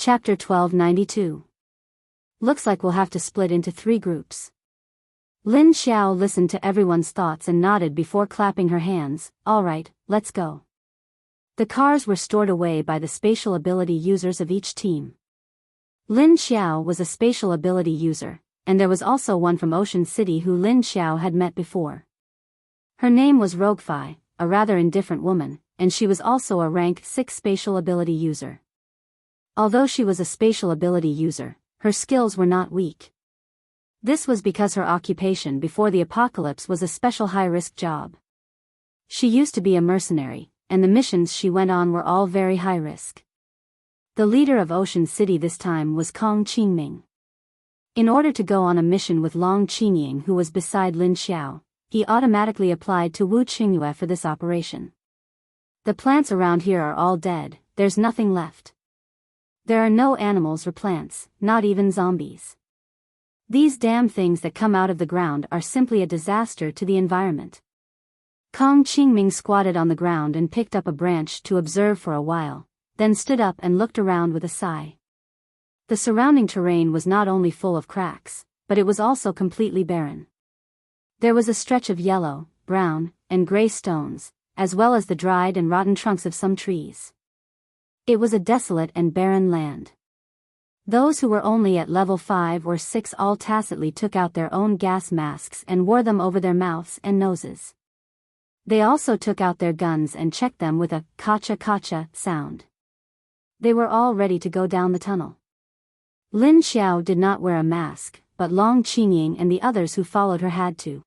Chapter 1292. Looks like we'll have to split into 3 groups. Lin Xiao listened to everyone's thoughts and nodded before clapping her hands. All right, let's go. The cars were stored away by the spatial ability users of each team. Lin Xiao was a spatial ability user, and there was also one from Ocean City who Lin Xiao had met before. Her name was Roguefy, a rather indifferent woman, and she was also a rank 6 spatial ability user. Although she was a spatial ability user, her skills were not weak. This was because her occupation before the apocalypse was a special high-risk job. She used to be a mercenary, and the missions she went on were all very high-risk. The leader of Ocean City this time was Kong Qingming. In order to go on a mission with Long Qinying, who was beside Lin Xiao, he automatically applied to Wu Qingyue for this operation. The plants around here are all dead, there's nothing left. There are no animals or plants, not even zombies. These damn things that come out of the ground are simply a disaster to the environment. Kong Qingming squatted on the ground and picked up a branch to observe for a while, then stood up and looked around with a sigh. The surrounding terrain was not only full of cracks, but it was also completely barren. There was a stretch of yellow, brown, and gray stones, as well as the dried and rotten trunks of some trees. It was a desolate and barren land. Those who were only at level 5 or 6 all tacitly took out their own gas masks and wore them over their mouths and noses. They also took out their guns and checked them with a kacha-kacha sound. They were all ready to go down the tunnel. Lin Xiao did not wear a mask, but Long Qinying and the others who followed her had to.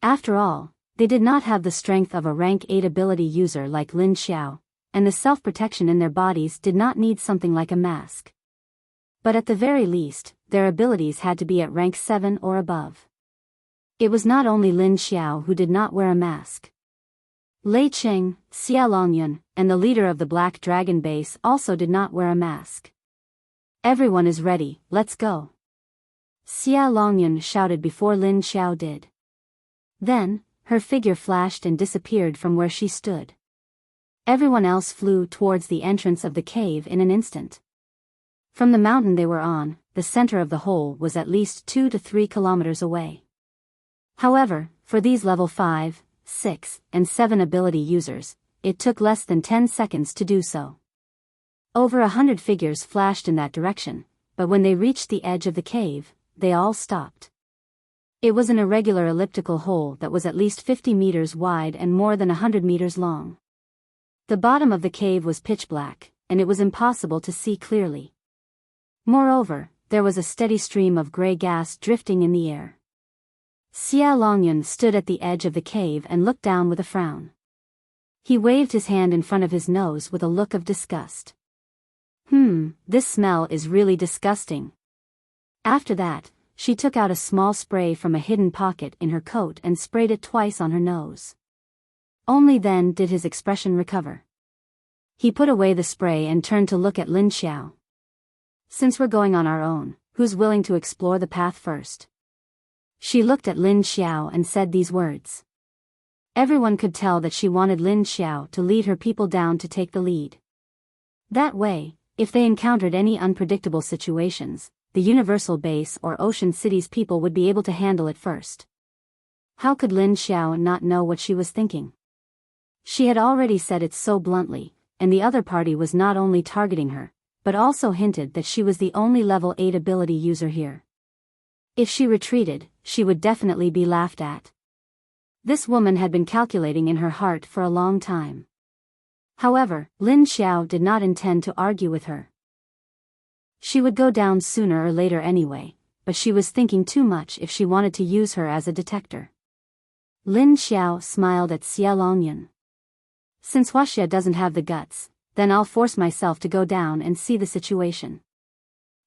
After all, they did not have the strength of a rank 8 ability user like Lin Xiao, and the self-protection in their bodies did not need something like a mask. But at the very least, their abilities had to be at rank 7 or above. It was not only Lin Xiao who did not wear a mask. Lei Cheng, Xia Longyun, and the leader of the Black Dragon base also did not wear a mask. Everyone is ready, let's go. Xia Longyun shouted before Lin Xiao did. Then, her figure flashed and disappeared from where she stood. Everyone else flew towards the entrance of the cave in an instant. From the mountain they were on, the center of the hole was at least 2 to 3 kilometers away. However, for these level 5, 6, and 7 ability users, it took less than 10 seconds to do so. Over 100 figures flashed in that direction, but when they reached the edge of the cave, they all stopped. It was an irregular elliptical hole that was at least 50 meters wide and more than 100 meters long. The bottom of the cave was pitch black, and it was impossible to see clearly. Moreover, there was a steady stream of gray gas drifting in the air. Xia Longyun stood at the edge of the cave and looked down with a frown. He waved his hand in front of his nose with a look of disgust. This smell is really disgusting. After that, she took out a small spray from a hidden pocket in her coat and sprayed it twice on her nose. Only then did his expression recover. He put away the spray and turned to look at Lin Xiao. Since we're going on our own, who's willing to explore the path first? She looked at Lin Xiao and said these words. Everyone could tell that she wanted Lin Xiao to lead her people down to take the lead. That way, if they encountered any unpredictable situations, the Universal Base or Ocean City's people would be able to handle it first. How could Lin Xiao not know what she was thinking? She had already said it so bluntly, and the other party was not only targeting her, but also hinted that she was the only level 8 ability user here. If she retreated, she would definitely be laughed at. This woman had been calculating in her heart for a long time. However, Lin Xiao did not intend to argue with her. She would go down sooner or later anyway, but she was thinking too much if she wanted to use her as a detector. Lin Xiao smiled at Xia Longyun. Since Huaxia doesn't have the guts, then I'll force myself to go down and see the situation.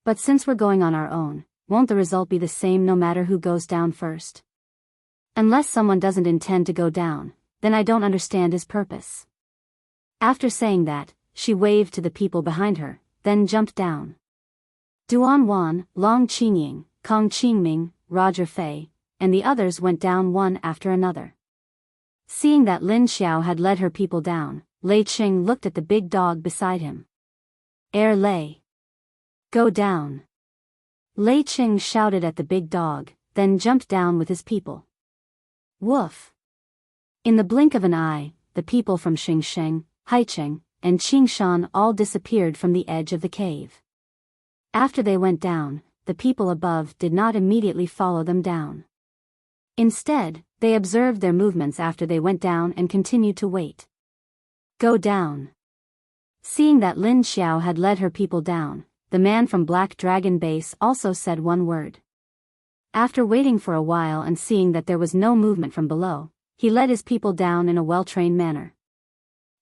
But since we're going on our own, won't the result be the same no matter who goes down first? Unless someone doesn't intend to go down, then I don't understand his purpose. After saying that, she waved to the people behind her, then jumped down. Duan Wan, Long Qinying, Kong Qingming, Roger Fei, and the others went down one after another. Seeing that Lin Xiao had led her people down, Lei Cheng looked at the big dog beside him. Lei. Go down. Lei Ching shouted at the big dog, then jumped down with his people. Woof! In the blink of an eye, the people from Xingsheng, Haicheng, and Qingshan all disappeared from the edge of the cave. After they went down, the people above did not immediately follow them down. Instead, they observed their movements after they went down and continued to wait. Go down. Seeing that Lin Xiao had led her people down, the man from Black Dragon Base also said one word. After waiting for a while and seeing that there was no movement from below, he led his people down in a well-trained manner.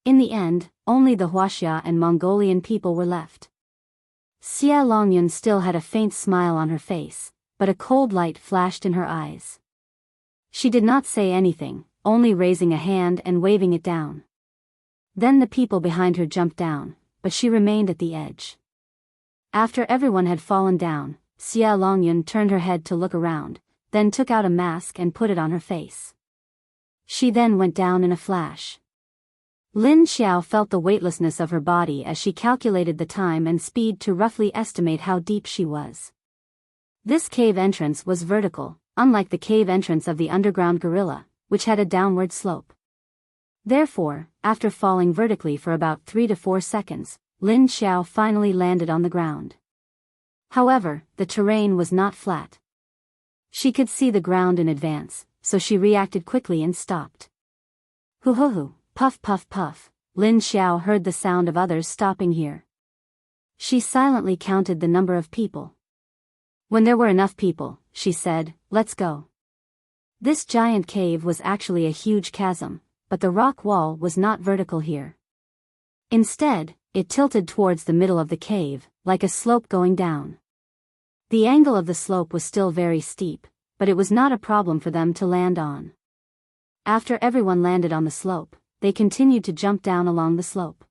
In the end, only the Huaxia and Mongolian people were left. Xia Longyun still had a faint smile on her face, but a cold light flashed in her eyes. She did not say anything, only raising a hand and waving it down. Then the people behind her jumped down, but she remained at the edge. After everyone had fallen down, Xia Longyun turned her head to look around, then took out a mask and put it on her face. She then went down in a flash. Lin Xiao felt the weightlessness of her body as she calculated the time and speed to roughly estimate how deep she was. This cave entrance was vertical, unlike the cave entrance of the underground gorilla, which had a downward slope. Therefore, after falling vertically for about 3 to 4 seconds, Lin Xiao finally landed on the ground. However, the terrain was not flat. She could see the ground in advance, so she reacted quickly and stopped. Hoo-hoo-hoo, puff puff puff, Lin Xiao heard the sound of others stopping here. She silently counted the number of people. When there were enough people, she said, "Let's go." This giant cave was actually a huge chasm, but the rock wall was not vertical here. Instead, it tilted towards the middle of the cave, like a slope going down. The angle of the slope was still very steep, but it was not a problem for them to land on. After everyone landed on the slope, they continued to jump down along the slope.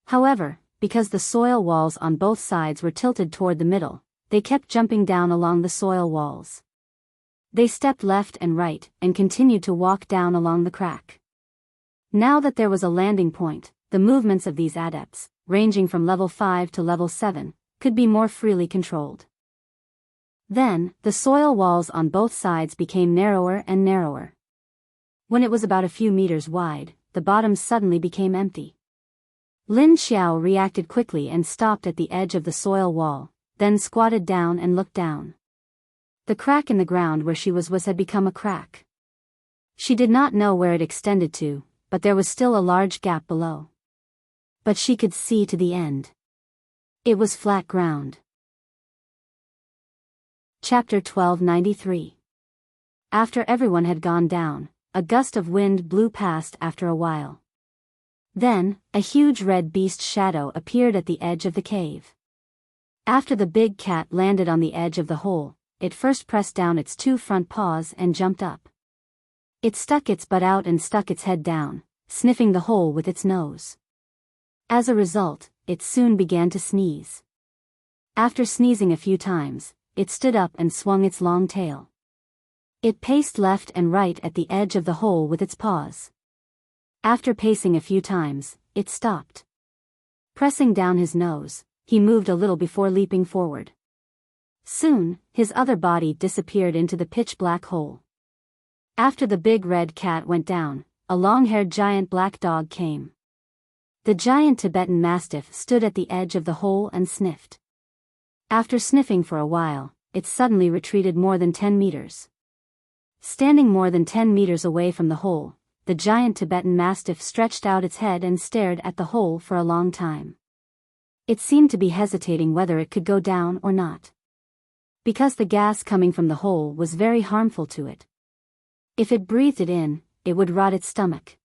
However, because the soil walls on both sides were tilted toward the middle, they kept jumping down along the soil walls. They stepped left and right and continued to walk down along the crack. Now that there was a landing point, the movements of these adepts, ranging from level 5 to level 7, could be more freely controlled. Then, the soil walls on both sides became narrower and narrower. When it was about a few meters wide, the bottom suddenly became empty. Lin Xiao reacted quickly and stopped at the edge of the soil wall, then squatted down and looked down. The crack in the ground where she was had become a crack. She did not know where it extended to, but there was still a large gap below. But she could see to the end. It was flat ground. Chapter 1293. After everyone had gone down, a gust of wind blew past after a while. Then, a huge red beast shadow appeared at the edge of the cave. After the big cat landed on the edge of the hole, it first pressed down its 2 front paws and jumped up. It stuck its butt out and stuck its head down, sniffing the hole with its nose. As a result, it soon began to sneeze. After sneezing a few times, it stood up and swung its long tail. It paced left and right at the edge of the hole with its paws. After pacing a few times, it stopped. Pressing down his nose, he moved a little before leaping forward. Soon, his other body disappeared into the pitch-black hole. After the big red cat went down, a long-haired giant black dog came. The giant Tibetan Mastiff stood at the edge of the hole and sniffed. After sniffing for a while, it suddenly retreated more than 10 meters. Standing more than 10 meters away from the hole, the giant Tibetan Mastiff stretched out its head and stared at the hole for a long time. It seemed to be hesitating whether it could go down or not. Because the gas coming from the hole was very harmful to it. If it breathed it in, it would rot its stomach.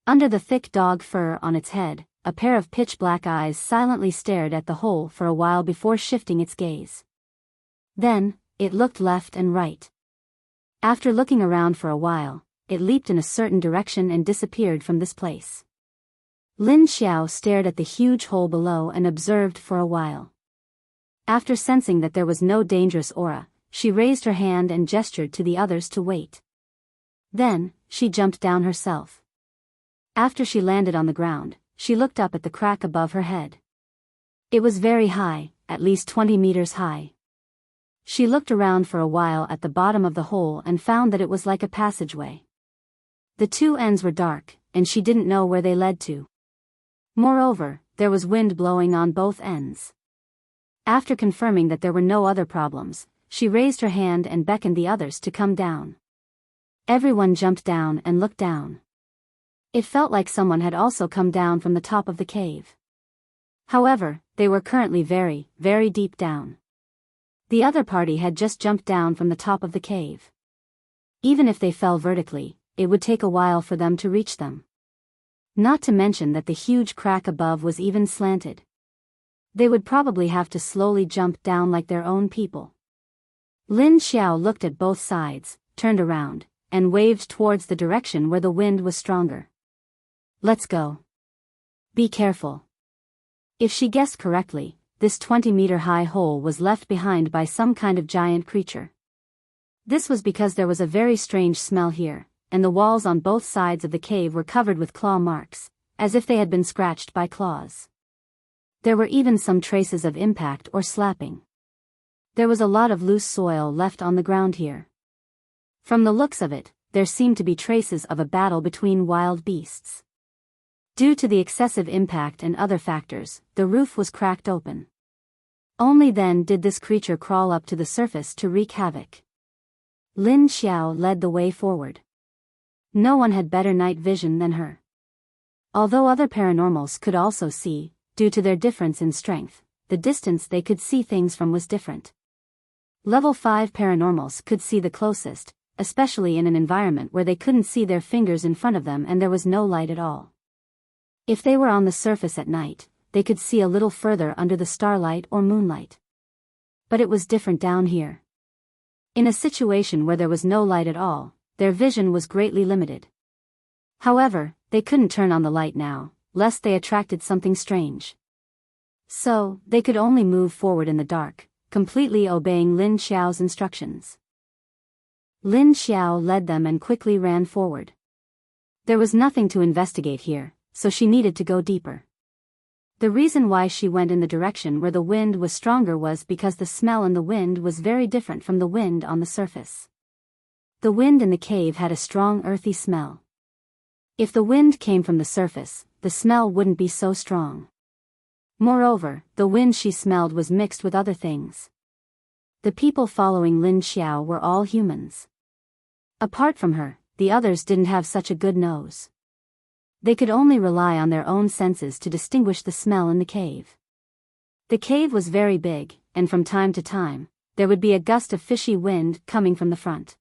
Under the thick dog fur on its head, a pair of pitch-black eyes silently stared at the hole for a while before shifting its gaze. Then, it looked left and right. After looking around for a while, it leaped in a certain direction and disappeared from this place. Lin Xiao stared at the huge hole below and observed for a while. After sensing that there was no dangerous aura, she raised her hand and gestured to the others to wait. Then, she jumped down herself. After she landed on the ground, she looked up at the crack above her head. It was very high, at least 20 meters high. She looked around for a while at the bottom of the hole and found that it was like a passageway. The two ends were dark, and she didn't know where they led to. Moreover, there was wind blowing on both ends. After confirming that there were no other problems, she raised her hand and beckoned the others to come down. Everyone jumped down and looked down. It felt like someone had also come down from the top of the cave. However, they were currently very, very deep down. The other party had just jumped down from the top of the cave. Even if they fell vertically, it would take a while for them to reach them. Not to mention that the huge crack above was even slanted. They would probably have to slowly jump down like their own people. Lin Xiao looked at both sides, turned around, and waved towards the direction where the wind was stronger. Let's go. Be careful. If she guessed correctly, this 20-meter-high hole was left behind by some kind of giant creature. This was because there was a very strange smell here, and the walls on both sides of the cave were covered with claw marks, as if they had been scratched by claws. There were even some traces of impact or slapping. There was a lot of loose soil left on the ground here. From the looks of it, there seemed to be traces of a battle between wild beasts. Due to the excessive impact and other factors, the roof was cracked open. Only then did this creature crawl up to the surface to wreak havoc. Lin Xiao led the way forward. No one had better night vision than her. Although other paranormals could also see, due to their difference in strength, the distance they could see things from was different. Level 5 paranormals could see the closest, especially in an environment where they couldn't see their fingers in front of them and there was no light at all. If they were on the surface at night, they could see a little further under the starlight or moonlight. But it was different down here. In a situation where there was no light at all, their vision was greatly limited. However, they couldn't turn on the light now, lest they attracted something strange. So, they could only move forward in the dark, completely obeying Lin Xiao's instructions. Lin Xiao led them and quickly ran forward. There was nothing to investigate here, so she needed to go deeper. The reason why she went in the direction where the wind was stronger was because the smell in the wind was very different from the wind on the surface. The wind in the cave had a strong earthy smell. If the wind came from the surface, the smell wouldn't be so strong. Moreover, the wind she smelled was mixed with other things. The people following Lin Xiao were all humans. Apart from her, the others didn't have such a good nose. They could only rely on their own senses to distinguish the smell in the cave. The cave was very big, and from time to time, there would be a gust of fishy wind coming from the front.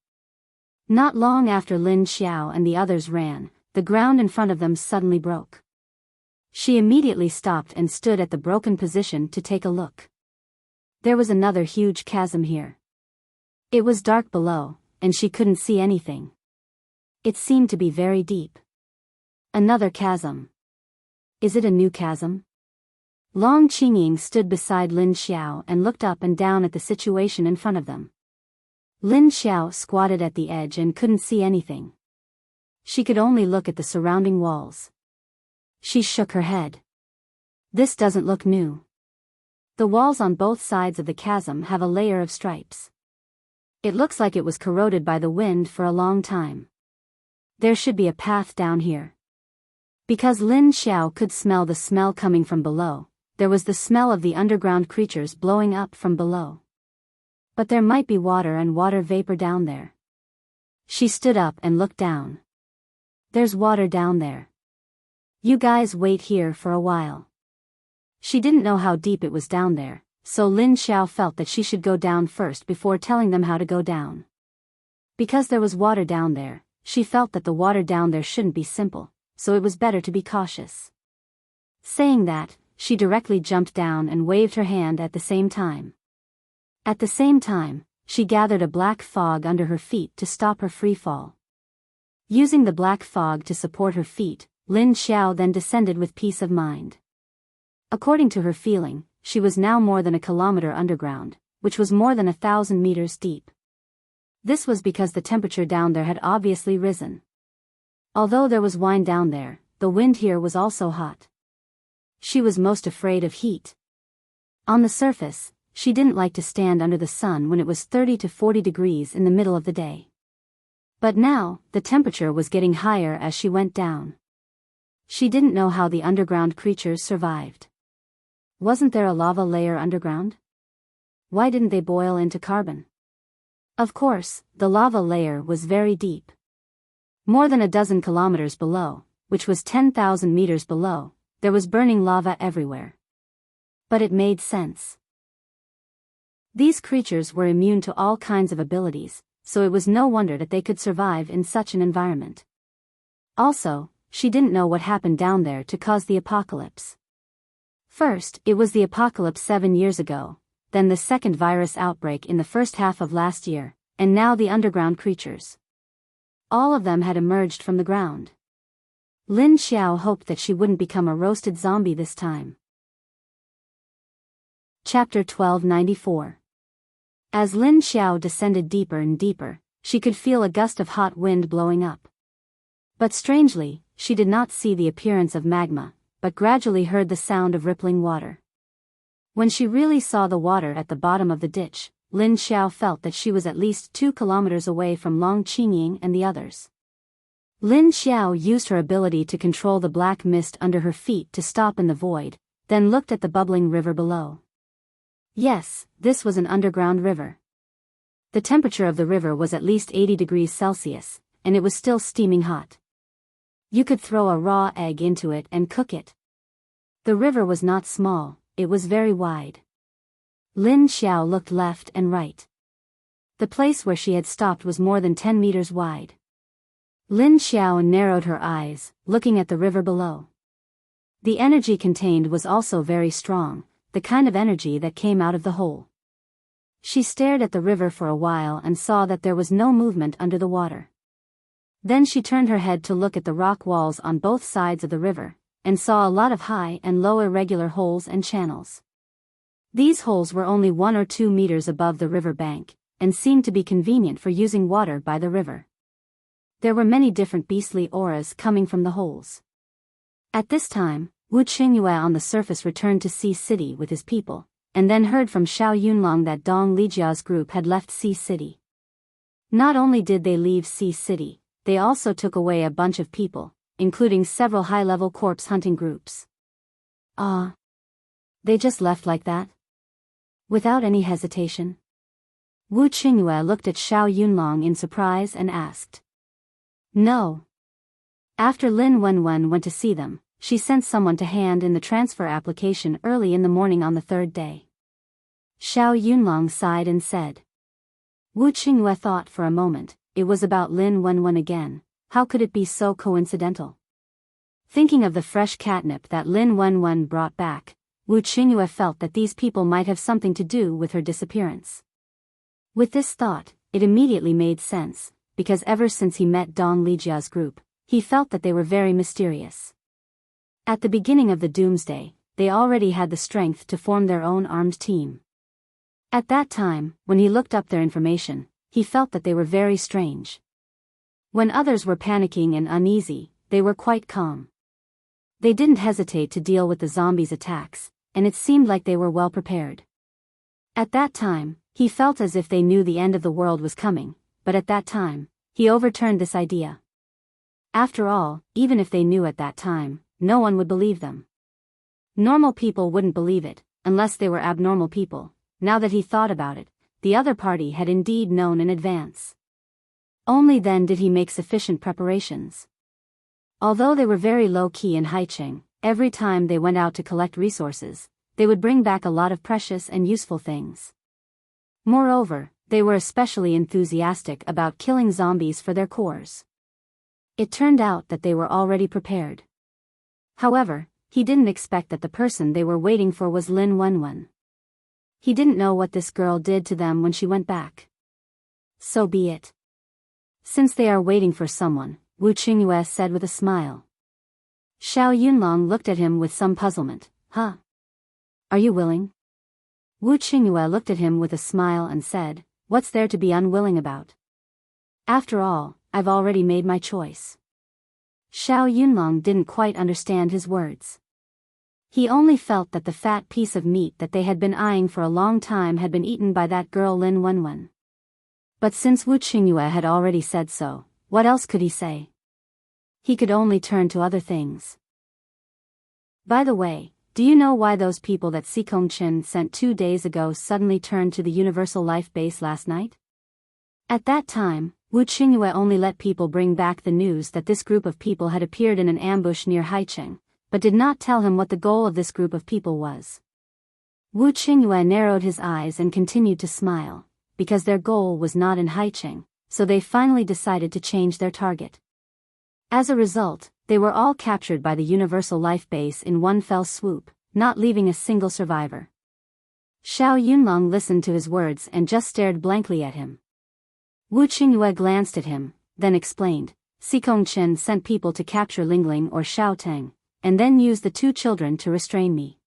Not long after Lin Xiao and the others ran, the ground in front of them suddenly broke. She immediately stopped and stood at the broken position to take a look. There was another huge chasm here. It was dark below, and she couldn't see anything. It seemed to be very deep. Another chasm. Is it a new chasm? Long Qingying stood beside Lin Xiao and looked up and down at the situation in front of them. Lin Xiao squatted at the edge and couldn't see anything. She could only look at the surrounding walls. She shook her head. This doesn't look new. The walls on both sides of the chasm have a layer of stripes. It looks like it was corroded by the wind for a long time. There should be a path down here. Because Lin Xiao could smell the smell coming from below, there was the smell of the underground creatures blowing up from below. But there might be water and water vapor down there. She stood up and looked down. There's water down there. You guys wait here for a while. She didn't know how deep it was down there, so Lin Xiao felt that she should go down first before telling them how to go down. Because there was water down there, she felt that the water down there shouldn't be simple, so it was better to be cautious. Saying that, she directly jumped down and waved her hand at the same time. At the same time, she gathered a black fog under her feet to stop her free fall. Using the black fog to support her feet, Lin Xiao then descended with peace of mind. According to her feeling, she was now more than a kilometer underground, which was more than 1,000 meters deep. This was because the temperature down there had obviously risen. Although there was wine down there, the wind here was also hot. She was most afraid of heat. On the surface, she didn't like to stand under the sun when it was 30 to 40 degrees in the middle of the day. But now, the temperature was getting higher as she went down. She didn't know how the underground creatures survived. Wasn't there a lava layer underground? Why didn't they boil into carbon? Of course, the lava layer was very deep. More than a dozen kilometers below, which was 10,000 meters below, there was burning lava everywhere. But it made sense. These creatures were immune to all kinds of abilities, so it was no wonder that they could survive in such an environment. Also, she didn't know what happened down there to cause the apocalypse. First, it was the apocalypse 7 years ago, then the second virus outbreak in the first half of last year, and now the underground creatures. All of them had emerged from the ground. Lin Xiao hoped that she wouldn't become a roasted zombie this time. Chapter 1294. As Lin Xiao descended deeper and deeper, she could feel a gust of hot wind blowing up. But strangely, she did not see the appearance of magma, but gradually heard the sound of rippling water. When she really saw the water at the bottom of the ditch, Lin Xiao felt that she was at least 2 kilometers away from Long Qingying and the others. Lin Xiao used her ability to control the black mist under her feet to stop in the void, then looked at the bubbling river below. Yes, this was an underground river. The temperature of the river was at least 80 degrees Celsius, and it was still steaming hot. You could throw a raw egg into it and cook it. The river was not small, it was very wide. Lin Xiao looked left and right. The place where she had stopped was more than 10 meters wide. Lin Xiao narrowed her eyes, looking at the river below. The energy contained was also very strong, the kind of energy that came out of the hole. She stared at the river for a while and saw that there was no movement under the water. Then she turned her head to look at the rock walls on both sides of the river, and saw a lot of high and low irregular holes and channels. These holes were only 1 or 2 meters above the river bank, and seemed to be convenient for using water by the river. There were many different beastly auras coming from the holes. At this time, Wu Qingyue on the surface returned to Sea City with his people, and then heard from Xiao Yunlong that Dong Lijia's group had left Sea City. Not only did they leave Sea City, they also took away a bunch of people, including several high-level corpse hunting groups. They just left like that? Without any hesitation? Wu Qingyue looked at Xiao Yunlong in surprise and asked. No. After Lin Wenwen went to see them, she sent someone to hand in the transfer application early in the morning on the 3rd day. Xiao Yunlong sighed and said. Wu Qingyue thought for a moment, it was about Lin Wenwen again, how could it be so coincidental? Thinking of the fresh catnip that Lin Wenwen brought back, Wu Qingyue felt that these people might have something to do with her disappearance. With this thought, it immediately made sense, because ever since he met Dong Lijia's group, he felt that they were very mysterious. At the beginning of the Doomsday, they already had the strength to form their own armed team. At that time, when he looked up their information, he felt that they were very strange. When others were panicking and uneasy, they were quite calm. They didn't hesitate to deal with the zombies' attacks, and it seemed like they were well prepared. At that time, he felt as if they knew the end of the world was coming, but at that time, he overturned this idea. After all, even if they knew at that time, no one would believe them. Normal people wouldn't believe it, unless they were abnormal people. Now that he thought about it, the other party had indeed known in advance. Only then did he make sufficient preparations. Although they were very low-key in Haicheng, every time they went out to collect resources, they would bring back a lot of precious and useful things. Moreover, they were especially enthusiastic about killing zombies for their cores. It turned out that they were already prepared. However, he didn't expect that the person they were waiting for was Lin Wenwen. He didn't know what this girl did to them when she went back. So be it. Since they are waiting for someone, Wu Qingyue said with a smile. Xiao Yunlong looked at him with some puzzlement. Huh? Are you willing? Wu Qingyue looked at him with a smile and said, what's there to be unwilling about? After all, I've already made my choice. Xiao Yunlong didn't quite understand his words. He only felt that the fat piece of meat that they had been eyeing for a long time had been eaten by that girl Lin Wenwen. But since Wu Qingyue had already said so, what else could he say? He could only turn to other things. By the way, do you know why those people that Sikong Chen sent 2 days ago suddenly turned to the Universal Life Base last night? At that time, Wu Qingyue only let people bring back the news that this group of people had appeared in an ambush near Haicheng, but did not tell him what the goal of this group of people was. Wu Qingyue narrowed his eyes and continued to smile, because their goal was not in Haicheng, so they finally decided to change their target. As a result, they were all captured by the Universal Life Base in one fell swoop, not leaving a single survivor. Xiao Yunlong listened to his words and just stared blankly at him. Wu Qingyue glanced at him, then explained, Sikong Chen sent people to capture Lingling or Xiao Teng, and then used the 2 children to restrain me.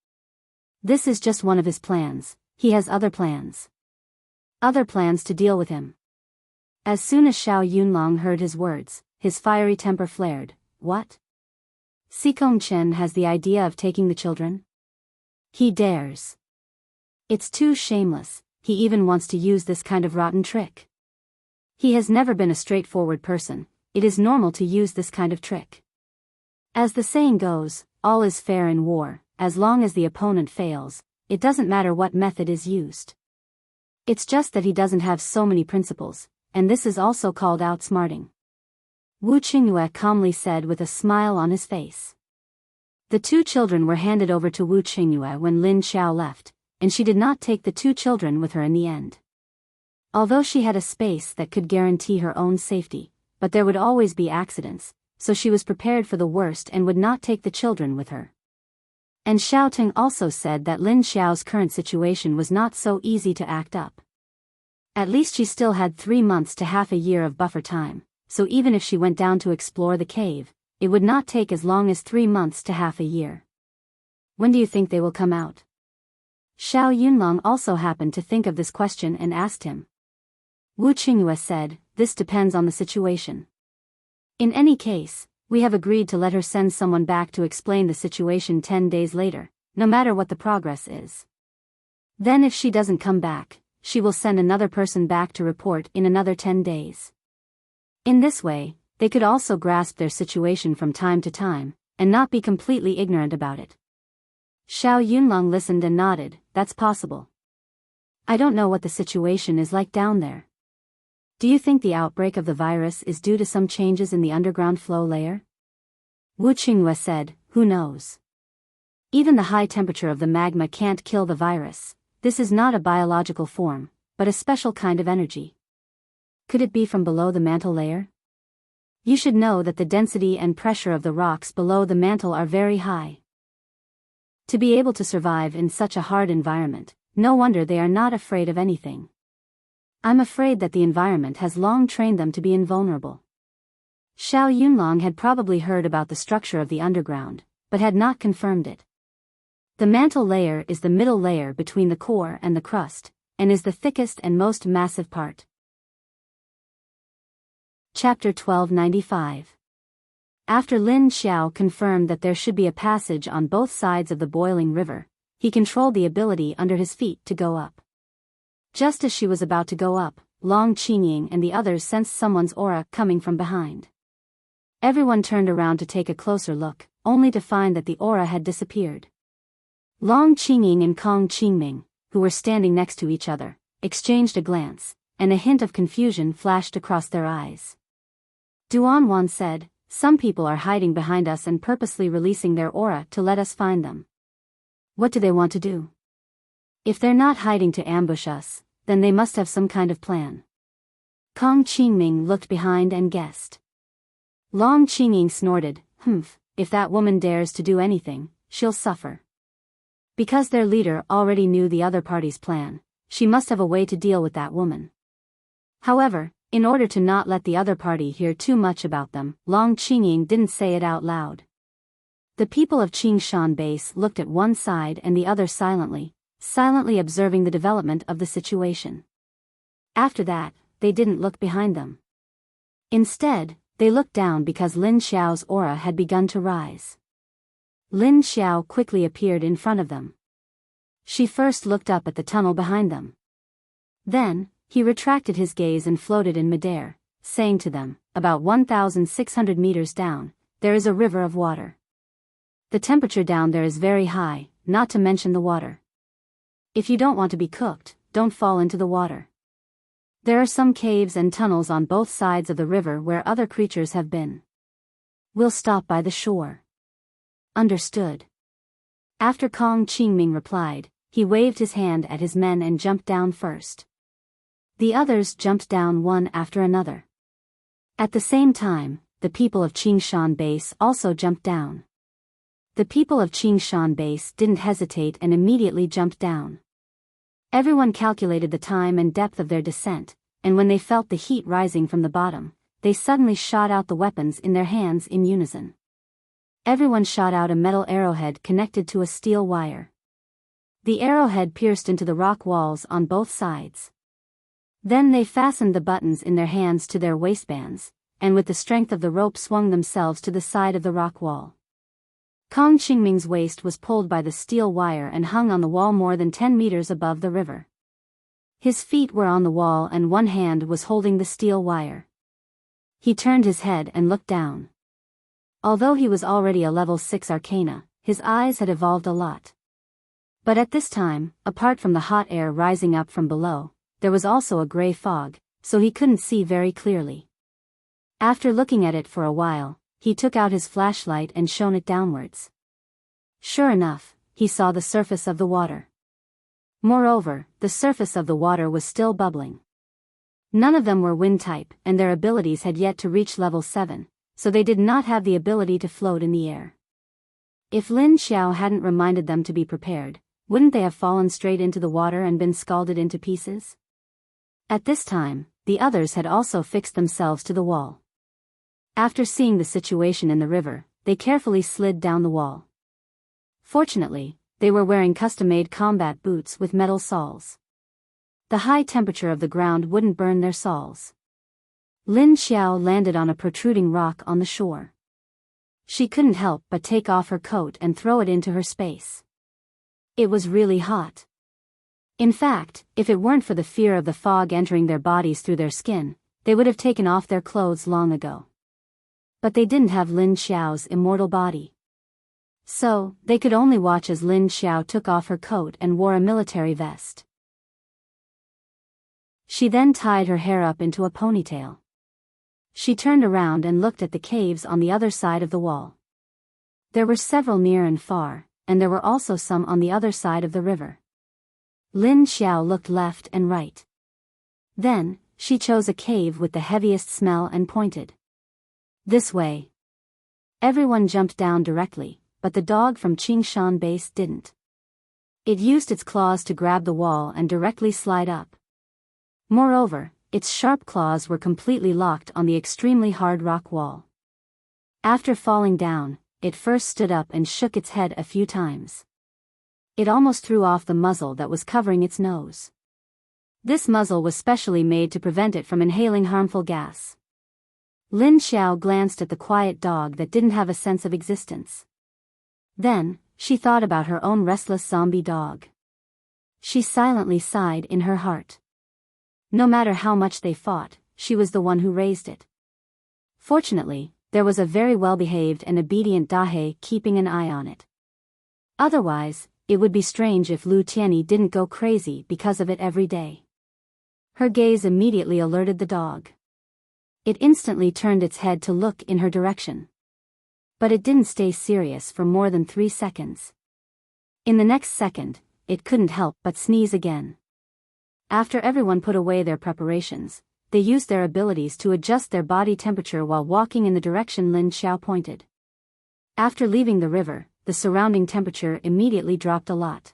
This is just one of his plans. He has other plans. Other plans to deal with him. As soon as Xiao Yunlong heard his words, his fiery temper flared. What? Sikong Chen has the idea of taking the children? He dares. It's too shameless. He even wants to use this kind of rotten trick. He has never been a straightforward person. It is normal to use this kind of trick. As the saying goes, all is fair in war. As long as the opponent fails, it doesn't matter what method is used. It's just that he doesn't have so many principles, and this is also called outsmarting. Wu Qingyue calmly said with a smile on his face. The 2 children were handed over to Wu Qingyue when Lin Xiao left, and she did not take the 2 children with her in the end. Although she had a space that could guarantee her own safety, but there would always be accidents, so she was prepared for the worst and would not take the children with her. And Xiao Teng also said that Lin Xiao's current situation was not so easy to act up. At least she still had 3 months to half a year of buffer time, so even if she went down to explore the cave, it would not take as long as 3 months to half a year. When do you think they will come out? Xiao Yunlong also happened to think of this question and asked him. Wu Qingyue said, this depends on the situation. In any case, we have agreed to let her send someone back to explain the situation 10 days later, no matter what the progress is. Then if she doesn't come back, she will send another person back to report in another 10 days. In this way, they could also grasp their situation from time to time, and not be completely ignorant about it. Xiao Yunlong listened and nodded, that's possible. I don't know what the situation is like down there. Do you think the outbreak of the virus is due to some changes in the underground flow layer? Wu Qingyue said, who knows? Even the high temperature of the magma can't kill the virus. This is not a biological form, but a special kind of energy. Could it be from below the mantle layer? You should know that the density and pressure of the rocks below the mantle are very high. To be able to survive in such a hard environment, no wonder they are not afraid of anything. I'm afraid that the environment has long trained them to be invulnerable. Xiao Yunlong had probably heard about the structure of the underground, but had not confirmed it. The mantle layer is the middle layer between the core and the crust, and is the thickest and most massive part. Chapter 1295. After Lin Xiao confirmed that there should be a passage on both sides of the boiling river, he controlled the ability under his feet to go up. Just as she was about to go up, Long Qingying and the others sensed someone's aura coming from behind. Everyone turned around to take a closer look, only to find that the aura had disappeared. Long Qingying and Kong Qingming, who were standing next to each other, exchanged a glance, and a hint of confusion flashed across their eyes. Duan Wan said, some people are hiding behind us and purposely releasing their aura to let us find them. What do they want to do? If they're not hiding to ambush us, then they must have some kind of plan. Kong Qingming looked behind and guessed. Long Qingying snorted, if that woman dares to do anything, she'll suffer. Because their leader already knew the other party's plan, she must have a way to deal with that woman. However, in order to not let the other party hear too much about them, Long Qingying didn't say it out loud. The people of Qingshan Base looked at one side and the other silently observing the development of the situation. After that, they didn't look behind them. Instead, they looked down because Lin Xiao's aura had begun to rise. Lin Xiao quickly appeared in front of them. She first looked up at the tunnel behind them. Then, he retracted his gaze and floated in midair, saying to them, about 1,600 meters down, there is a river of water. The temperature down there is very high, not to mention the water. If you don't want to be cooked, don't fall into the water. There are some caves and tunnels on both sides of the river where other creatures have been. We'll stop by the shore. Understood. After Kong Qingming replied, he waved his hand at his men and jumped down first. The others jumped down one after another. At the same time, the people of Qingshan Base also jumped down. The people of Qingshan Base didn't hesitate and immediately jumped down. Everyone calculated the time and depth of their descent, and when they felt the heat rising from the bottom, they suddenly shot out the weapons in their hands in unison. Everyone shot out a metal arrowhead connected to a steel wire. The arrowhead pierced into the rock walls on both sides. Then they fastened the buttons in their hands to their waistbands, and with the strength of the rope swung themselves to the side of the rock wall. Kong Qingming's waist was pulled by the steel wire and hung on the wall more than 10 meters above the river. His feet were on the wall and one hand was holding the steel wire. He turned his head and looked down. Although he was already a level 6 arcana, his eyes had evolved a lot. But at this time, apart from the hot air rising up from below, there was also a gray fog, so he couldn't see very clearly. After looking at it for a while, he took out his flashlight and shone it downwards. Sure enough, he saw the surface of the water. Moreover, the surface of the water was still bubbling. None of them were wind type, and their abilities had yet to reach level 7, so they did not have the ability to float in the air. If Lin Xiao hadn't reminded them to be prepared, wouldn't they have fallen straight into the water and been scalded into pieces? At this time, the others had also fixed themselves to the wall. After seeing the situation in the river, they carefully slid down the wall. Fortunately, they were wearing custom-made combat boots with metal soles. The high temperature of the ground wouldn't burn their soles. Lin Xiao landed on a protruding rock on the shore. She couldn't help but take off her coat and throw it into her space. It was really hot. In fact, if it weren't for the fear of the fog entering their bodies through their skin, they would have taken off their clothes long ago. But they didn't have Lin Xiao's immortal body. So, they could only watch as Lin Xiao took off her coat and wore a military vest. She then tied her hair up into a ponytail. She turned around and looked at the caves on the other side of the wall. There were several near and far, and there were also some on the other side of the river. Lin Xiao looked left and right. Then, she chose a cave with the heaviest smell and pointed. This way. Everyone jumped down directly, but the dog from Qingshan Base didn't. It used its claws to grab the wall and directly slide up. Moreover, its sharp claws were completely locked on the extremely hard rock wall. After falling down, it first stood up and shook its head a few times. It almost threw off the muzzle that was covering its nose. This muzzle was specially made to prevent it from inhaling harmful gas. Lin Xiao glanced at the quiet dog that didn't have a sense of existence. Then, she thought about her own restless zombie dog. She silently sighed in her heart. No matter how much they fought, she was the one who raised it. Fortunately, there was a very well-behaved and obedient Dahe keeping an eye on it. Otherwise, it would be strange if Lu Tianyi didn't go crazy because of it every day. Her gaze immediately alerted the dog. It instantly turned its head to look in her direction. But it didn't stay serious for more than 3 seconds. In the next second, it couldn't help but sneeze again. After everyone put away their preparations, they used their abilities to adjust their body temperature while walking in the direction Lin Xiao pointed. After leaving the river, the surrounding temperature immediately dropped a lot.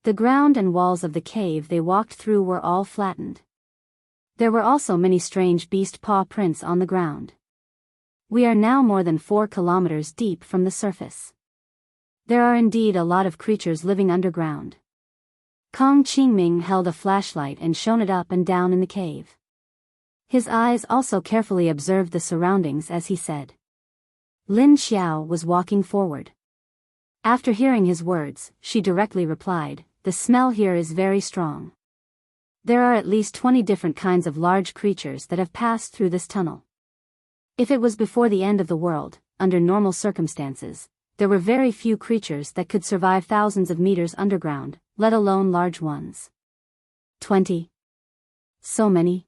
The ground and walls of the cave they walked through were all flattened. There were also many strange beast paw prints on the ground. We are now more than 4 kilometers deep from the surface. There are indeed a lot of creatures living underground. Kong Qingming held a flashlight and shone it up and down in the cave. His eyes also carefully observed the surroundings as he said. Lin Xiao was walking forward. After hearing his words, she directly replied, "The smell here is very strong. There are at least 20 different kinds of large creatures that have passed through this tunnel. If it was before the end of the world, under normal circumstances, there were very few creatures that could survive thousands of meters underground, let alone large ones. 20. So many?"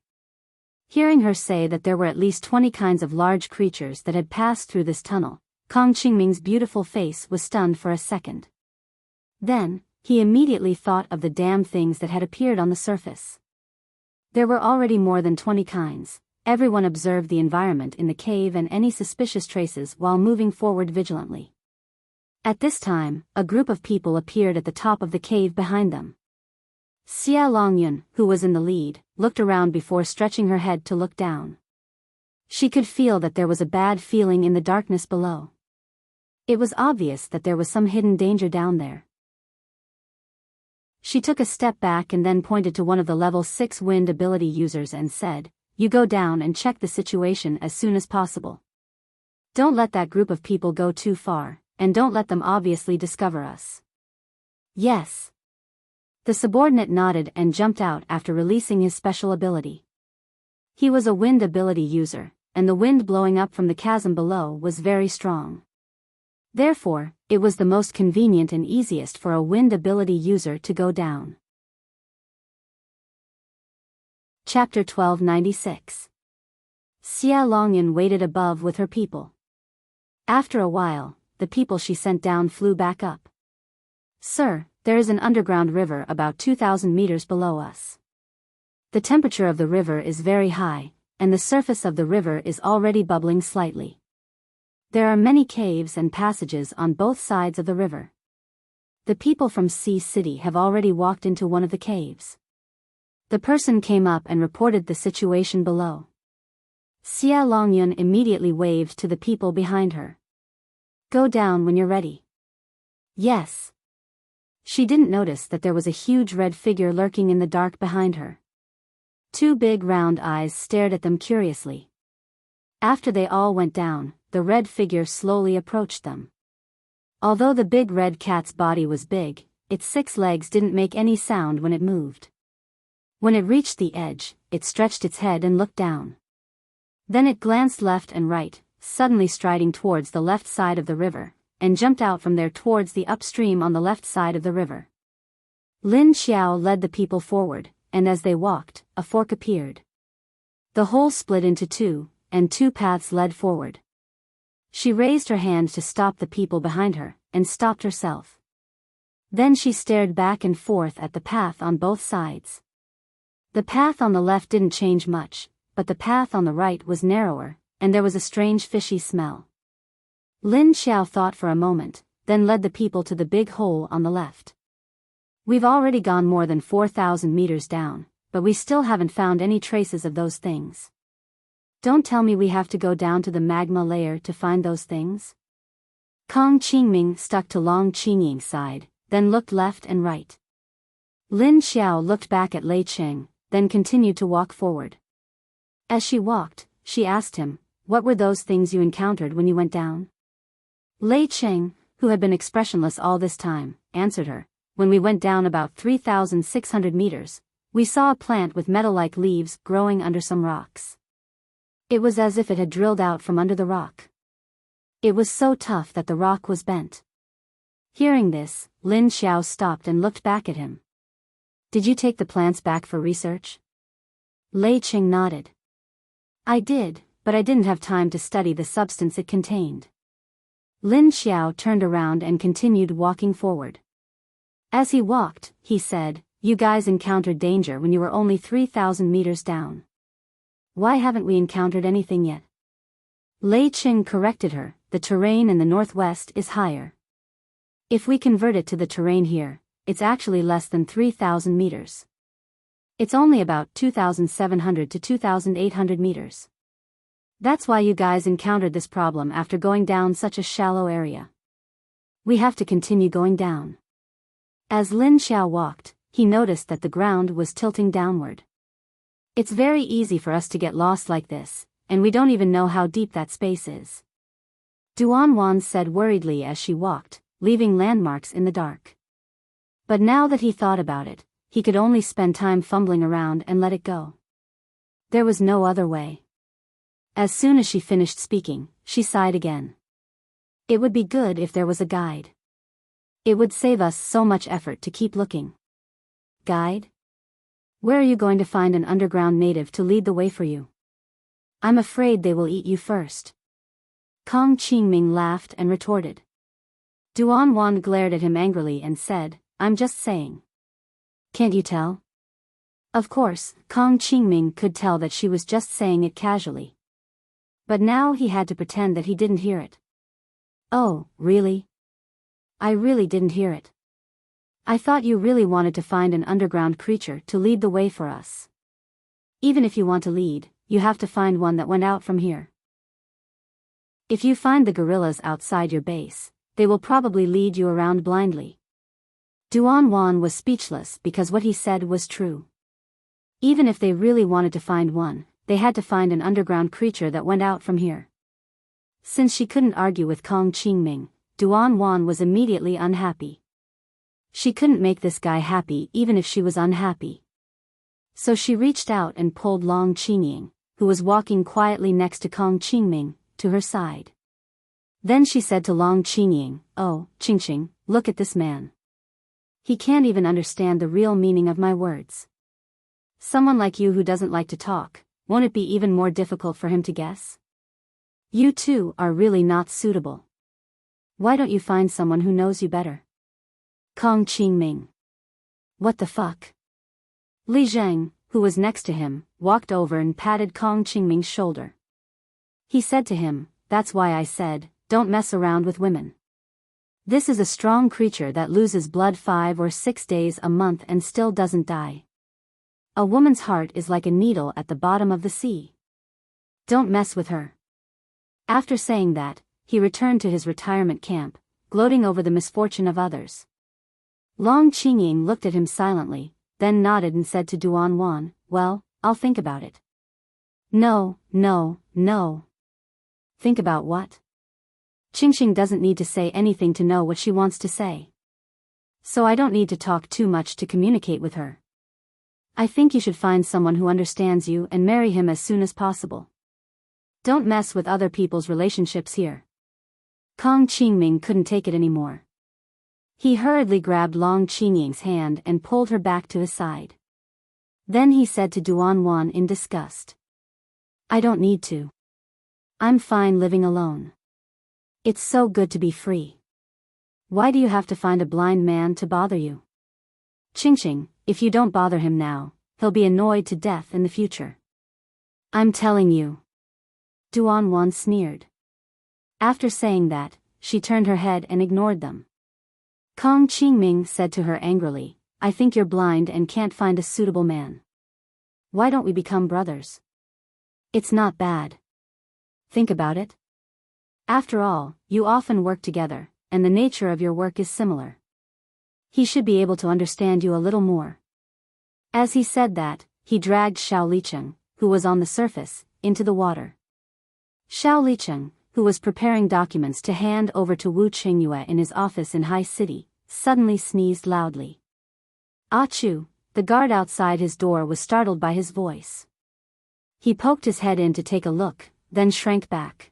Hearing her say that there were at least 20 kinds of large creatures that had passed through this tunnel, Kang Qingming's beautiful face was stunned for a second. Then, he immediately thought of the damn things that had appeared on the surface. There were already more than 20 kinds. Everyone observed the environment in the cave and any suspicious traces while moving forward vigilantly. At this time, a group of people appeared at the top of the cave behind them. Xia Longyun, who was in the lead, looked around before stretching her head to look down. She could feel that there was a bad feeling in the darkness below. It was obvious that there was some hidden danger down there. She took a step back and then pointed to one of the level 6 wind ability users and said, "You go down and check the situation as soon as possible. Don't let that group of people go too far, and don't let them obviously discover us." "Yes." The subordinate nodded and jumped out after releasing his special ability. He was a wind ability user, and the wind blowing up from the chasm below was very strong. Therefore, it was the most convenient and easiest for a wind ability user to go down. Chapter 1296. Xia Longyun waited above with her people. After a while, the people she sent down flew back up. "Sir, there is an underground river about 2,000 meters below us. The temperature of the river is very high, and the surface of the river is already bubbling slightly. There are many caves and passages on both sides of the river. The people from Sea City have already walked into one of the caves." The person came up and reported the situation below. Xia Longyun immediately waved to the people behind her. "Go down when you're ready." "Yes." She didn't notice that there was a huge red figure lurking in the dark behind her. Two big round eyes stared at them curiously. After they all went down, the red figure slowly approached them. Although the big red cat's body was big, its 6 legs didn't make any sound when it moved. When it reached the edge, it stretched its head and looked down. Then it glanced left and right, suddenly striding towards the left side of the river, and jumped out from there towards the upstream on the left side of the river. Lin Xiao led the people forward, and as they walked, a fork appeared. The hole split into 2, and 2 paths led forward. She raised her hand to stop the people behind her, and stopped herself. Then she stared back and forth at the path on both sides. The path on the left didn't change much, but the path on the right was narrower, and there was a strange fishy smell. Lin Xiao thought for a moment, then led the people to the big hole on the left. "We've already gone more than 4,000 meters down, but we still haven't found any traces of those things. Don't tell me we have to go down to the magma layer to find those things?" Kang Qingming stuck to Long Qingying's side, then looked left and right. Lin Xiao looked back at Lei Cheng, then continued to walk forward. As she walked, she asked him, "What were those things you encountered when you went down?" Lei Cheng, who had been expressionless all this time, answered her, "When we went down about 3,600 meters, we saw a plant with metal-like leaves growing under some rocks. It was as if it had drilled out from under the rock. It was so tough that the rock was bent." Hearing this, Lin Xiao stopped and looked back at him. "Did you take the plants back for research?" Lei Cheng nodded. "I did, but I didn't have time to study the substance it contained." Lin Xiao turned around and continued walking forward. As he walked, he said, "You guys encountered danger when you were only 3,000 meters down. Why haven't we encountered anything yet?" Lei Cheng corrected her, "The terrain in the northwest is higher. If we convert it to the terrain here, it's actually less than 3,000 meters. It's only about 2,700 to 2,800 meters. That's why you guys encountered this problem after going down such a shallow area. We have to continue going down." As Lin Xiao walked, he noticed that the ground was tilting downward. "It's very easy for us to get lost like this, and we don't even know how deep that space is." Duan Wan said worriedly as she walked, leaving landmarks in the dark. But now that he thought about it, he could only spend time fumbling around and let it go. There was no other way. As soon as she finished speaking, she sighed again. It would be good if there was a guide. It would save us so much effort to keep looking. Guide? Where are you going to find an underground native to lead the way for you? I'm afraid they will eat you first. Kong Qingming laughed and retorted. Duan Wan glared at him angrily and said, I'm just saying. Can't you tell? Of course, Kong Qingming could tell that she was just saying it casually. But now he had to pretend that he didn't hear it. Oh, really? I really didn't hear it. I thought you really wanted to find an underground creature to lead the way for us. Even if you want to lead, you have to find one that went out from here. If you find the gorillas outside your base, they will probably lead you around blindly. Duan Wan was speechless because what he said was true. Even if they really wanted to find one, they had to find an underground creature that went out from here. Since she couldn't argue with Kong Qingming, Duan Wan was immediately unhappy. She couldn't make this guy happy even if she was unhappy. So she reached out and pulled Long Qingying, who was walking quietly next to Kong Qingming, to her side. Then she said to Long Qingying, Oh, Qingqing, look at this man. He can't even understand the real meaning of my words. Someone like you who doesn't like to talk, won't it be even more difficult for him to guess? You two are really not suitable. Why don't you find someone who knows you better? Kong Qingming. What the fuck? Li Zheng, who was next to him, walked over and patted Kong Qingming's shoulder. He said to him, That's why I said, don't mess around with women. This is a strong creature that loses blood 5 or 6 days a month and still doesn't die. A woman's heart is like a needle at the bottom of the sea. Don't mess with her. After saying that, he returned to his retirement camp, gloating over the misfortune of others. Long Qingying looked at him silently, then nodded and said to Duan Wan, Well, I'll think about it. No. Think about what? Qingqing doesn't need to say anything to know what she wants to say. So I don't need to talk too much to communicate with her. I think you should find someone who understands you and marry him as soon as possible. Don't mess with other people's relationships here. Kong Qingming couldn't take it anymore. He hurriedly grabbed Long Qingying's hand and pulled her back to his side. Then he said to Duan Wan in disgust. I don't need to. I'm fine living alone. It's so good to be free. Why do you have to find a blind man to bother you? Qingqing, if you don't bother him now, he'll be annoyed to death in the future. I'm telling you. Duan Wan sneered. After saying that, she turned her head and ignored them. Kong Qingming said to her angrily, I think you're blind and can't find a suitable man. Why don't we become brothers? It's not bad. Think about it. After all, you often work together, and the nature of your work is similar. He should be able to understand you a little more. As he said that, he dragged Xiao Licheng, who was on the surface, into the water. Xiao Licheng, who was preparing documents to hand over to Wu Qingyue in his office in High City, suddenly sneezed loudly. Ah Chu, the guard outside his door, was startled by his voice. He poked his head in to take a look, then shrank back.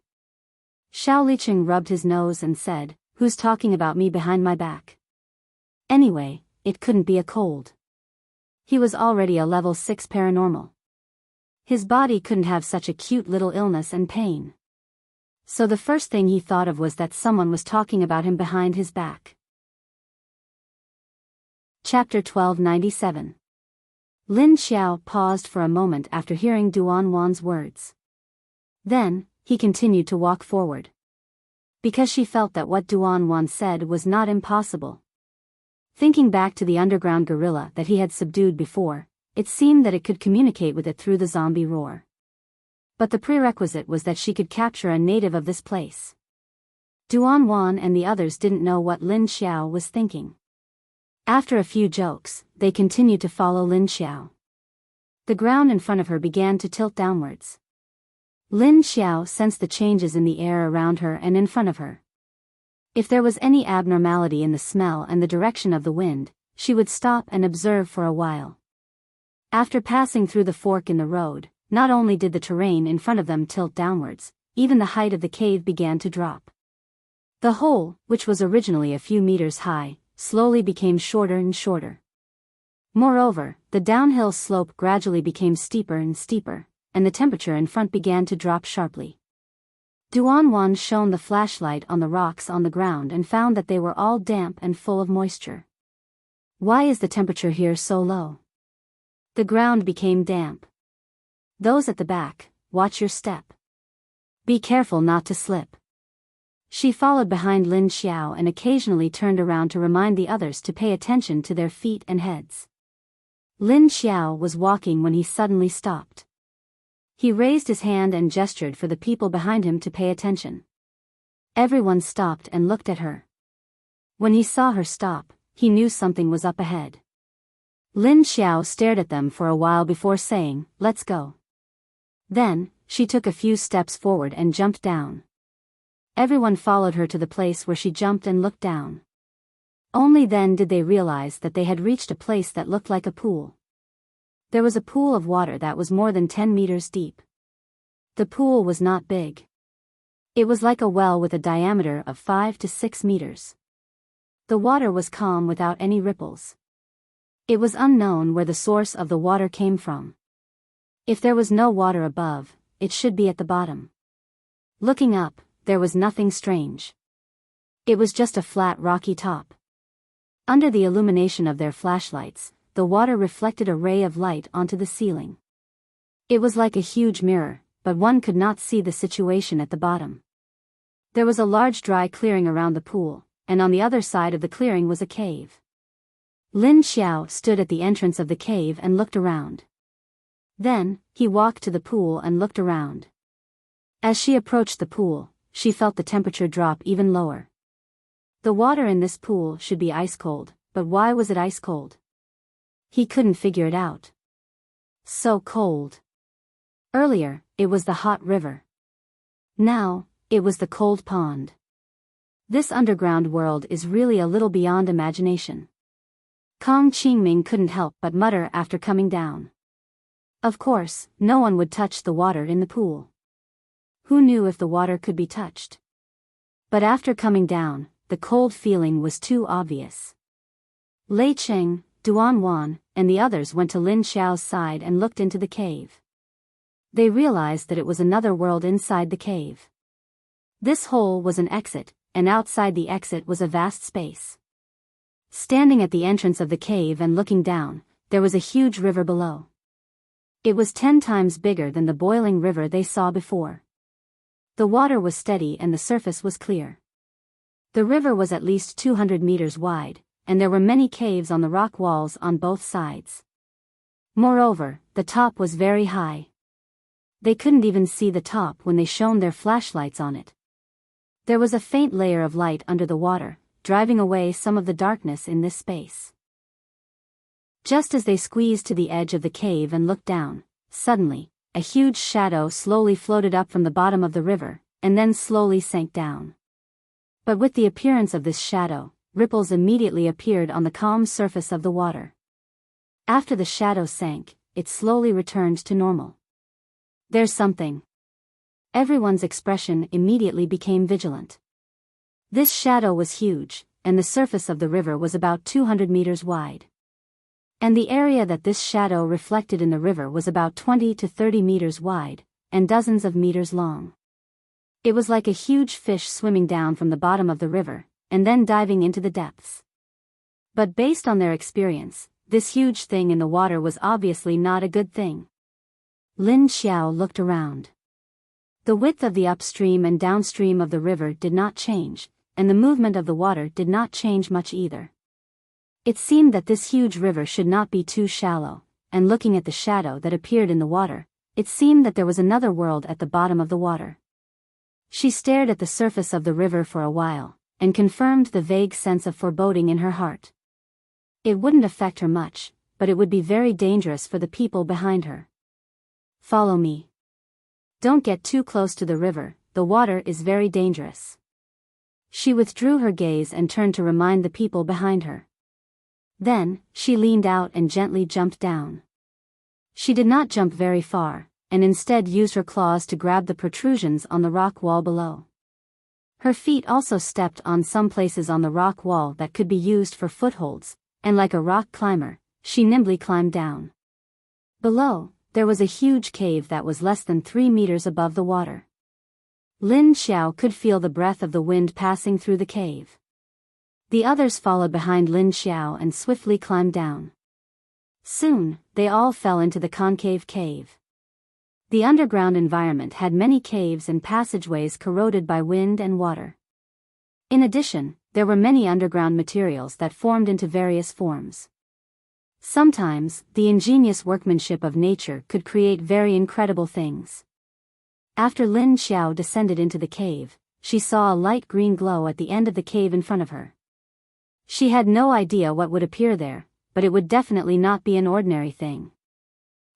Xiao Licheng rubbed his nose and said, Who's talking about me behind my back? Anyway, it couldn't be a cold. He was already a level 6 paranormal. His body couldn't have such a cute little illness and pain. So the first thing he thought of was that someone was talking about him behind his back. Chapter 1297. Lin Xiao paused for a moment after hearing Duan Wan's words. Then, he continued to walk forward. Because she felt that what Duan Wan said was not impossible. Thinking back to the underground gorilla that he had subdued before, it seemed that it could communicate with it through the zombie roar. But the prerequisite was that she could capture a native of this place. Duan Wan and the others didn't know what Lin Xiao was thinking. After a few jokes, they continued to follow Lin Xiao. The ground in front of her began to tilt downwards. Lin Xiao sensed the changes in the air around her and in front of her. If there was any abnormality in the smell and the direction of the wind, she would stop and observe for a while. After passing through the fork in the road, not only did the terrain in front of them tilt downwards, even the height of the cave began to drop. The hole, which was originally a few meters high, slowly became shorter and shorter. Moreover, the downhill slope gradually became steeper and steeper, and the temperature in front began to drop sharply. Duanwan shone the flashlight on the rocks on the ground and found that they were all damp and full of moisture. Why is the temperature here so low? The ground became damp. Those at the back, watch your step. Be careful not to slip. She followed behind Lin Xiao and occasionally turned around to remind the others to pay attention to their feet and heads. Lin Xiao was walking when he suddenly stopped. He raised his hand and gestured for the people behind him to pay attention. Everyone stopped and looked at her. When he saw her stop, he knew something was up ahead. Lin Xiao stared at them for a while before saying, "Let's go." Then, she took a few steps forward and jumped down. Everyone followed her to the place where she jumped and looked down. Only then did they realize that they had reached a place that looked like a pool. There was a pool of water that was more than 10 meters deep. The pool was not big. It was like a well with a diameter of 5 to 6 meters. The water was calm without any ripples. It was unknown where the source of the water came from. If there was no water above, it should be at the bottom. Looking up, there was nothing strange. It was just a flat rocky top. Under the illumination of their flashlights, the water reflected a ray of light onto the ceiling. It was like a huge mirror, but one could not see the situation at the bottom. There was a large dry clearing around the pool, and on the other side of the clearing was a cave. Lin Xiao stood at the entrance of the cave and looked around. Then, he walked to the pool and looked around. As she approached the pool, she felt the temperature drop even lower. The water in this pool should be ice cold, but why was it ice cold? He couldn't figure it out. So cold. Earlier, it was the hot river. Now, it was the cold pond. This underground world is really a little beyond imagination. Kong Qingming couldn't help but mutter after coming down. Of course, no one would touch the water in the pool. Who knew if the water could be touched? But after coming down, the cold feeling was too obvious. Lei Cheng, Duanwan, and the others went to Lin Xiao's side and looked into the cave. They realized that it was another world inside the cave. This hole was an exit, and outside the exit was a vast space. Standing at the entrance of the cave and looking down, there was a huge river below. It was 10 times bigger than the boiling river they saw before. The water was steady and the surface was clear. The river was at least 200 meters wide, and there were many caves on the rock walls on both sides. Moreover, the top was very high. They couldn't even see the top when they shone their flashlights on it. There was a faint layer of light under the water, driving away some of the darkness in this space. Just as they squeezed to the edge of the cave and looked down, suddenly, a huge shadow slowly floated up from the bottom of the river, and then slowly sank down. But with the appearance of this shadow, ripples immediately appeared on the calm surface of the water. After the shadow sank, it slowly returned to normal. There's something. Everyone's expression immediately became vigilant. This shadow was huge, and the surface of the river was about 200 meters wide. And the area that this shadow reflected in the river was about 20 to 30 meters wide, and dozens of meters long. It was like a huge fish swimming down from the bottom of the river, and then diving into the depths. But based on their experience, this huge thing in the water was obviously not a good thing. Lin Xiao looked around. The width of the upstream and downstream of the river did not change, and the movement of the water did not change much either. It seemed that this huge river should not be too shallow, and looking at the shadow that appeared in the water, it seemed that there was another world at the bottom of the water. She stared at the surface of the river for a while, and confirmed the vague sense of foreboding in her heart. It wouldn't affect her much, but it would be very dangerous for the people behind her. Follow me. Don't get too close to the river, the water is very dangerous. She withdrew her gaze and turned to remind the people behind her. Then, she leaned out and gently jumped down. She did not jump very far, and instead used her claws to grab the protrusions on the rock wall below. Her feet also stepped on some places on the rock wall that could be used for footholds, and like a rock climber, she nimbly climbed down. Below, there was a huge cave that was less than 3 meters above the water. Lin Xiao could feel the breath of the wind passing through the cave. The others followed behind Lin Xiao and swiftly climbed down. Soon, they all fell into the concave cave. The underground environment had many caves and passageways corroded by wind and water. In addition, there were many underground materials that formed into various forms. Sometimes, the ingenious workmanship of nature could create very incredible things. After Lin Xiao descended into the cave, she saw a light green glow at the end of the cave in front of her. She had no idea what would appear there, but it would definitely not be an ordinary thing.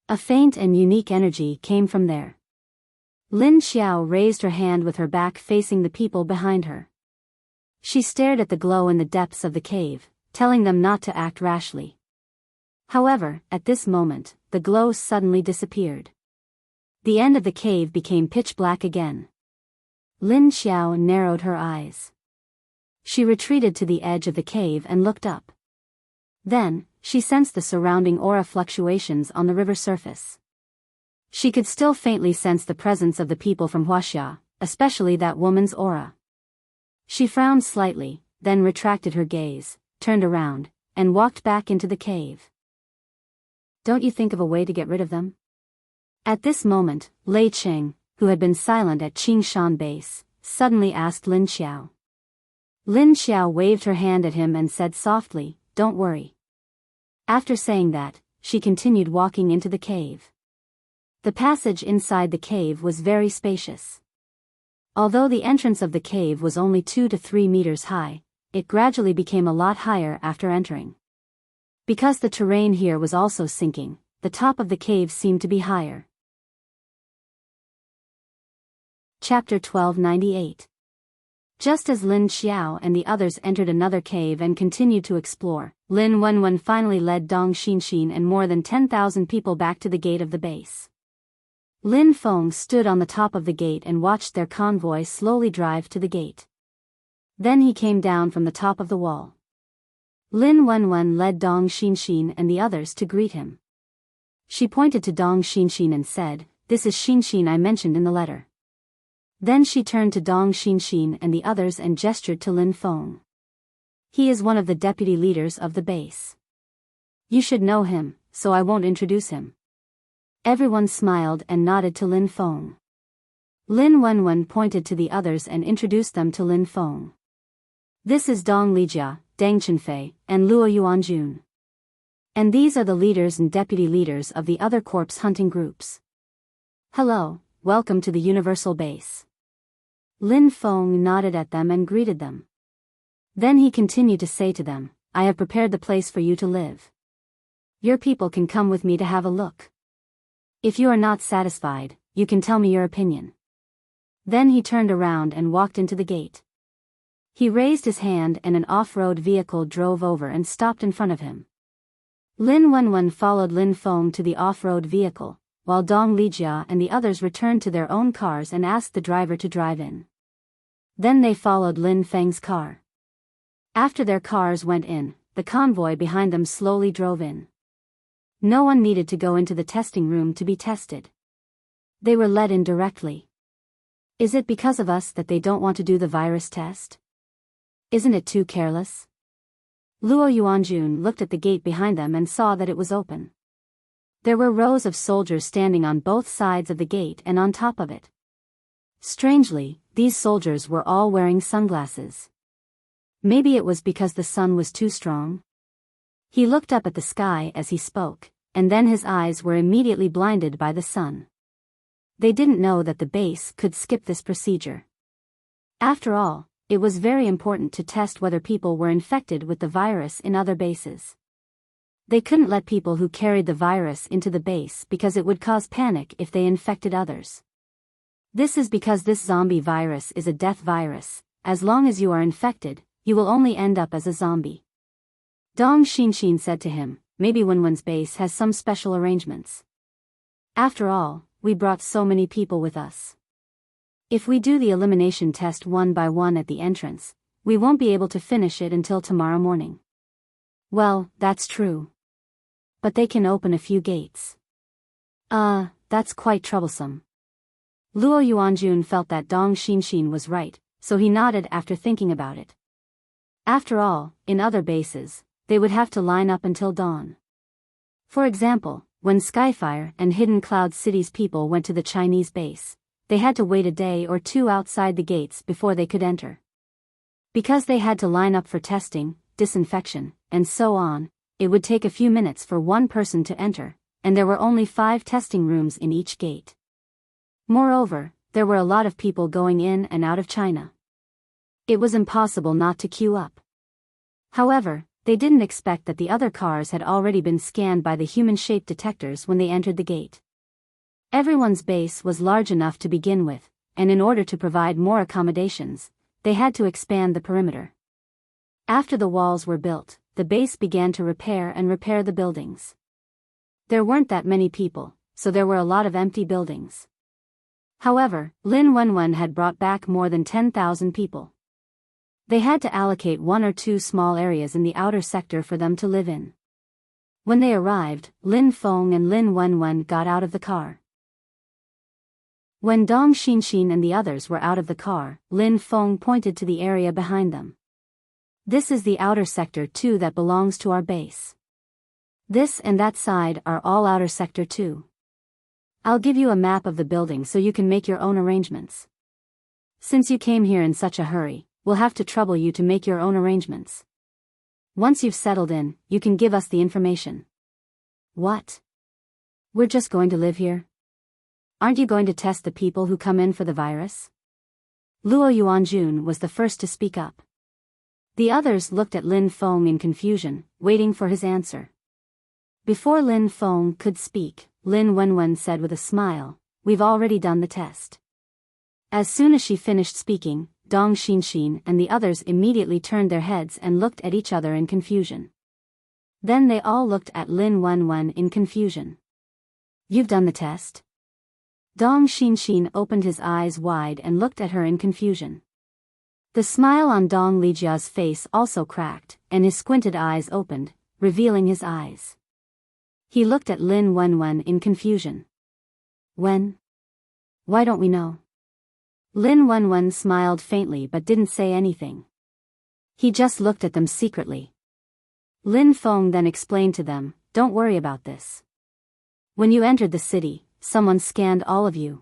A faint and unique energy came from there. Lin Xiao raised her hand with her back facing the people behind her. She stared at the glow in the depths of the cave, telling them not to act rashly. However, at this moment, the glow suddenly disappeared. The end of the cave became pitch black again. Lin Xiao narrowed her eyes. She retreated to the edge of the cave and looked up. Then, she sensed the surrounding aura fluctuations on the river surface. She could still faintly sense the presence of the people from Huaxia, especially that woman's aura. She frowned slightly, then retracted her gaze, turned around, and walked back into the cave. Don't you think of a way to get rid of them? At this moment, Lei Cheng, who had been silent at Qingshan base, suddenly asked Lin Xiao. Lin Xiao waved her hand at him and said softly, "Don't worry." After saying that, she continued walking into the cave. The passage inside the cave was very spacious. Although the entrance of the cave was only 2 to 3 meters high, it gradually became a lot higher after entering. Because the terrain here was also sinking, the top of the cave seemed to be higher. Chapter 1298. Just as Lin Xiao and the others entered another cave and continued to explore, Lin Wenwen finally led Dong Xinxin and more than 10,000 people back to the gate of the base. Lin Feng stood on the top of the gate and watched their convoy slowly drive to the gate. Then he came down from the top of the wall. Lin Wenwen led Dong Xinxin and the others to greet him. She pointed to Dong Xinxin and said, "This is Xinxin I mentioned in the letter." Then she turned to Dong Xinxin and the others and gestured to Lin Feng. "He is one of the deputy leaders of the base. You should know him, so I won't introduce him." Everyone smiled and nodded to Lin Feng. Lin Wenwen pointed to the others and introduced them to Lin Feng. "This is Dong Lijia, Deng Chenfei, and Luo Yuanjun. And these are the leaders and deputy leaders of the other corpse hunting groups. Hello, welcome to the Universal Base." Lin Feng nodded at them and greeted them. Then he continued to say to them, "I have prepared the place for you to live. Your people can come with me to have a look. If you are not satisfied, you can tell me your opinion." Then he turned around and walked into the gate. He raised his hand and an off-road vehicle drove over and stopped in front of him. Lin Wenwen followed Lin Feng to the off-road vehicle, while Dong Lijia and the others returned to their own cars and asked the driver to drive in. Then they followed Lin Feng's car. After their cars went in, the convoy behind them slowly drove in. No one needed to go into the testing room to be tested. They were let in directly. Is it because of us that they don't want to do the virus test? Isn't it too careless? Luo Yuanjun looked at the gate behind them and saw that it was open. There were rows of soldiers standing on both sides of the gate and on top of it. Strangely, these soldiers were all wearing sunglasses. Maybe it was because the sun was too strong? He looked up at the sky as he spoke, and then his eyes were immediately blinded by the sun. They didn't know that the base could skip this procedure. After all, it was very important to test whether people were infected with the virus in other bases. They couldn't let people who carried the virus into the base because it would cause panic if they infected others. This is because this zombie virus is a death virus, as long as you are infected, you will only end up as a zombie. Dong Xinshin said to him, maybe Wenwen's base has some special arrangements. After all, we brought so many people with us. If we do the elimination test one by one at the entrance, we won't be able to finish it until tomorrow morning. Well, that's true. But they can open a few gates. That's quite troublesome. Luo Yuanjun felt that Dong Xinshin was right, so he nodded after thinking about it. After all, in other bases, they would have to line up until dawn. For example, when Skyfire and Hidden Cloud City's people went to the Chinese base, they had to wait a day or two outside the gates before they could enter. Because they had to line up for testing, disinfection, and so on, it would take a few minutes for one person to enter, and there were only 5 testing rooms in each gate. Moreover, there were a lot of people going in and out of China. It was impossible not to queue up. However, they didn't expect that the other cars had already been scanned by the human-shaped detectors when they entered the gate. Everyone's base was large enough to begin with, and in order to provide more accommodations, they had to expand the perimeter. After the walls were built, the base began to repair the buildings. There weren't that many people, so there were a lot of empty buildings. However, Lin Wenwen had brought back more than 10,000 people. They had to allocate 1 or 2 small areas in the outer sector for them to live in. When they arrived, Lin Feng and Lin Wenwen got out of the car. When Dong Xinshin and the others were out of the car, Lin Feng pointed to the area behind them. This is the outer sector 2 that belongs to our base. This and that side are all outer sector 2. I'll give you a map of the building so you can make your own arrangements. Since you came here in such a hurry, we'll have to trouble you to make your own arrangements. Once you've settled in, you can give us the information. What? We're just going to live here? Aren't you going to test the people who come in for the virus? Luo Yuanjun was the first to speak up. The others looked at Lin Feng in confusion, waiting for his answer. Before Lin Feng could speak, Lin Wenwen said with a smile, "We've already done the test." As soon as she finished speaking, Dong Xinshin and the others immediately turned their heads and looked at each other in confusion. Then they all looked at Lin Wenwen in confusion. "You've done the test?" Dong Xinshin opened his eyes wide and looked at her in confusion. The smile on Dong Lijia's face also cracked, and his squinted eyes opened, revealing his eyes. He looked at Lin Wenwen in confusion. "When? Why don't we know?" Lin Wenwen smiled faintly but didn't say anything. He just looked at them secretly. Lin Feng then explained to them, "Don't worry about this. When you entered the city, someone scanned all of you.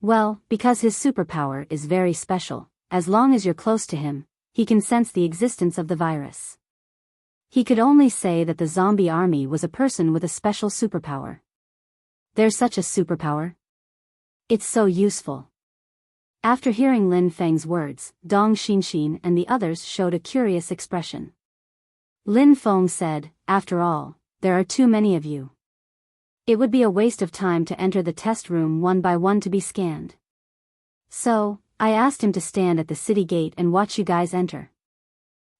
Well, because his superpower is very special, as long as you're close to him, he can sense the existence of the virus. He could only say that the zombie army was a person with a special superpower. There's such a superpower? It's so useful." After hearing Lin Feng's words, Dong Xinshin and the others showed a curious expression. Lin Feng said, "After all, there are too many of you. It would be a waste of time to enter the test room one by one to be scanned. So, I asked him to stand at the city gate and watch you guys enter."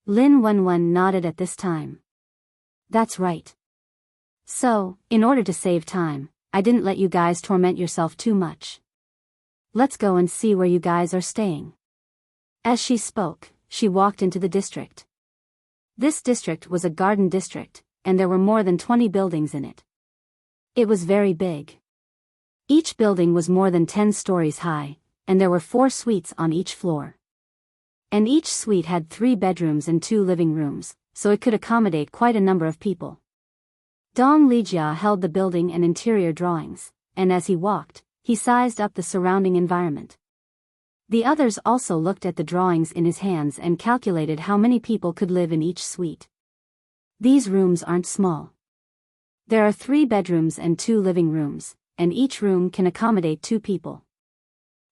Lin Wenwen nodded at this time. "That's right. So, in order to save time, I didn't let you guys torment yourself too much. Let's go and see where you guys are staying." As she spoke, she walked into the district. This district was a garden district, and there were more than 20 buildings in it. It was very big. Each building was more than 10 stories high, and there were 4 suites on each floor. And each suite had 3 bedrooms and 2 living rooms, so it could accommodate quite a number of people. Dong Lijia held the building and interior drawings, and as he walked, he sized up the surrounding environment. The others also looked at the drawings in his hands and calculated how many people could live in each suite. These rooms aren't small. There are 3 bedrooms and 2 living rooms, and each room can accommodate 2 people.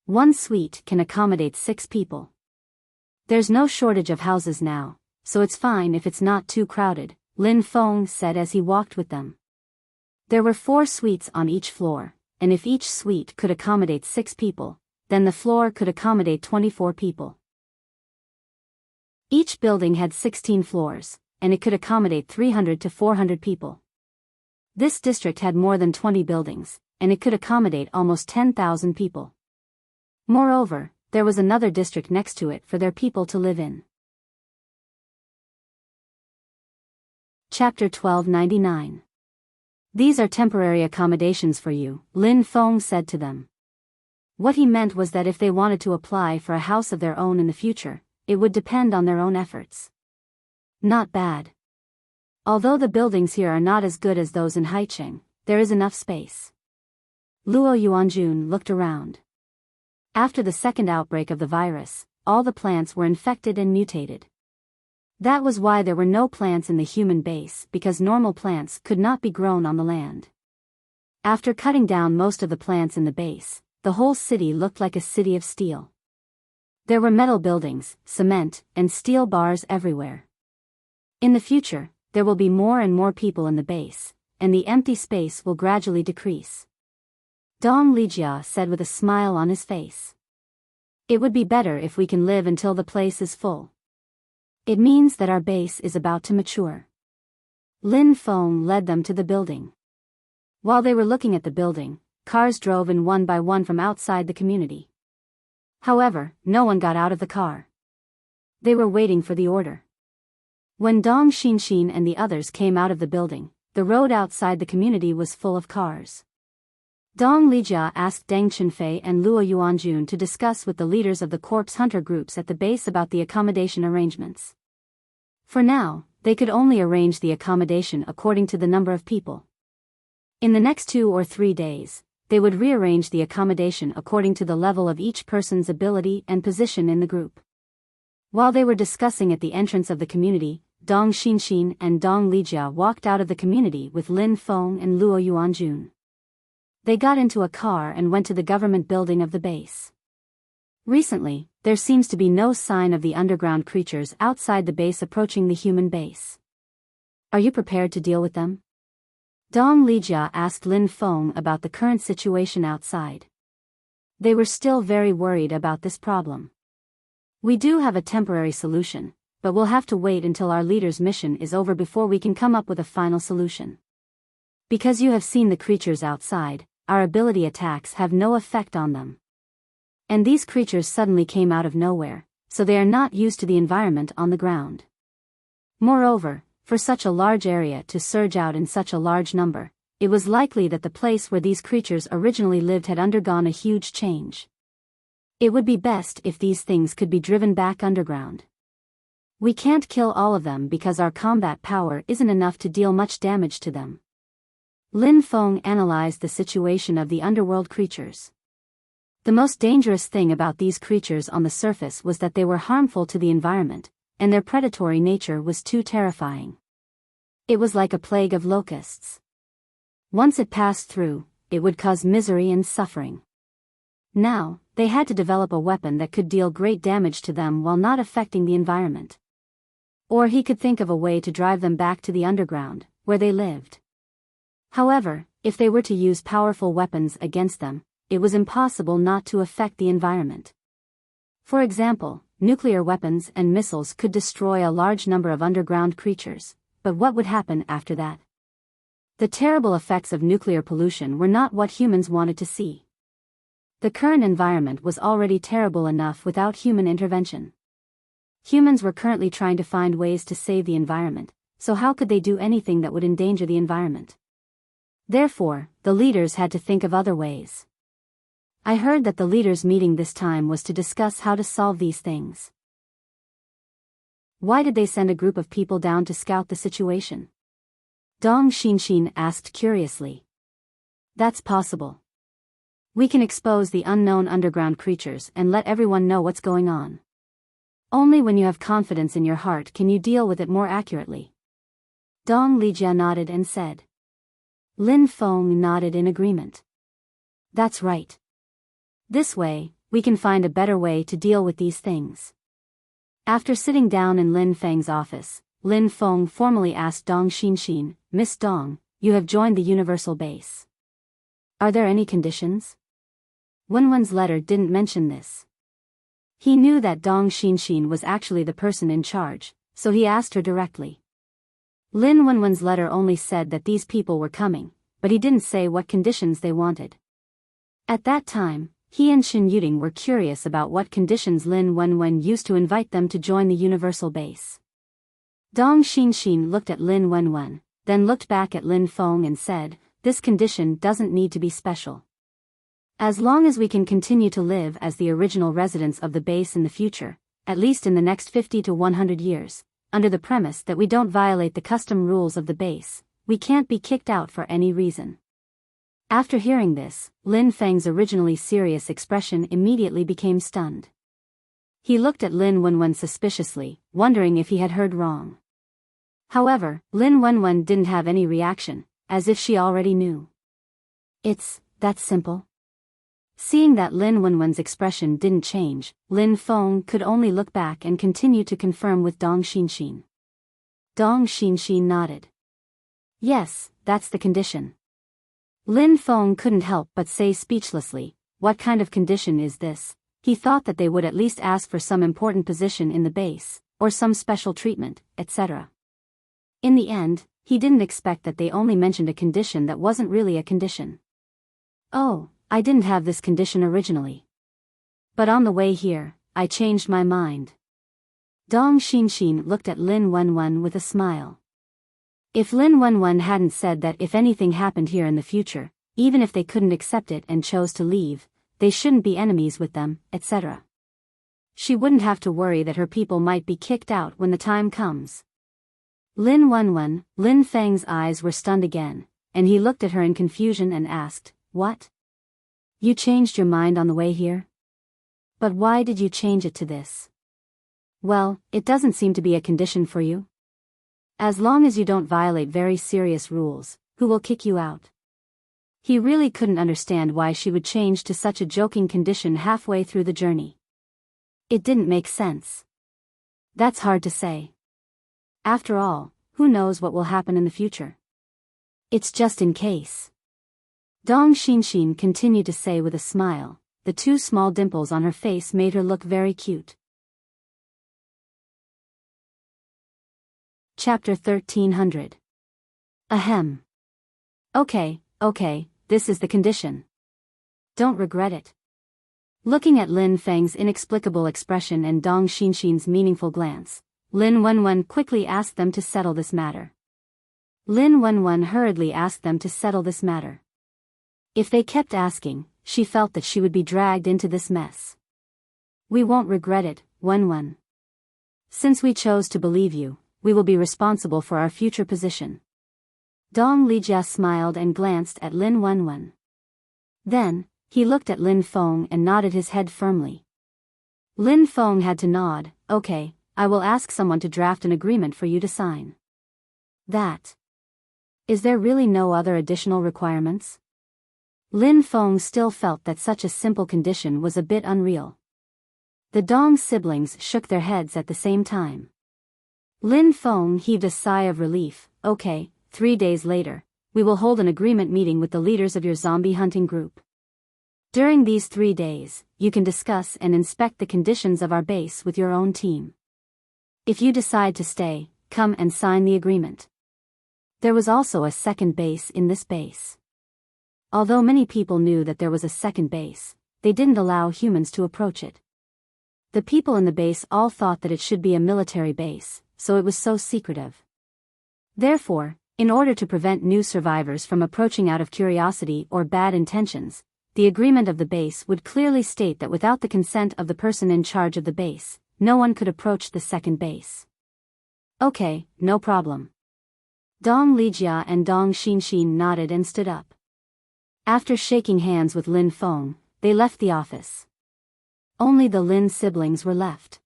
One suite can accommodate 6 people. There's no shortage of houses now, so it's fine if it's not too crowded, Lin Feng said as he walked with them. There were 4 suites on each floor, and if each suite could accommodate 6 people, then the floor could accommodate 24 people. Each building had 16 floors, and it could accommodate 300 to 400 people. This district had more than 20 buildings, and it could accommodate almost 10,000 people. Moreover, there was another district next to it for their people to live in. Chapter 1299. These are temporary accommodations for you, Lin Feng said to them. What he meant was that if they wanted to apply for a house of their own in the future, it would depend on their own efforts. Not bad. Although the buildings here are not as good as those in Haicheng, there is enough space. Luo Yuanjun looked around. After the second outbreak of the virus, all the plants were infected and mutated. That was why there were no plants in the human base, because normal plants could not be grown on the land. After cutting down most of the plants in the base, the whole city looked like a city of steel. There were metal buildings, cement, and steel bars everywhere. In the future, there will be more and more people in the base, and the empty space will gradually decrease. Dong Lijia said with a smile on his face. It would be better if we can live until the place is full. It means that our base is about to mature. Lin Feng led them to the building. While they were looking at the building, cars drove in one by one from outside the community. However, no one got out of the car. They were waiting for the order. When Dong Xinxin and the others came out of the building, the road outside the community was full of cars. Dong Lijia asked Deng Chenfei and Luo Yuanjun to discuss with the leaders of the corpse hunter groups at the base about the accommodation arrangements. For now, they could only arrange the accommodation according to the number of people. In the next 2 or 3 days, they would rearrange the accommodation according to the level of each person's ability and position in the group. While they were discussing at the entrance of the community, Dong Xinxin and Dong Lijia walked out of the community with Lin Feng and Luo Yuanjun. They got into a car and went to the government building of the base. Recently, there seems to be no sign of the underground creatures outside the base approaching the human base. Are you prepared to deal with them? Dong Lijia asked Lin Feng about the current situation outside. They were still very worried about this problem. We do have a temporary solution, but we'll have to wait until our leader's mission is over before we can come up with a final solution. Because you have seen the creatures outside, our ability attacks have no effect on them. And these creatures suddenly came out of nowhere, so they are not used to the environment on the ground. Moreover, for such a large area to surge out in such a large number, it was likely that the place where these creatures originally lived had undergone a huge change. It would be best if these things could be driven back underground. We can't kill all of them because our combat power isn't enough to deal much damage to them. Lin Feng analyzed the situation of the underworld creatures. The most dangerous thing about these creatures on the surface was that they were harmful to the environment, and their predatory nature was too terrifying. It was like a plague of locusts. Once it passed through, it would cause misery and suffering. Now, they had to develop a weapon that could deal great damage to them while not affecting the environment. Or he could think of a way to drive them back to the underground, where they lived. However, if they were to use powerful weapons against them, it was impossible not to affect the environment. For example, nuclear weapons and missiles could destroy a large number of underground creatures, but what would happen after that? The terrible effects of nuclear pollution were not what humans wanted to see. The current environment was already terrible enough without human intervention. Humans were currently trying to find ways to save the environment, so how could they do anything that would endanger the environment? Therefore, the leaders had to think of other ways. I heard that the leaders' meeting this time was to discuss how to solve these things. Why did they send a group of people down to scout the situation? Dong Xinxin asked curiously. That's possible. We can expose the unknown underground creatures and let everyone know what's going on. Only when you have confidence in your heart can you deal with it more accurately. Dong Lijia nodded and said. Lin Feng nodded in agreement. That's right. This way, we can find a better way to deal with these things. After sitting down in Lin Feng's office, Lin Feng formally asked Dong Xinxin, Miss Dong, you have joined the universal base. Are there any conditions? Wenwen's letter didn't mention this. He knew that Dong Xinshin was actually the person in charge, so he asked her directly. Lin Wenwen's letter only said that these people were coming, but he didn't say what conditions they wanted. At that time, he and Shen Yuding were curious about what conditions Lin Wenwen used to invite them to join the universal base. Dong Xinshin looked at Lin Wenwen, then looked back at Lin Feng and said, "This condition doesn't need to be special. As long as we can continue to live as the original residents of the base in the future, at least in the next 50 to 100 years, under the premise that we don't violate the custom rules of the base, we can't be kicked out for any reason." After hearing this, Lin Feng's originally serious expression immediately became stunned. He looked at Lin Wenwen suspiciously, wondering if he had heard wrong. However, Lin Wenwen didn't have any reaction, as if she already knew. "It's that simple?" Seeing that Lin Wenwen's expression didn't change, Lin Feng could only look back and continue to confirm with Dong Xinshin. Dong Xinshin nodded. "Yes, that's the condition." Lin Feng couldn't help but say speechlessly, "What kind of condition is this?" He thought that they would at least ask for some important position in the base, or some special treatment, etc. In the end, he didn't expect that they only mentioned a condition that wasn't really a condition. "Oh, I didn't have this condition originally. But on the way here, I changed my mind." Dong Xinshin looked at Lin Wenwen with a smile. If Lin Wenwen hadn't said that if anything happened here in the future, even if they couldn't accept it and chose to leave, they shouldn't be enemies with them, etc., she wouldn't have to worry that her people might be kicked out when the time comes. Lin Wenwen, Lin Feng's eyes were stunned again, and he looked at her in confusion and asked, "What? You changed your mind on the way here? But why did you change it to this?" "Well, it doesn't seem to be a condition for you. As long as you don't violate very serious rules, who will kick you out?" He really couldn't understand why she would change to such a joking condition halfway through the journey. It didn't make sense. That's hard to say. After all, who knows what will happen in the future? It's just in case. Dong Xinshin continued to say with a smile. The two small dimples on her face made her look very cute. Chapter 1300. Ahem. Okay, this is the condition. Don't regret it. Looking at Lin Feng's inexplicable expression and Dong Xinshin's meaningful glance, Lin Wenwen quickly asked them to settle this matter. Lin Wenwen hurriedly asked them to settle this matter. If they kept asking, she felt that she would be dragged into this mess. "We won't regret it, Wenwen. Since we chose to believe you, we will be responsible for our future position." Dong Lijia smiled and glanced at Lin Wenwen. Then, he looked at Lin Feng and nodded his head firmly. Lin Feng had to nod. "Okay, I will ask someone to draft an agreement for you to sign." "That. Is there really no other additional requirements?" Lin Feng still felt that such a simple condition was a bit unreal. The Dong siblings shook their heads at the same time. Lin Feng heaved a sigh of relief. "Okay, 3 days later, we will hold an agreement meeting with the leaders of your zombie hunting group. During these 3 days, you can discuss and inspect the conditions of our base with your own team. If you decide to stay, come and sign the agreement." There was also a second base in this base. Although many people knew that there was a second base, they didn't allow humans to approach it. The people in the base all thought that it should be a military base, so it was so secretive. Therefore, in order to prevent new survivors from approaching out of curiosity or bad intentions, the agreement of the base would clearly state that without the consent of the person in charge of the base, no one could approach the second base. "Okay, no problem." Dong Lijia and Dong Xinshin nodded and stood up. After shaking hands with Lin Feng, they left the office. Only the Lin siblings were left.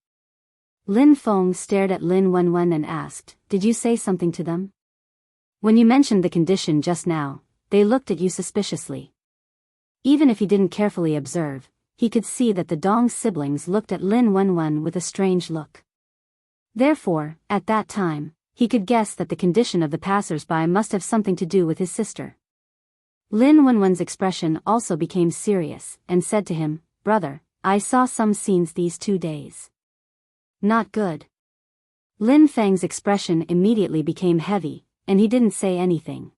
Lin Feng stared at Lin Wenwen and asked, "Did you say something to them? When you mentioned the condition just now, they looked at you suspiciously." Even if he didn't carefully observe, he could see that the Dong siblings looked at Lin Wenwen with a strange look. Therefore, at that time, he could guess that the condition of the passers-by must have something to do with his sister. Lin Wenwen's expression also became serious, and said to him, "Brother, I saw some scenes these 2 days. Not good. Lin Feng's expression immediately became heavy, and he didn't say anything.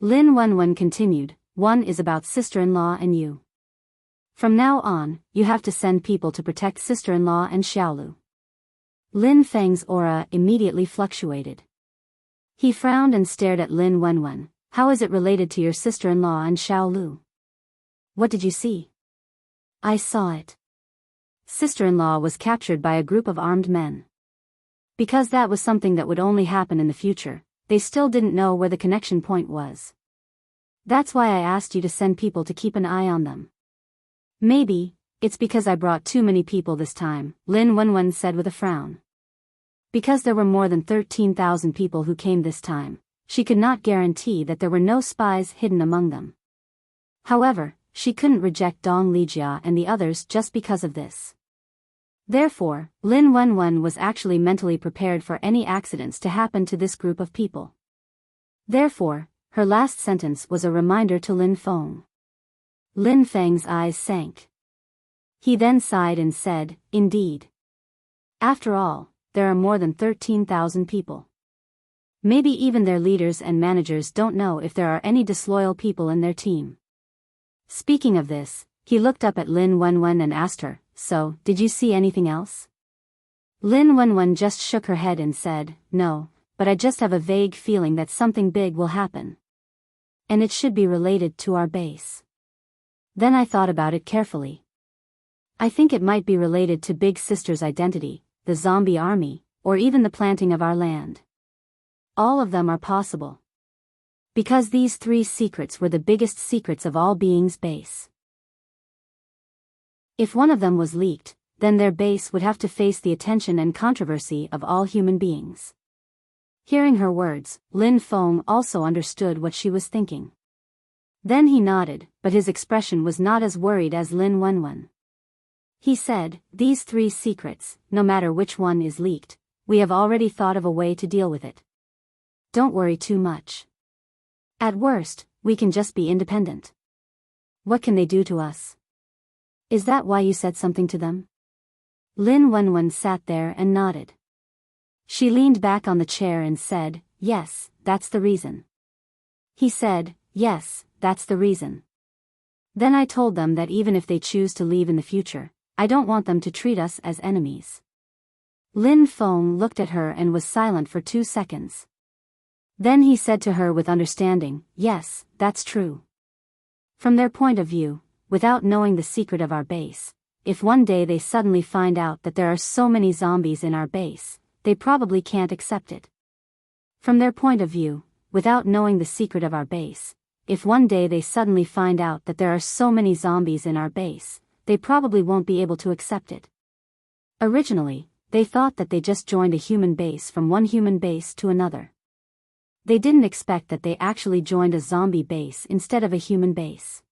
Lin Wenwen continued, one is about sister-in-law and you. From now on, you have to send people to protect sister-in-law and Xiaolu. Lin Feng's aura immediately fluctuated. He frowned and stared at Lin Wenwen. How is it related to your sister-in-law and Xiaolu? What did you see? I saw it. Sister-in-law was captured by a group of armed men. Because that was something that would only happen in the future, they still didn't know where the connection point was. That's why I asked you to send people to keep an eye on them. Maybe, it's because I brought too many people this time, Lin Wenwen said with a frown. Because there were more than 13,000 people who came this time, she could not guarantee that there were no spies hidden among them. However, she couldn't reject Dong Lijia and the others just because of this. Therefore, Lin Wenwen was actually mentally prepared for any accidents to happen to this group of people. Therefore, her last sentence was a reminder to Lin Feng. Lin Feng's eyes sank. He then sighed and said, indeed. After all, there are more than 13,000 people. Maybe even their leaders and managers don't know if there are any disloyal people in their team. Speaking of this, he looked up at Lin Wenwen and asked her, so, did you see anything else? Lin Wenwen just shook her head and said, no, but I just have a vague feeling that something big will happen. And it should be related to our base. Then I thought about it carefully. I think it might be related to Big Sister's identity, the zombie army, or even the planting of our land. All of them are possible. Because these 3 secrets were the biggest secrets of all beings' base. If one of them was leaked, then their base would have to face the attention and controversy of all human beings. Hearing her words, Lin Feng also understood what she was thinking. Then he nodded, but his expression was not as worried as Lin Wenwen. He said, these 3 secrets, no matter which one is leaked, we have already thought of a way to deal with it. Don't worry too much. At worst, we can just be independent. What can they do to us? Is that why you said something to them? Lin Wenwen sat there and nodded. She leaned back on the chair and said, yes, that's the reason. He said, yes, that's the reason. Then I told them that even if they choose to leave in the future, I don't want them to treat us as enemies. Lin Feng looked at her and was silent for 2 seconds. Then he said to her with understanding, yes, that's true. From their point of view, without knowing the secret of our base, if one day they suddenly find out that there are so many zombies in our base, they probably can't accept it. From their point of view, without knowing the secret of our base, if one day they suddenly find out that there are so many zombies in our base, they probably won't be able to accept it. Originally, they thought that they just joined a human base from one human base to another. They didn't expect that they actually joined a zombie base instead of a human base.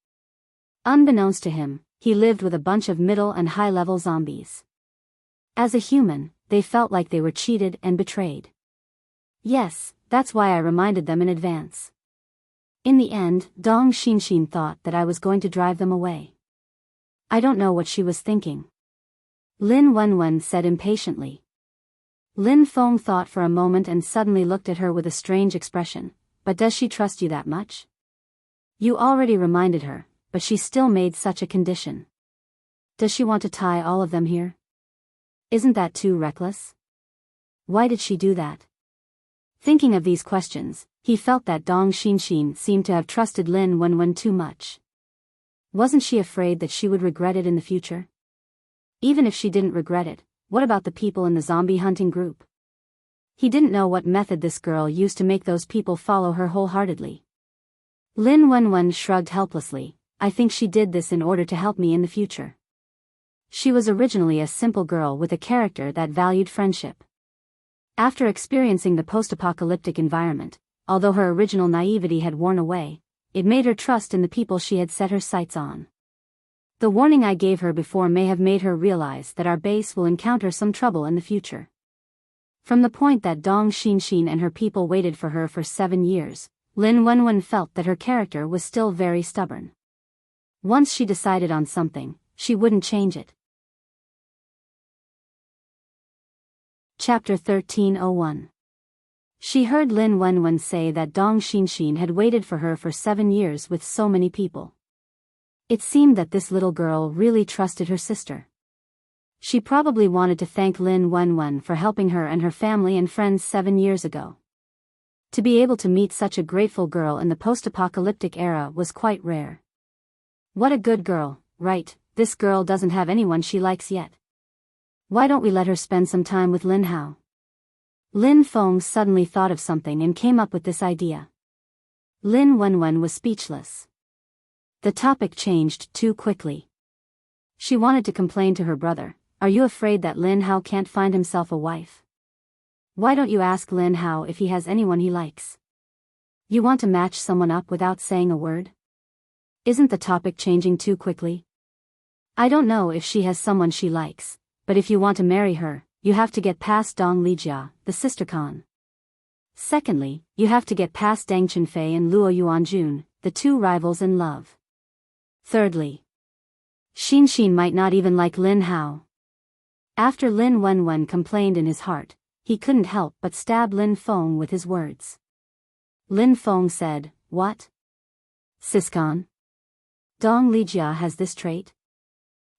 Unbeknownst to him, he lived with a bunch of middle and high-level zombies. As a human, they felt like they were cheated and betrayed. Yes, that's why I reminded them in advance. In the end, Dong Xinshin thought that I was going to drive them away. I don't know what she was thinking. Lin Wenwen said impatiently. Lin Feng thought for a moment and suddenly looked at her with a strange expression. But does she trust you that much? You already reminded her, but she still made such a condition. Does she want to tie all of them here? Isn't that too reckless? Why did she do that? Thinking of these questions, he felt that Dong Xinshin seemed to have trusted Lin Wenwen too much. Wasn't she afraid that she would regret it in the future? Even if she didn't regret it, what about the people in the zombie hunting group? He didn't know what method this girl used to make those people follow her wholeheartedly. Lin Wenwen shrugged helplessly. I think she did this in order to help me in the future. She was originally a simple girl with a character that valued friendship. After experiencing the post-apocalyptic environment, although her original naivety had worn away, it made her trust in the people she had set her sights on. The warning I gave her before may have made her realize that our base will encounter some trouble in the future. From the point that Dong Xinshin and her people waited for her for 7 years, Lin Wenwen felt that her character was still very stubborn. Once she decided on something, she wouldn't change it. Chapter 1301. She heard Lin Wenwen say that Dong Xinxin had waited for her for 7 years with so many people. It seemed that this little girl really trusted her sister. She probably wanted to thank Lin Wenwen for helping her and her family and friends 7 years ago. To be able to meet such a grateful girl in the post-apocalyptic era was quite rare. What a good girl, right? This girl doesn't have anyone she likes yet. Why don't we let her spend some time with Lin Hao? Lin Feng suddenly thought of something and came up with this idea. Lin Wenwen was speechless. The topic changed too quickly. She wanted to complain to her brother. Are you afraid that Lin Hao can't find himself a wife? Why don't you ask Lin Hao if he has anyone he likes? You want to match someone up without saying a word? Isn't the topic changing too quickly? I don't know if she has someone she likes, but if you want to marry her, you have to get past Dong Lijia, the sister Khan. Secondly, you have to get past Deng Chunfei and Luo Yuanjun, the two rivals in love. Thirdly, Xinxin might not even like Lin Hao. After Lin Wenwen complained in his heart, he couldn't help but stab Lin Feng with his words. Lin Feng said, "What? Siscon? Dong Lijia has this trait?"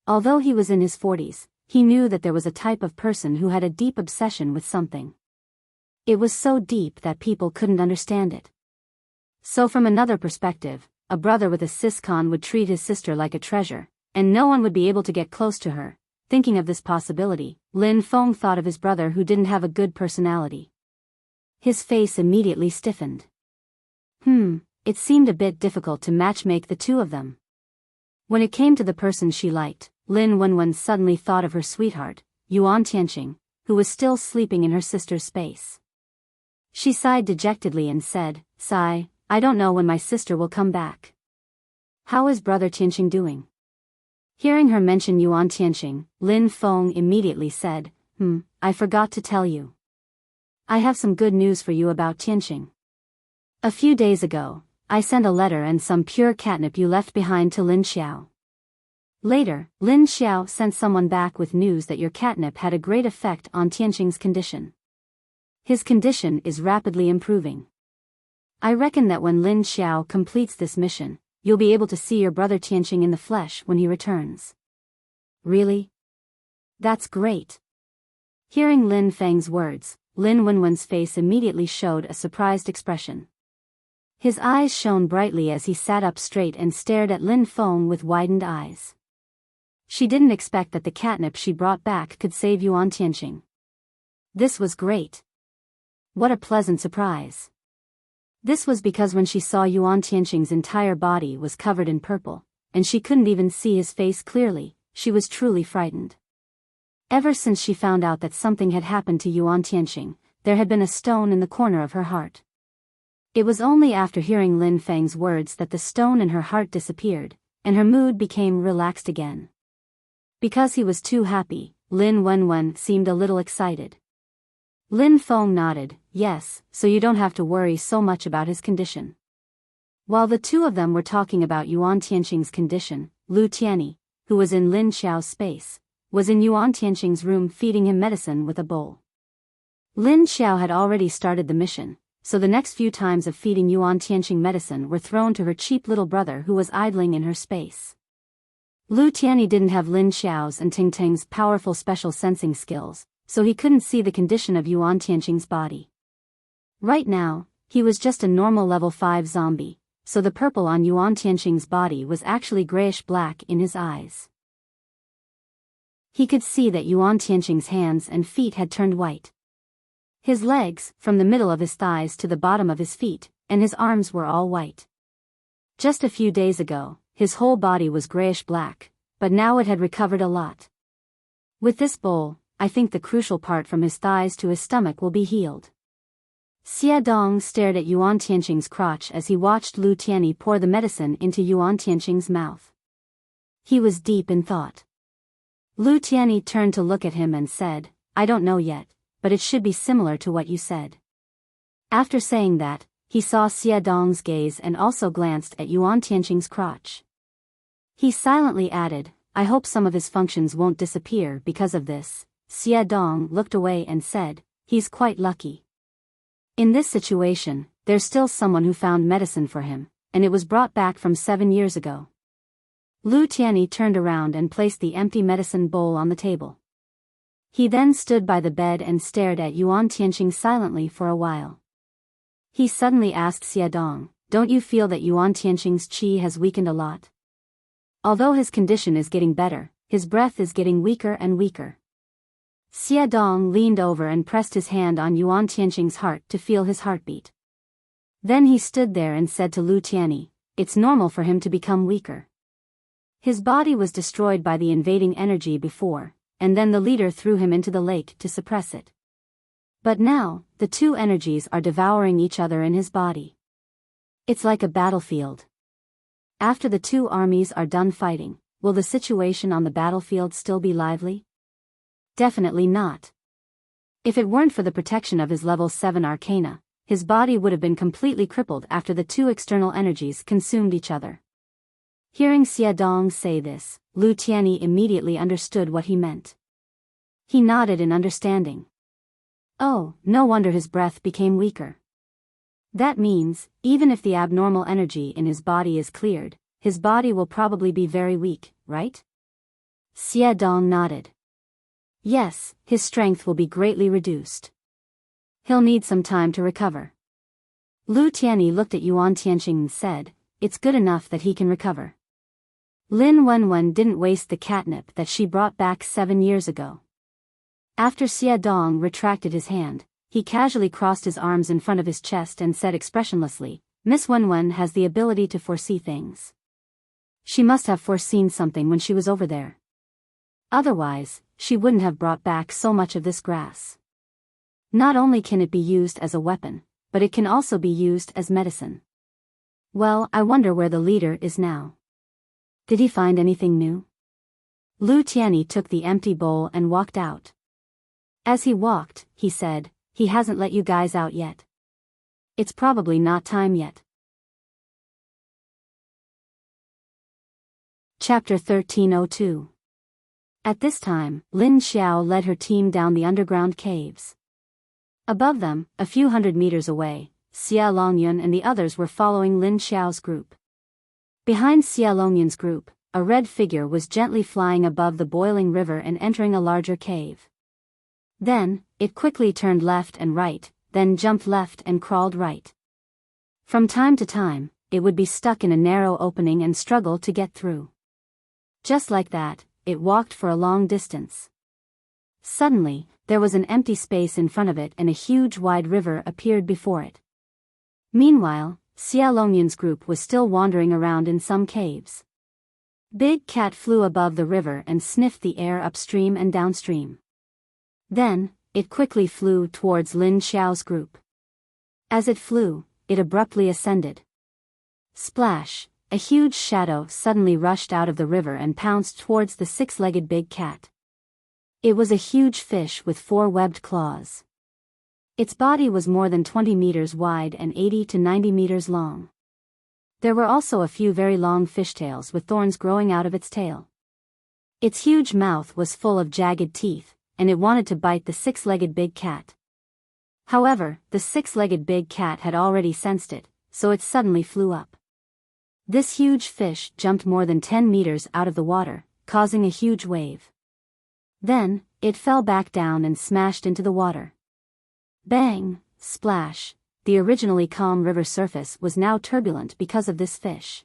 Although he was in his 40s, he knew that there was a type of person who had a deep obsession with something. It was so deep that people couldn't understand it. So from another perspective, a brother with a Siscon would treat his sister like a treasure, and no one would be able to get close to her. Thinking of this possibility, Lin Feng thought of his brother who didn't have a good personality. His face immediately stiffened. It seemed a bit difficult to matchmake the two of them. When it came to the person she liked, Lin Wenwen suddenly thought of her sweetheart, Yuan Tianqing, who was still sleeping in her sister's space. She sighed dejectedly and said, "Sigh, I don't know when my sister will come back. How is brother Tianqing doing?" Hearing her mention Yuan Tianqing, Lin Feng immediately said, I forgot to tell you. I have some good news for you about Tianqing. A few days ago, I sent a letter and some pure catnip you left behind to Lin Xiao. Later, Lin Xiao sent someone back with news that your catnip had a great effect on Tianqing's condition. His condition is rapidly improving. I reckon that when Lin Xiao completes this mission, you'll be able to see your brother Tianqing in the flesh when he returns. Really? That's great. Hearing Lin Feng's words, Lin Wenwen's face immediately showed a surprised expression. His eyes shone brightly as he sat up straight and stared at Lin Feng with widened eyes. She didn't expect that the catnip she brought back could save Yuan Tianqing. This was great. What a pleasant surprise. This was because when she saw Yuan Tianqing's entire body was covered in purple, and she couldn't even see his face clearly, she was truly frightened. Ever since she found out that something had happened to Yuan Tianqing, there had been a stone in the corner of her heart. It was only after hearing Lin Feng's words that the stone in her heart disappeared, and her mood became relaxed again. Because he was too happy, Lin Wenwen seemed a little excited. Lin Feng nodded, yes, so you don't have to worry so much about his condition. While the two of them were talking about Yuan Tianqing's condition, Lu Tianyi, who was in Lin Xiao's space, was in Yuan Tianqing's room feeding him medicine with a bowl. Lin Xiao had already started the mission, so the next few times of feeding Yuan Tianqing medicine were thrown to her cheap little brother who was idling in her space. Lu Tianyi didn't have Lin Xiao's and Ting Ting's powerful special sensing skills, so he couldn't see the condition of Yuan Tianqing's body. Right now, he was just a normal level 5 zombie, so the purple on Yuan Tianqing's body was actually grayish-black in his eyes. He could see that Yuan Tianqing's hands and feet had turned white. His legs, from the middle of his thighs to the bottom of his feet, and his arms were all white. Just a few days ago, his whole body was grayish-black, but now it had recovered a lot. With this bowl, I think the crucial part from his thighs to his stomach will be healed. Xie Dong stared at Yuan Tianqing's crotch as he watched Lu Tianyi pour the medicine into Yuan Tianqing's mouth. He was deep in thought. Lu Tianyi turned to look at him and said, I don't know yet, but it should be similar to what you said. After saying that, he saw Xie Dong's gaze and also glanced at Yuan Tianqing's crotch. He silently added, I hope some of his functions won't disappear because of this. Xie Dong looked away and said, he's quite lucky. In this situation, there's still someone who found medicine for him, and it was brought back from 7 years ago. Lu Tianyi turned around and placed the empty medicine bowl on the table. He then stood by the bed and stared at Yuan Tianqing silently for a while. He suddenly asked Xie Dong, don't you feel that Yuan Tianqing's qi has weakened a lot? Although his condition is getting better, his breath is getting weaker and weaker. Xie Dong leaned over and pressed his hand on Yuan Tianqing's heart to feel his heartbeat. Then he stood there and said to Lu Tianyi, it's normal for him to become weaker. His body was destroyed by the invading energy before, and then the leader threw him into the lake to suppress it. But now, the two energies are devouring each other in his body. It's like a battlefield. After the two armies are done fighting, will the situation on the battlefield still be lively? Definitely not. If it weren't for the protection of his level 7 arcana, his body would have been completely crippled after the two external energies consumed each other. Hearing Xie Dong say this, Lu Tianyi immediately understood what he meant. He nodded in understanding. Oh, no wonder his breath became weaker. That means, even if the abnormal energy in his body is cleared, his body will probably be very weak, right? Xie Dong nodded. Yes, his strength will be greatly reduced. He'll need some time to recover. Lu Tianyi looked at Yuan Tianqing and said, it's good enough that he can recover. Lin Wenwen didn't waste the catnip that she brought back 7 years ago. After Xie Dong retracted his hand, he casually crossed his arms in front of his chest and said expressionlessly, Miss Wenwen has the ability to foresee things. She must have foreseen something when she was over there. Otherwise, she wouldn't have brought back so much of this grass. Not only can it be used as a weapon, but it can also be used as medicine. Well, I wonder where the leader is now. Did he find anything new? Lu Tianyi took the empty bowl and walked out. As he walked, he said, he hasn't let you guys out yet. It's probably not time yet. Chapter 1302. At this time, Lin Xiao led her team down the underground caves. Above them, a few hundred meters away, Xia Longyun and the others were following Lin Xiao's group. Behind Xia Longyun's group, a red figure was gently flying above the boiling river and entering a larger cave. Then, it quickly turned left and right, then jumped left and crawled right. From time to time, it would be stuck in a narrow opening and struggle to get through. Just like that, it walked for a long distance. Suddenly, there was an empty space in front of it and a huge wide river appeared before it. Meanwhile, Xia Longyun's group was still wandering around in some caves. Big Cat flew above the river and sniffed the air upstream and downstream. Then, it quickly flew towards Lin Xiao's group. As it flew, it abruptly ascended. Splash! A huge shadow suddenly rushed out of the river and pounced towards the six-legged Big Cat. It was a huge fish with 4 webbed claws. Its body was more than 20 meters wide and 80 to 90 meters long. There were also a few very long fishtails with thorns growing out of its tail. Its huge mouth was full of jagged teeth, and it wanted to bite the six-legged Big Cat. However, the six-legged Big Cat had already sensed it, so it suddenly flew up. This huge fish jumped more than 10 meters out of the water, causing a huge wave. Then, it fell back down and smashed into the water. Bang! Splash! The originally calm river surface was now turbulent because of this fish.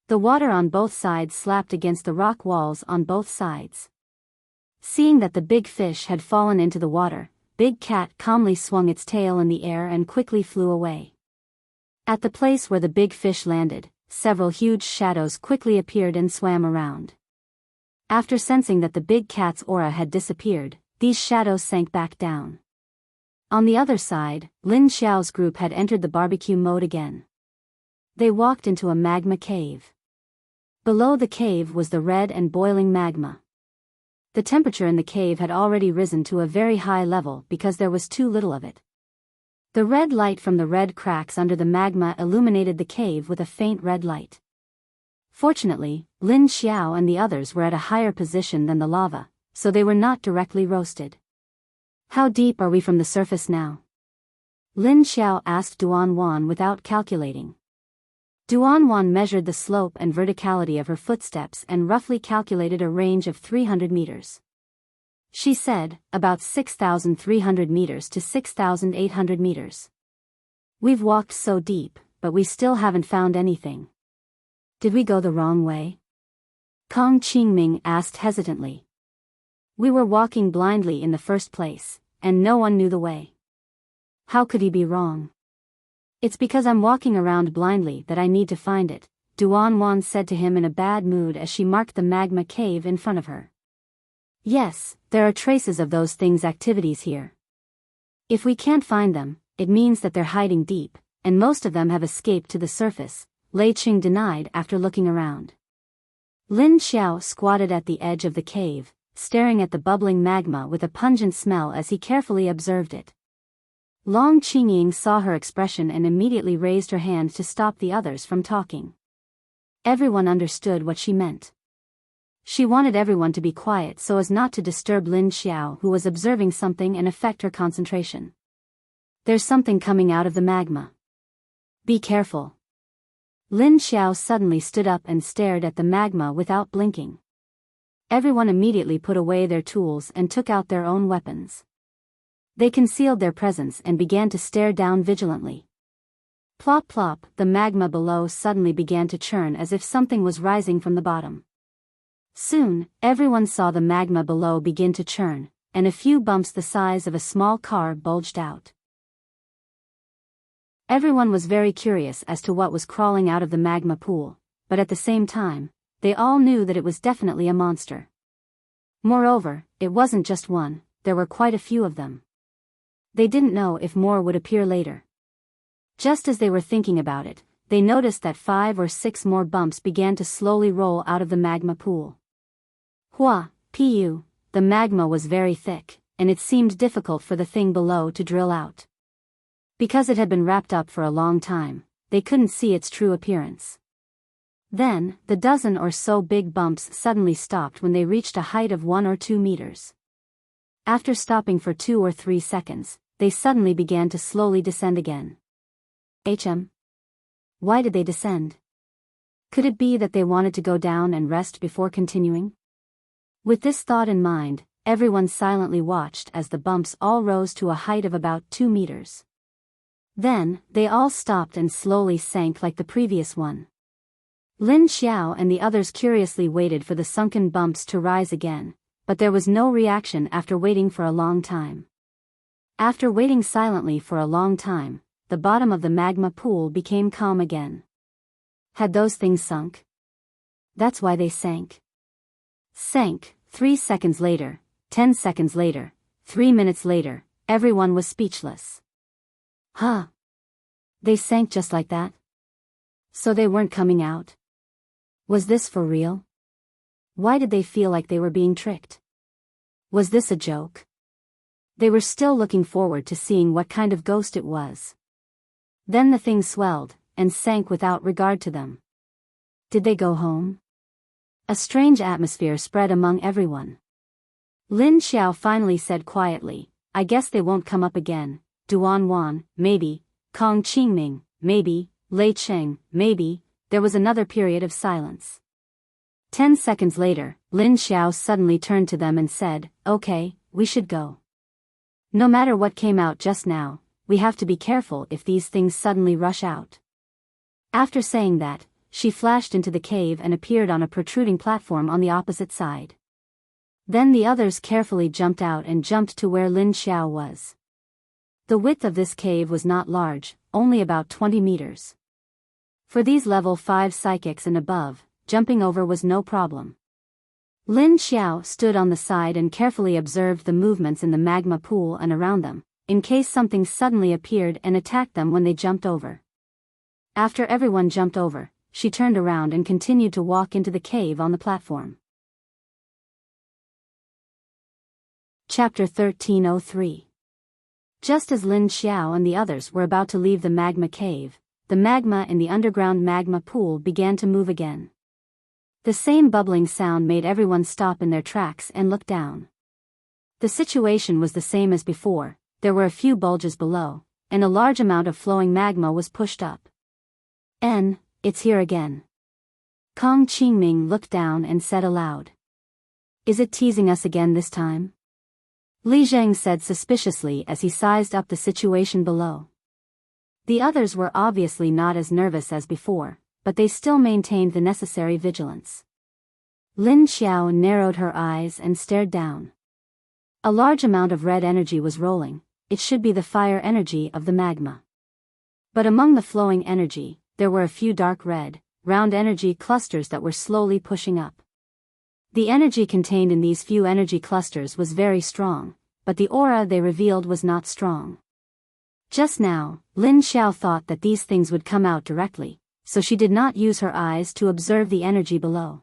The water on both sides slapped against the rock walls on both sides. Seeing that the big fish had fallen into the water, Big Cat calmly swung its tail in the air and quickly flew away. At the place where the big fish landed, several huge shadows quickly appeared and swam around. After sensing that the Big Cat's aura had disappeared, these shadows sank back down. On the other side, Lin Xiao's group had entered the barbecue mode again. They walked into a magma cave. Below the cave was the red and boiling magma. The temperature in the cave had already risen to a very high level because there was too little of it. The red light from the red cracks under the magma illuminated the cave with a faint red light. Fortunately, Lin Xiao and the others were at a higher position than the lava, so they were not directly roasted. How deep are we from the surface now? Lin Xiao asked Duanwan without calculating. Duanwan measured the slope and verticality of her footsteps and roughly calculated a range of 300 meters. She said, about 6,300 meters to 6,800 meters. We've walked so deep, but we still haven't found anything. Did we go the wrong way? Kong Qingming asked hesitantly. We were walking blindly in the first place, and no one knew the way. How could he be wrong? It's because I'm walking around blindly that I need to find it, Duanwan said to him in a bad mood as she marked the magma cave in front of her. Yes, there are traces of those things' activities here. If we can't find them, it means that they're hiding deep, and most of them have escaped to the surface, Lei Qing denied after looking around. Lin Xiao squatted at the edge of the cave, staring at the bubbling magma with a pungent smell as he carefully observed it. Long Qingying saw her expression and immediately raised her hand to stop the others from talking. Everyone understood what she meant. She wanted everyone to be quiet so as not to disturb Lin Xiao, who was observing something and affect her concentration. There's something coming out of the magma. Be careful. Lin Xiao suddenly stood up and stared at the magma without blinking. Everyone immediately put away their tools and took out their own weapons. They concealed their presence and began to stare down vigilantly. Plop plop, the magma below suddenly began to churn as if something was rising from the bottom. Soon, everyone saw the magma below begin to churn, and a few bumps the size of a small car bulged out. Everyone was very curious as to what was crawling out of the magma pool, but at the same time, they all knew that it was definitely a monster. Moreover, it wasn't just one, there were quite a few of them. They didn't know if more would appear later. Just as they were thinking about it, they noticed that 5 or 6 more bumps began to slowly roll out of the magma pool. Hua, Pu, the magma was very thick, and it seemed difficult for the thing below to drill out. Because it had been wrapped up for a long time, they couldn't see its true appearance. Then, the dozen or so big bumps suddenly stopped when they reached a height of 1 or 2 meters. After stopping for 2 or 3 seconds, they suddenly began to slowly descend again. Why did they descend? Could it be that they wanted to go down and rest before continuing? With this thought in mind, everyone silently watched as the bumps all rose to a height of about 2 meters. Then, they all stopped and slowly sank like the previous one. Lin Xiao and the others curiously waited for the sunken bumps to rise again, but there was no reaction after waiting for a long time. After waiting silently for a long time, the bottom of the magma pool became calm again. Had those things sunk? That's why they sank. Sank, 3 seconds later, 10 seconds later, 3 minutes later, everyone was speechless. Huh? They sank just like that? So they weren't coming out? Was this for real? Why did they feel like they were being tricked? Was this a joke? They were still looking forward to seeing what kind of ghost it was. Then the thing swelled, and sank without regard to them. Did they go home? A strange atmosphere spread among everyone. Lin Xiao finally said quietly, I guess they won't come up again. Duanwan, maybe. Kong Qingming, maybe. Lei Cheng, maybe. There was another period of silence. 10 seconds later, Lin Xiao suddenly turned to them and said, Okay, we should go. No matter what came out just now, we have to be careful if these things suddenly rush out. After saying that, she flashed into the cave and appeared on a protruding platform on the opposite side. Then the others carefully jumped out and jumped to where Lin Xiao was. The width of this cave was not large, only about 20 meters. For these level 5 psychics and above, jumping over was no problem. Lin Xiao stood on the side and carefully observed the movements in the magma pool and around them, in case something suddenly appeared and attacked them when they jumped over. After everyone jumped over, she turned around and continued to walk into the cave on the platform. Chapter 1303. Just as Lin Xiao and the others were about to leave the magma cave, the magma in the underground magma pool began to move again. The same bubbling sound made everyone stop in their tracks and look down. The situation was the same as before, there were a few bulges below, and a large amount of flowing magma was pushed up. It's here again. Kong Qingming looked down and said aloud. Is it teasing us again this time? Li Zheng said suspiciously as he sized up the situation below. The others were obviously not as nervous as before, but they still maintained the necessary vigilance. Lin Xiao narrowed her eyes and stared down. A large amount of red energy was rolling, it should be the fire energy of the magma. But among the flowing energy, there were a few dark red, round energy clusters that were slowly pushing up. The energy contained in these few energy clusters was very strong, but the aura they revealed was not strong. Just now, Lin Xiao thought that these things would come out directly, so she did not use her eyes to observe the energy below.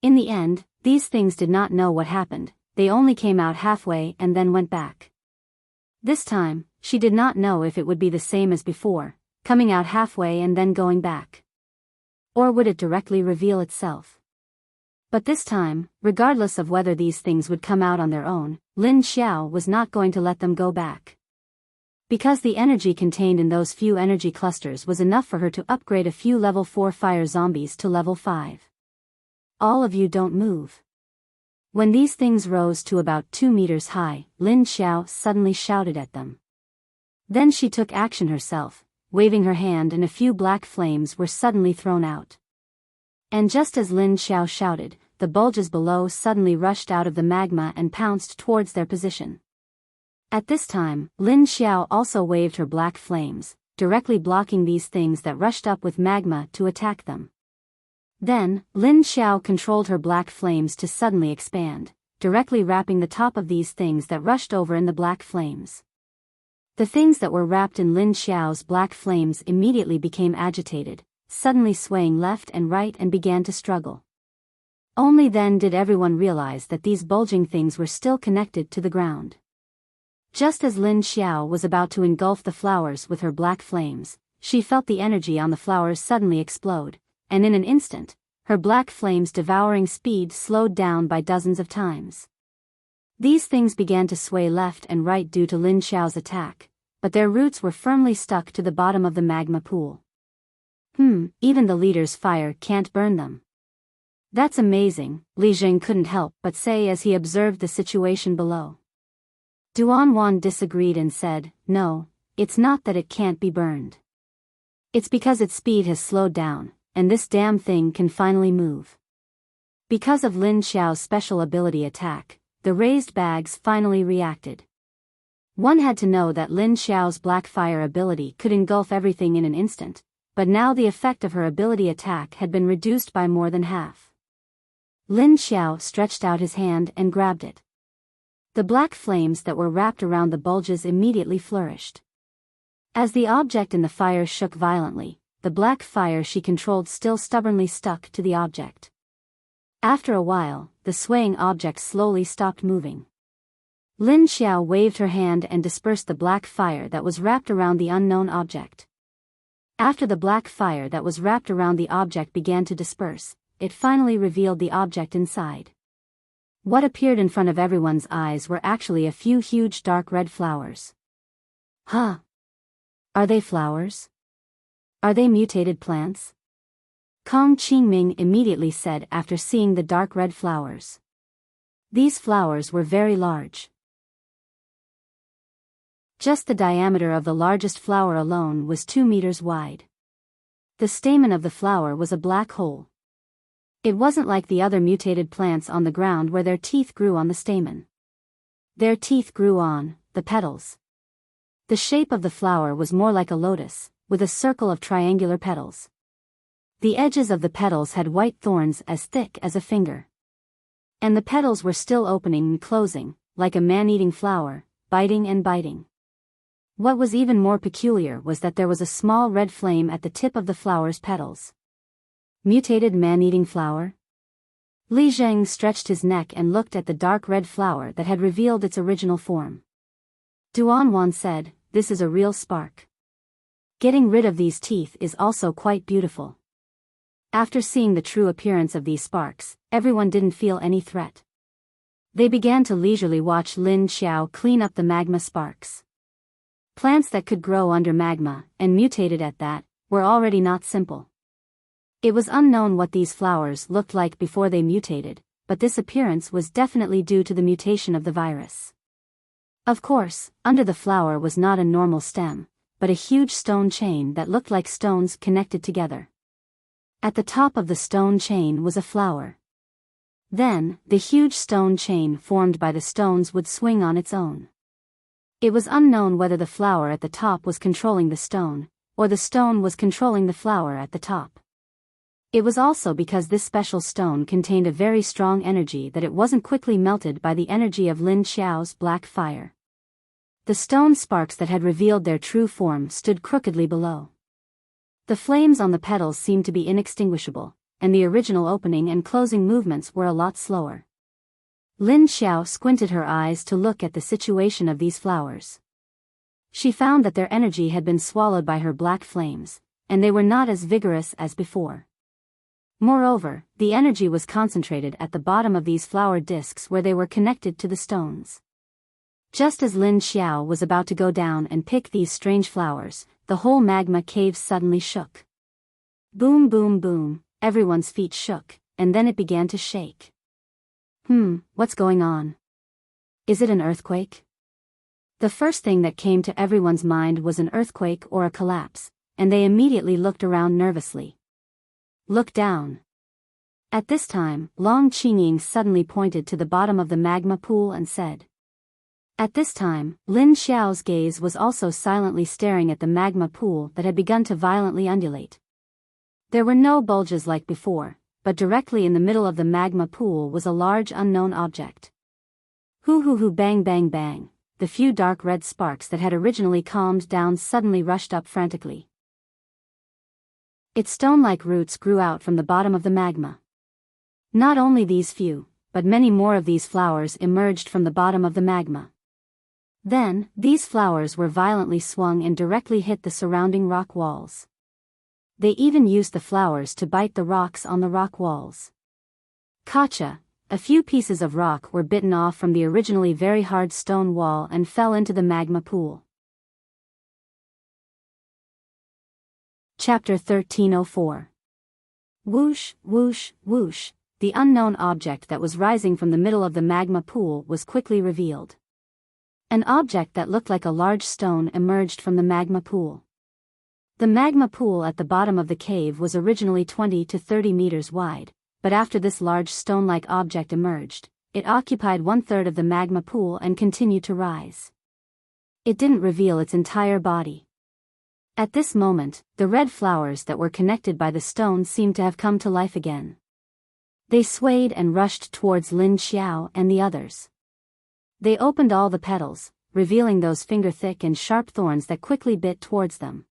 In the end, these things did not know what happened, they only came out halfway and then went back. This time, she did not know if it would be the same as before, coming out halfway and then going back. Or would it directly reveal itself? But this time, regardless of whether these things would come out on their own, Lin Xiao was not going to let them go back. Because the energy contained in those few energy clusters was enough for her to upgrade a few level 4 fire zombies to level 5. All of you don't move. When these things rose to about 2 meters high, Lin Xiao suddenly shouted at them. Then she took action herself, waving her hand, and a few black flames were suddenly thrown out. And just as Lin Xiao shouted, the bulges below suddenly rushed out of the magma and pounced towards their position. At this time, Lin Xiao also waved her black flames, directly blocking these things that rushed up with magma to attack them. Then, Lin Xiao controlled her black flames to suddenly expand, directly wrapping the top of these things that rushed over in the black flames. The things that were wrapped in Lin Xiao's black flames immediately became agitated, suddenly swaying left and right and began to struggle. Only then did everyone realize that these bulging things were still connected to the ground. Just as Lin Xiao was about to engulf the flowers with her black flames, she felt the energy on the flowers suddenly explode, and in an instant, her black flames' devouring speed slowed down by dozens of times. These things began to sway left and right due to Lin Xiao's attack, but their roots were firmly stuck to the bottom of the magma pool. Even the leader's fire can't burn them. That's amazing, Li Jing couldn't help but say as he observed the situation below. Duanwan disagreed and said, no, it's not that it can't be burned. It's because its speed has slowed down, and this damn thing can finally move. Because of Lin Xiao's special ability attack, the raised bags finally reacted. One had to know that Lin Xiao's black fire ability could engulf everything in an instant, but now the effect of her ability attack had been reduced by more than half. Lin Xiao stretched out his hand and grabbed it. The black flames that were wrapped around the bulges immediately flourished. As the object in the fire shook violently, the black fire she controlled still stubbornly stuck to the object. After a while, the swaying object slowly stopped moving. Lin Xiao waved her hand and dispersed the black fire that was wrapped around the unknown object. After the black fire that was wrapped around the object began to disperse, it finally revealed the object inside. What appeared in front of everyone's eyes were actually a few huge dark red flowers. Huh? Are they flowers? Are they mutated plants? Kong Qingming immediately said after seeing the dark red flowers. These flowers were very large. Just the diameter of the largest flower alone was 2 meters wide. The stamen of the flower was a black hole. It wasn't like the other mutated plants on the ground where their teeth grew on the stamen. Their teeth grew on the petals. The shape of the flower was more like a lotus, with a circle of triangular petals. The edges of the petals had white thorns as thick as a finger. And the petals were still opening and closing, like a man-eating flower, biting and biting. What was even more peculiar was that there was a small red flame at the tip of the flower's petals. Mutated man-eating flower? Li Zheng stretched his neck and looked at the dark red flower that had revealed its original form. Duanwan said, this is a real spark. Getting rid of these teeth is also quite beautiful. After seeing the true appearance of these sparks, everyone didn't feel any threat. They began to leisurely watch Lin Xiao clean up the magma sparks. Plants that could grow under magma, and mutated at that, were already not simple. It was unknown what these flowers looked like before they mutated, but this appearance was definitely due to the mutation of the virus. Of course, under the flower was not a normal stem, but a huge stone chain that looked like stones connected together. At the top of the stone chain was a flower. Then, the huge stone chain formed by the stones would swing on its own. It was unknown whether the flower at the top was controlling the stone, or the stone was controlling the flower at the top. It was also because this special stone contained a very strong energy that it wasn't quickly melted by the energy of Lin Xiao's black fire. The stone sparks that had revealed their true form stood crookedly below. The flames on the petals seemed to be inextinguishable, and the original opening and closing movements were a lot slower. Lin Xiao squinted her eyes to look at the situation of these flowers. She found that their energy had been swallowed by her black flames, and they were not as vigorous as before. Moreover, the energy was concentrated at the bottom of these flower discs where they were connected to the stones. Just as Lin Xiao was about to go down and pick these strange flowers, the whole magma cave suddenly shook. Boom, boom, boom, everyone's feet shook, and then it began to shake. What's going on? Is it an earthquake? The first thing that came to everyone's mind was an earthquake or a collapse, and they immediately looked around nervously. Look down. At this time, Long Qingying suddenly pointed to the bottom of the magma pool and said. At this time, Lin Xiao's gaze was also silently staring at the magma pool that had begun to violently undulate. There were no bulges like before, but directly in the middle of the magma pool was a large unknown object. Hoo, bang, bang, bang, the few dark red sparks that had originally calmed down suddenly rushed up frantically. Its stone-like roots grew out from the bottom of the magma. Not only these few, but many more of these flowers emerged from the bottom of the magma. Then, these flowers were violently swung and directly hit the surrounding rock walls. They even used the flowers to bite the rocks on the rock walls. Gotcha! A few pieces of rock were bitten off from the originally very hard stone wall and fell into the magma pool. Chapter 1304. Whoosh, whoosh, whoosh, the unknown object that was rising from the middle of the magma pool was quickly revealed. An object that looked like a large stone emerged from the magma pool. The magma pool at the bottom of the cave was originally 20 to 30 meters wide, but after this large stone-like object emerged, it occupied 1/3 of the magma pool and continued to rise. It didn't reveal its entire body. At this moment, the red flowers that were connected by the stone seemed to have come to life again. They swayed and rushed towards Lin Xiao and the others. They opened all the petals, revealing those finger-thick and sharp thorns that quickly bit towards them.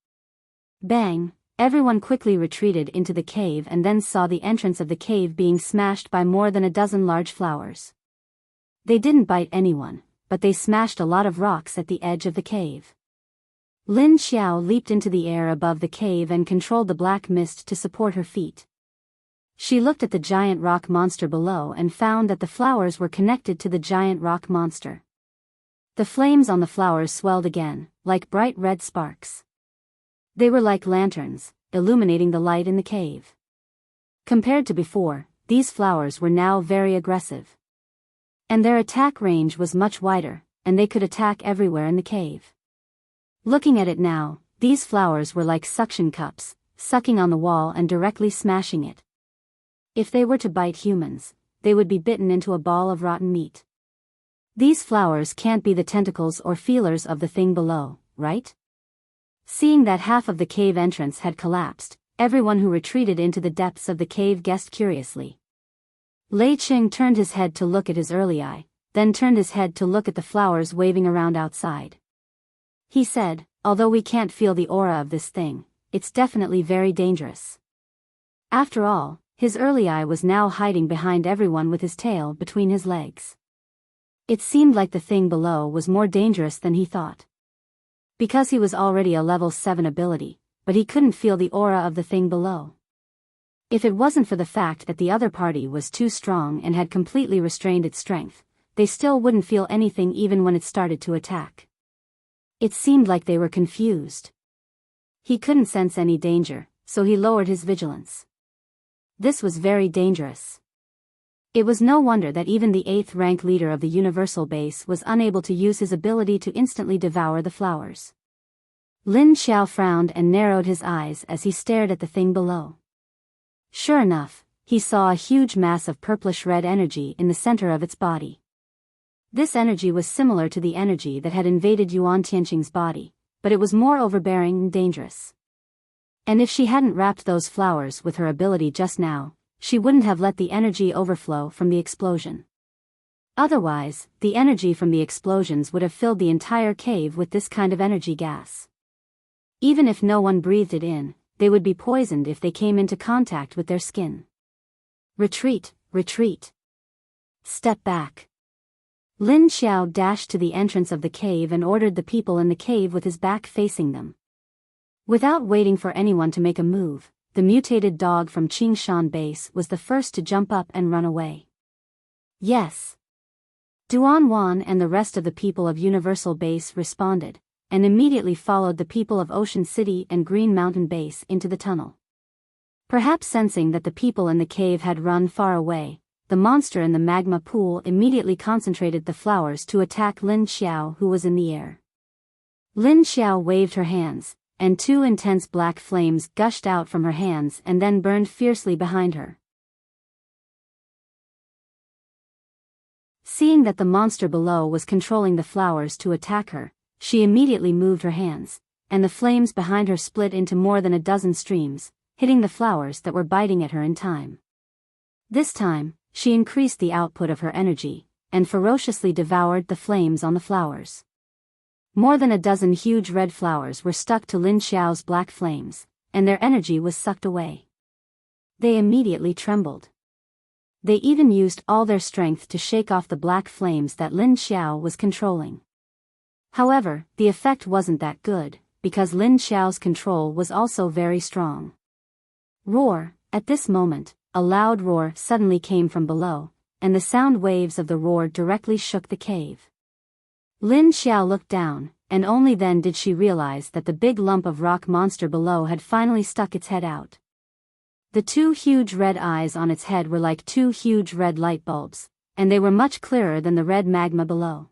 Bang! Everyone quickly retreated into the cave and then saw the entrance of the cave being smashed by more than a dozen large flowers. They didn't bite anyone, but they smashed a lot of rocks at the edge of the cave. Lin Xiao leaped into the air above the cave and controlled the black mist to support her feet. She looked at the giant rock monster below and found that the flowers were connected to the giant rock monster. The flames on the flowers swelled again, like bright red sparks. They were like lanterns, illuminating the light in the cave. Compared to before, these flowers were now very aggressive. And their attack range was much wider, and they could attack everywhere in the cave. Looking at it now, these flowers were like suction cups, sucking on the wall and directly smashing it. If they were to bite humans, they would be bitten into a ball of rotten meat. These flowers can't be the tentacles or feelers of the thing below, right? Seeing that half of the cave entrance had collapsed, everyone who retreated into the depths of the cave guessed curiously. Lei Qing turned his head to look at his early eye, then turned his head to look at the flowers waving around outside. He said, although we can't feel the aura of this thing, it's definitely very dangerous. After all, his early eye was now hiding behind everyone with his tail between his legs. It seemed like the thing below was more dangerous than he thought. Because he was already a level 7 ability, but he couldn't feel the aura of the thing below. If it wasn't for the fact that the other party was too strong and had completely restrained its strength, they still wouldn't feel anything even when it started to attack. It seemed like they were confused. He couldn't sense any danger, so he lowered his vigilance. This was very dangerous. It was no wonder that even the 8th rank leader of the Universal Base was unable to use his ability to instantly devour the flowers. Lin Xiao frowned and narrowed his eyes as he stared at the thing below. Sure enough, he saw a huge mass of purplish-red energy in the center of its body. This energy was similar to the energy that had invaded Yuan Tianqing's body, but it was more overbearing and dangerous. And if she hadn't wrapped those flowers with her ability just now, she wouldn't have let the energy overflow from the explosion. Otherwise, the energy from the explosions would have filled the entire cave with this kind of energy gas. Even if no one breathed it in, they would be poisoned if they came into contact with their skin. Retreat, retreat. Step back. Lin Xiao dashed to the entrance of the cave and ordered the people in the cave with his back facing them. Without waiting for anyone to make a move, the mutated dog from Qingshan Base was the first to jump up and run away. Yes. Duan Wan and the rest of the people of Universal Base responded, and immediately followed the people of Ocean City and Green Mountain Base into the tunnel. Perhaps sensing that the people in the cave had run far away, the monster in the magma pool immediately concentrated the flowers to attack Lin Xiao, who was in the air. Lin Xiao waved her hands, and 2 intense black flames gushed out from her hands and then burned fiercely behind her. Seeing that the monster below was controlling the flowers to attack her, she immediately moved her hands, and the flames behind her split into more than a dozen streams, hitting the flowers that were biting at her in time. This time, she increased the output of her energy, and ferociously devoured the flames on the flowers. More than a dozen huge red flowers were stuck to Lin Xiao's black flames, and their energy was sucked away. They immediately trembled. They even used all their strength to shake off the black flames that Lin Xiao was controlling. However, the effect wasn't that good, because Lin Xiao's control was also very strong. Roar! At this moment, a loud roar suddenly came from below, and the sound waves of the roar directly shook the cave. Lin Xiao looked down, and only then did she realize that the big lump of rock monster below had finally stuck its head out. The 2 huge red eyes on its head were like 2 huge red light bulbs, and they were much clearer than the red magma below.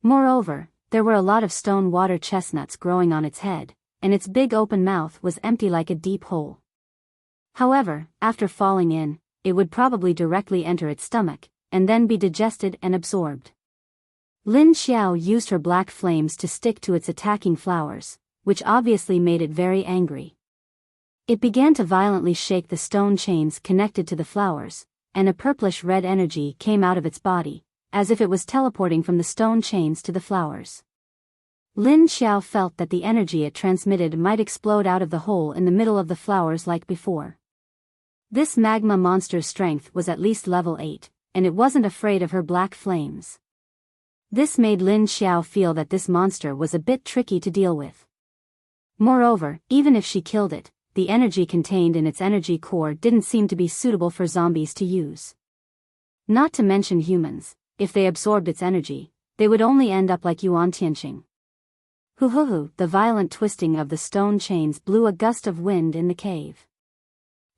Moreover, there were a lot of stone water chestnuts growing on its head, and its big open mouth was empty like a deep hole. However, after falling in, it would probably directly enter its stomach, and then be digested and absorbed. Lin Xiao used her black flames to stick to its attacking flowers, which obviously made it very angry. It began to violently shake the stone chains connected to the flowers, and a purplish-red energy came out of its body, as if it was teleporting from the stone chains to the flowers. Lin Xiao felt that the energy it transmitted might explode out of the hole in the middle of the flowers like before. This magma monster's strength was at least level 8, and it wasn't afraid of her black flames. This made Lin Xiao feel that this monster was a bit tricky to deal with. Moreover, even if she killed it, the energy contained in its energy core didn't seem to be suitable for zombies to use. Not to mention humans, if they absorbed its energy, they would only end up like Yuan Tianqing. Hoo-hoo-hoo, the violent twisting of the stone chains blew a gust of wind in the cave.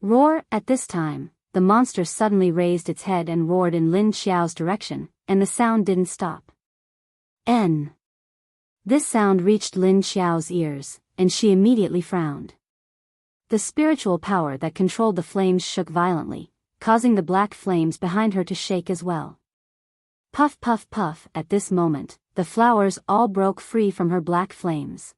Roar! At this time, the monster suddenly raised its head and roared in Lin Xiao's direction, and the sound didn't stop. N. This sound reached Lin Xiao's ears, and she immediately frowned. The spiritual power that controlled the flames shook violently, causing the black flames behind her to shake as well. Puff puff puff! At this moment, the flowers all broke free from her black flames.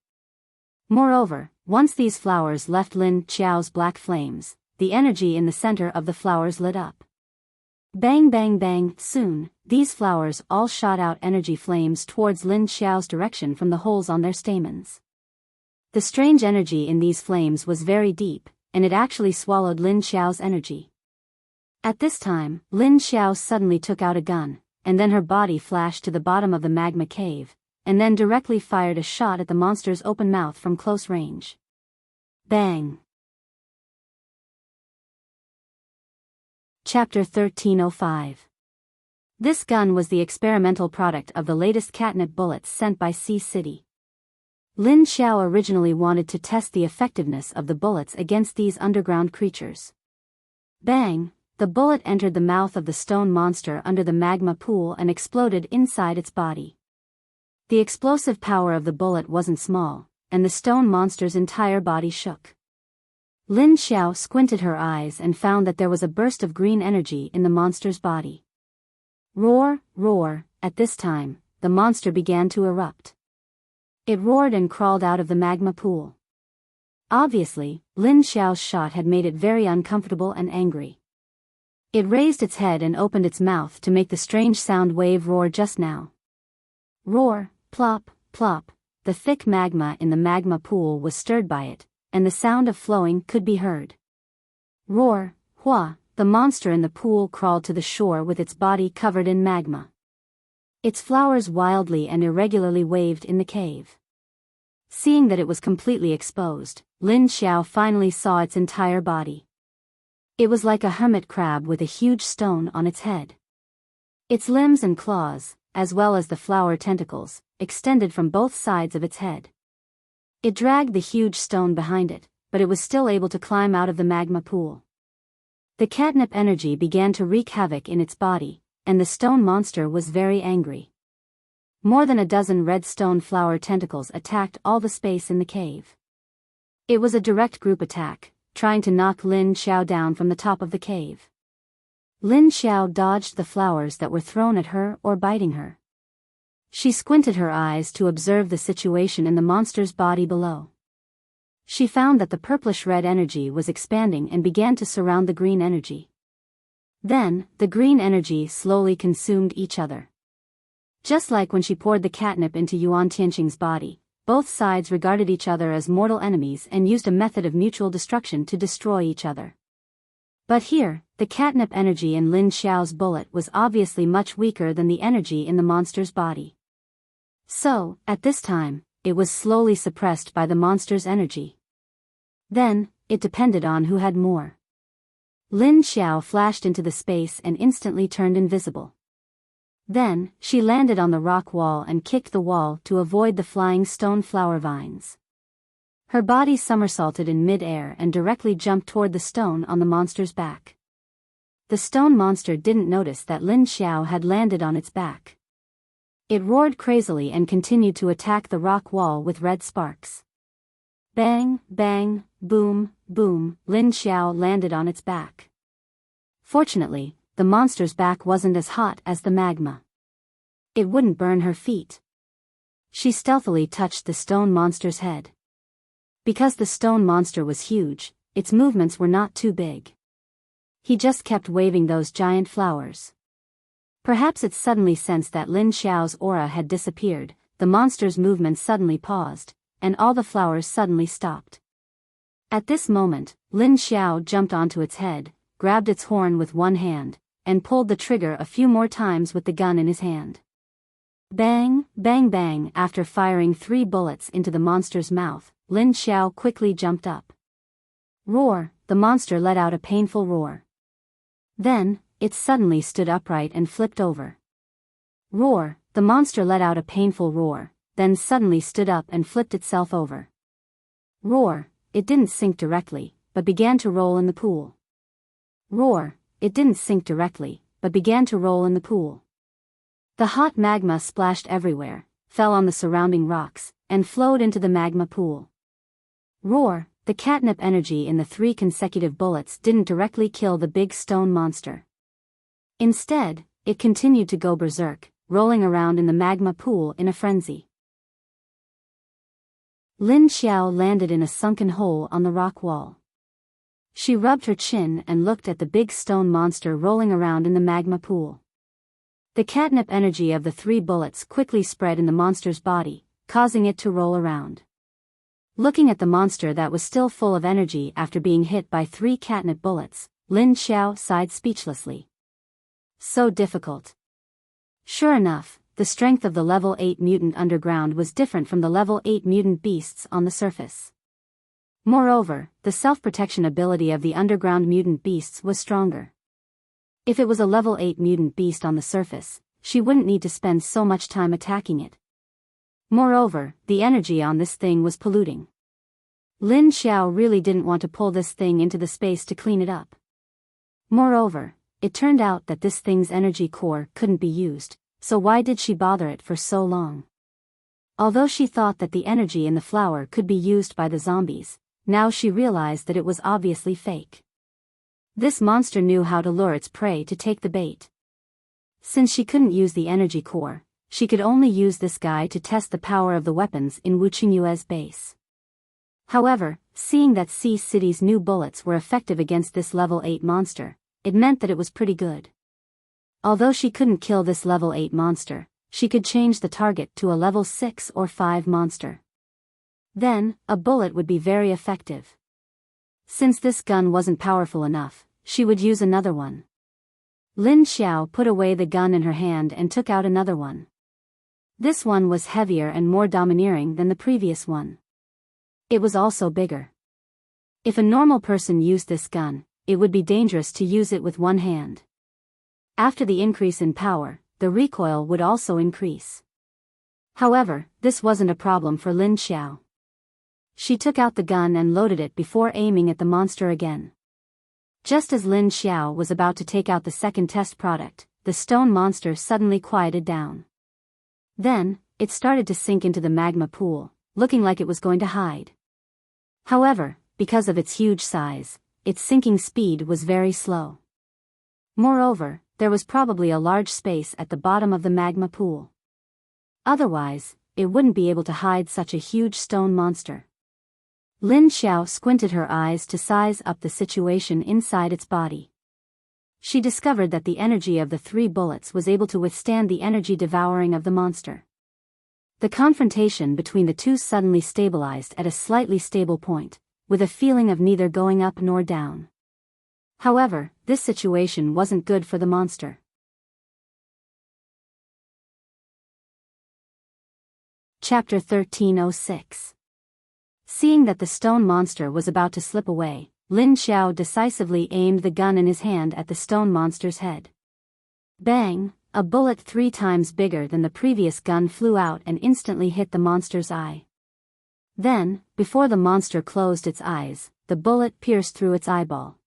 Moreover, once these flowers left Lin Xiao's black flames, the energy in the center of the flowers lit up. Bang bang bang! Soon, these flowers all shot out energy flames towards Lin Xiao's direction from the holes on their stamens. The strange energy in these flames was very deep, and it actually swallowed Lin Xiao's energy. At this time, Lin Xiao suddenly took out a gun, and then her body flashed to the bottom of the magma cave, and then directly fired a shot at the monster's open mouth from close range. Bang! Chapter 1305. This gun was the experimental product of the latest catnip bullets sent by Sea City. Lin Xiao originally wanted to test the effectiveness of the bullets against these underground creatures. Bang! The bullet entered the mouth of the stone monster under the magma pool and exploded inside its body. The explosive power of the bullet wasn't small, and the stone monster's entire body shook. Lin Xiao squinted her eyes and found that there was a burst of green energy in the monster's body. Roar, roar! At this time, the monster began to erupt. It roared and crawled out of the magma pool. Obviously, Lin Xiao's shot had made it very uncomfortable and angry. It raised its head and opened its mouth to make the strange sound wave roar just now. Roar, plop, plop, the thick magma in the magma pool was stirred by it, and the sound of flowing could be heard. Roar, hua, the monster in the pool crawled to the shore with its body covered in magma. Its flowers wildly and irregularly waved in the cave. Seeing that it was completely exposed, Lin Xiao finally saw its entire body. It was like a hermit crab with a huge stone on its head. Its limbs and claws, as well as the flower tentacles, extended from both sides of its head. It dragged the huge stone behind it, but it was still able to climb out of the magma pool. The catnip energy began to wreak havoc in its body, and the stone monster was very angry. More than a dozen red stone flower tentacles attacked all the space in the cave. It was a direct group attack, trying to knock Lin Xiao down from the top of the cave. Lin Xiao dodged the flowers that were thrown at her or biting her. She squinted her eyes to observe the situation in the monster's body below. She found that the purplish-red energy was expanding and began to surround the green energy. Then, the green energy slowly consumed each other. Just like when she poured the catnip into Yuan Tianqing's body, both sides regarded each other as mortal enemies and used a method of mutual destruction to destroy each other. But here, the catnip energy in Lin Xiao's bullet was obviously much weaker than the energy in the monster's body. So, at this time, it was slowly suppressed by the monster's energy. Then, it depended on who had more. Lin Xiao flashed into the space and instantly turned invisible. Then, she landed on the rock wall and kicked the wall to avoid the flying stone flower vines. Her body somersaulted in mid-air and directly jumped toward the stone on the monster's back. The stone monster didn't notice that Lin Xiao had landed on its back. It roared crazily and continued to attack the rock wall with red sparks. Bang, bang, boom, boom, Lin Xiao landed on its back. Fortunately, the monster's back wasn't as hot as the magma. It wouldn't burn her feet. She stealthily touched the stone monster's head. Because the stone monster was huge, its movements were not too big. He just kept waving those giant flowers. Perhaps it suddenly sensed that Lin Xiao's aura had disappeared, the monster's movements suddenly paused, and all the flowers suddenly stopped. At this moment, Lin Xiao jumped onto its head, grabbed its horn with one hand, and pulled the trigger a few more times with the gun in his hand. Bang, bang, bang! After firing 3 bullets into the monster's mouth, Lin Xiao quickly jumped up. Roar! The monster let out a painful roar. Then, it suddenly stood upright and flipped over. Roar! The monster let out a painful roar, then suddenly stood up and flipped itself over. Roar! It didn't sink directly, but began to roll in the pool. Roar! It didn't sink directly, but began to roll in the pool. The hot magma splashed everywhere, fell on the surrounding rocks, and flowed into the magma pool. Roar! The catnip energy in the 3 consecutive bullets didn't directly kill the big stone monster. Instead, it continued to go berserk, rolling around in the magma pool in a frenzy. Lin Xiao landed in a sunken hole on the rock wall. She rubbed her chin and looked at the big stone monster rolling around in the magma pool. The catnip energy of the 3 bullets quickly spread in the monster's body, causing it to roll around. Looking at the monster that was still full of energy after being hit by 3 catnip bullets, Lin Xiao sighed speechlessly. So difficult. Sure enough, the strength of the level 8 mutant underground was different from the level 8 mutant beasts on the surface. Moreover, the self-protection ability of the underground mutant beasts was stronger. If it was a level 8 mutant beast on the surface, she wouldn't need to spend so much time attacking it. Moreover, the energy on this thing was polluting. Lin Xiao really didn't want to pull this thing into the space to clean it up. Moreover, it turned out that this thing's energy core couldn't be used, so why did she bother it for so long? Although she thought that the energy in the flower could be used by the zombies, now she realized that it was obviously fake. This monster knew how to lure its prey to take the bait. Since she couldn't use the energy core, she could only use this guy to test the power of the weapons in Wuqingyue's base. However, seeing that Sea City's new bullets were effective against this level 8 monster, it meant that it was pretty good. Although she couldn't kill this level 8 monster, she could change the target to a level 6 or 5 monster. Then, a bullet would be very effective. Since this gun wasn't powerful enough, she would use another one. Lin Xiao put away the gun in her hand and took out another one. This one was heavier and more domineering than the previous one. It was also bigger. If a normal person used this gun, it would be dangerous to use it with one hand. After the increase in power, the recoil would also increase. However, this wasn't a problem for Lin Xiao. She took out the gun and loaded it before aiming at the monster again. Just as Lin Xiao was about to take out the second test product, the stone monster suddenly quieted down. Then, it started to sink into the magma pool, looking like it was going to hide. However, because of its huge size, its sinking speed was very slow. Moreover, there was probably a large space at the bottom of the magma pool. Otherwise, it wouldn't be able to hide such a huge stone monster. Lin Xiao squinted her eyes to size up the situation inside its body. She discovered that the energy of the 3 bullets was able to withstand the energy devouring of the monster. The confrontation between the two suddenly stabilized at a slightly stable point, with a feeling of neither going up nor down. However, this situation wasn't good for the monster. Chapter 1306. Seeing that the stone monster was about to slip away, Lin Xiao decisively aimed the gun in his hand at the stone monster's head. Bang! A bullet 3 times bigger than the previous gun flew out and instantly hit the monster's eye. Then, before the monster closed its eyes, the bullet pierced through its eyeball.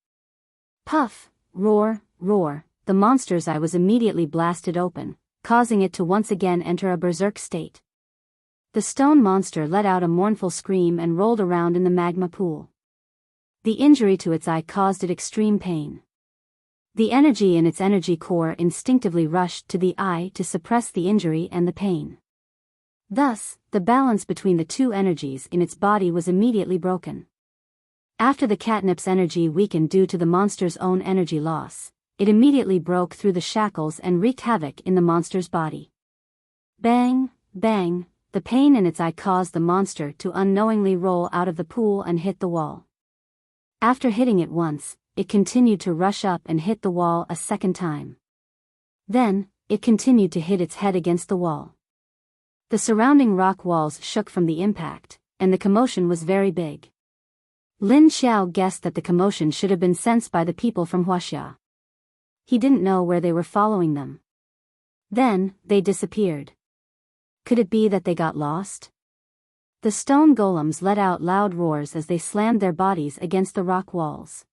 Puff! Roar! Roar! The monster's eye was immediately blasted open, causing it to once again enter a berserk state. The stone monster let out a mournful scream and rolled around in the magma pool. The injury to its eye caused it extreme pain. The energy in its energy core instinctively rushed to the eye to suppress the injury and the pain. Thus, the balance between the two energies in its body was immediately broken. After the catnip's energy weakened due to the monster's own energy loss, it immediately broke through the shackles and wreaked havoc in the monster's body. Bang! Bang! The pain in its eye caused the monster to unknowingly roll out of the pool and hit the wall. After hitting it once, it continued to rush up and hit the wall a second time. Then, it continued to hit its head against the wall. The surrounding rock walls shook from the impact, and the commotion was very big. Lin Xiao guessed that the commotion should have been sensed by the people from Huaxia. He didn't know where they were following them. Then, they disappeared. Could it be that they got lost? The stone golems let out loud roars as they slammed their bodies against the rock walls.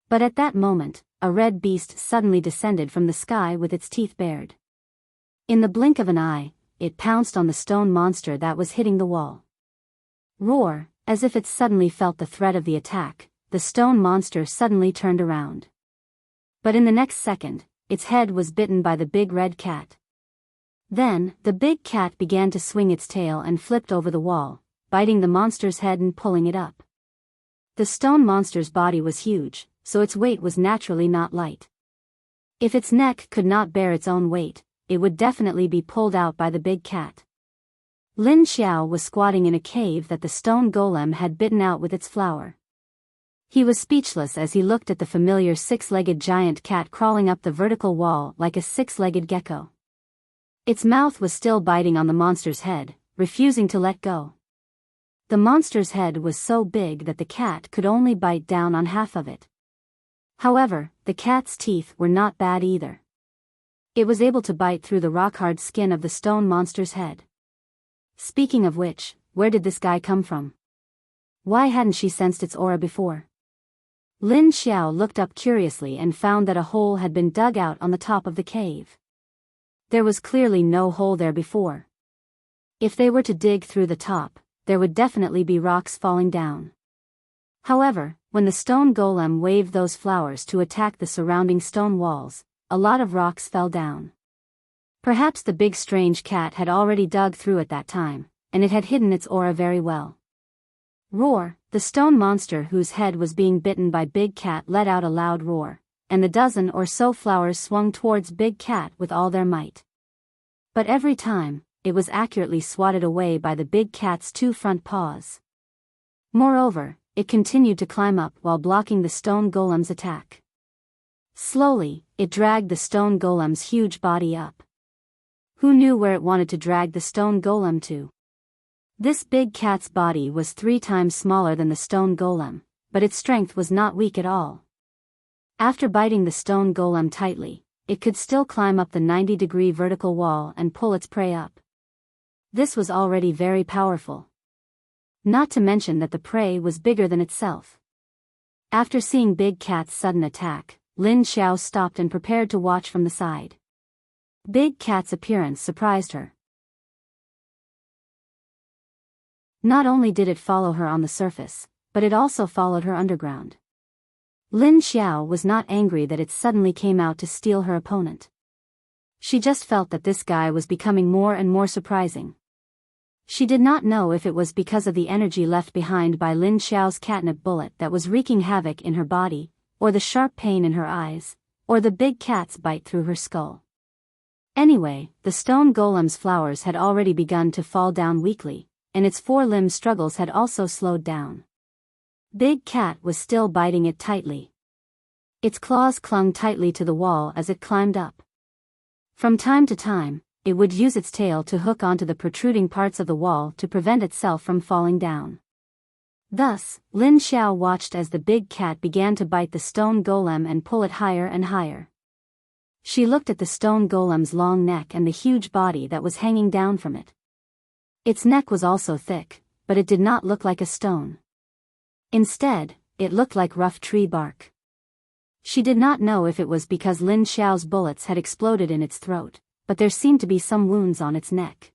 But at that moment, a red beast suddenly descended from the sky with its teeth bared. In the blink of an eye, it pounced on the stone monster that was hitting the wall. Roar! As if it suddenly felt the threat of the attack, the stone monster suddenly turned around. But in the next second, its head was bitten by the big red cat. Then, the big cat began to swing its tail and flipped over the wall, biting the monster's head and pulling it up. The stone monster's body was huge, so its weight was naturally not light. If its neck could not bear its own weight, it would definitely be pulled out by the big cat. Lin Xiao was squatting in a cave that the stone golem had bitten out with its flower. He was speechless as he looked at the familiar 6-legged giant cat crawling up the vertical wall like a 6-legged gecko. Its mouth was still biting on the monster's head, refusing to let go. The monster's head was so big that the cat could only bite down on half of it. However, the cat's teeth were not bad either. It was able to bite through the rock-hard skin of the stone monster's head. Speaking of which, where did this guy come from? Why hadn't she sensed its aura before? Lin Xiao looked up curiously and found that a hole had been dug out on the top of the cave. There was clearly no hole there before. If they were to dig through the top, there would definitely be rocks falling down. However, when the stone golem waved those flowers to attack the surrounding stone walls, a lot of rocks fell down. Perhaps the big strange cat had already dug through at that time, and it had hidden its aura very well. Roar! The stone monster whose head was being bitten by Big Cat let out a loud roar, and the dozen or so flowers swung towards Big Cat with all their might. But every time, it was accurately swatted away by the Big Cat's two front paws. Moreover, it continued to climb up while blocking the stone golem's attack. Slowly, it dragged the stone golem's huge body up. Who knew where it wanted to drag the stone golem to? This big cat's body was 3 times smaller than the stone golem, but its strength was not weak at all. After biting the stone golem tightly, it could still climb up the 90-degree vertical wall and pull its prey up. This was already very powerful. Not to mention that the prey was bigger than itself. After seeing Big Cat's sudden attack, Lin Xiao stopped and prepared to watch from the side. Big Cat's appearance surprised her. Not only did it follow her on the surface, but it also followed her underground. Lin Xiao was not angry that it suddenly came out to steal her opponent. She just felt that this guy was becoming more and more surprising. She did not know if it was because of the energy left behind by Lin Xiao's catnip bullet that was wreaking havoc in her body, or the sharp pain in her eyes, or the big cat's bite through her skull. Anyway, the stone golem's flowers had already begun to fall down weakly, and its 4-limb struggles had also slowed down. Big Cat was still biting it tightly. Its claws clung tightly to the wall as it climbed up. From time to time, it would use its tail to hook onto the protruding parts of the wall to prevent itself from falling down. Thus, Lin Xiao watched as the big cat began to bite the stone golem and pull it higher and higher. She looked at the stone golem's long neck and the huge body that was hanging down from it. Its neck was also thick, but it did not look like a stone. Instead, it looked like rough tree bark. She did not know if it was because Lin Xiao's bullets had exploded in its throat, but there seemed to be some wounds on its neck.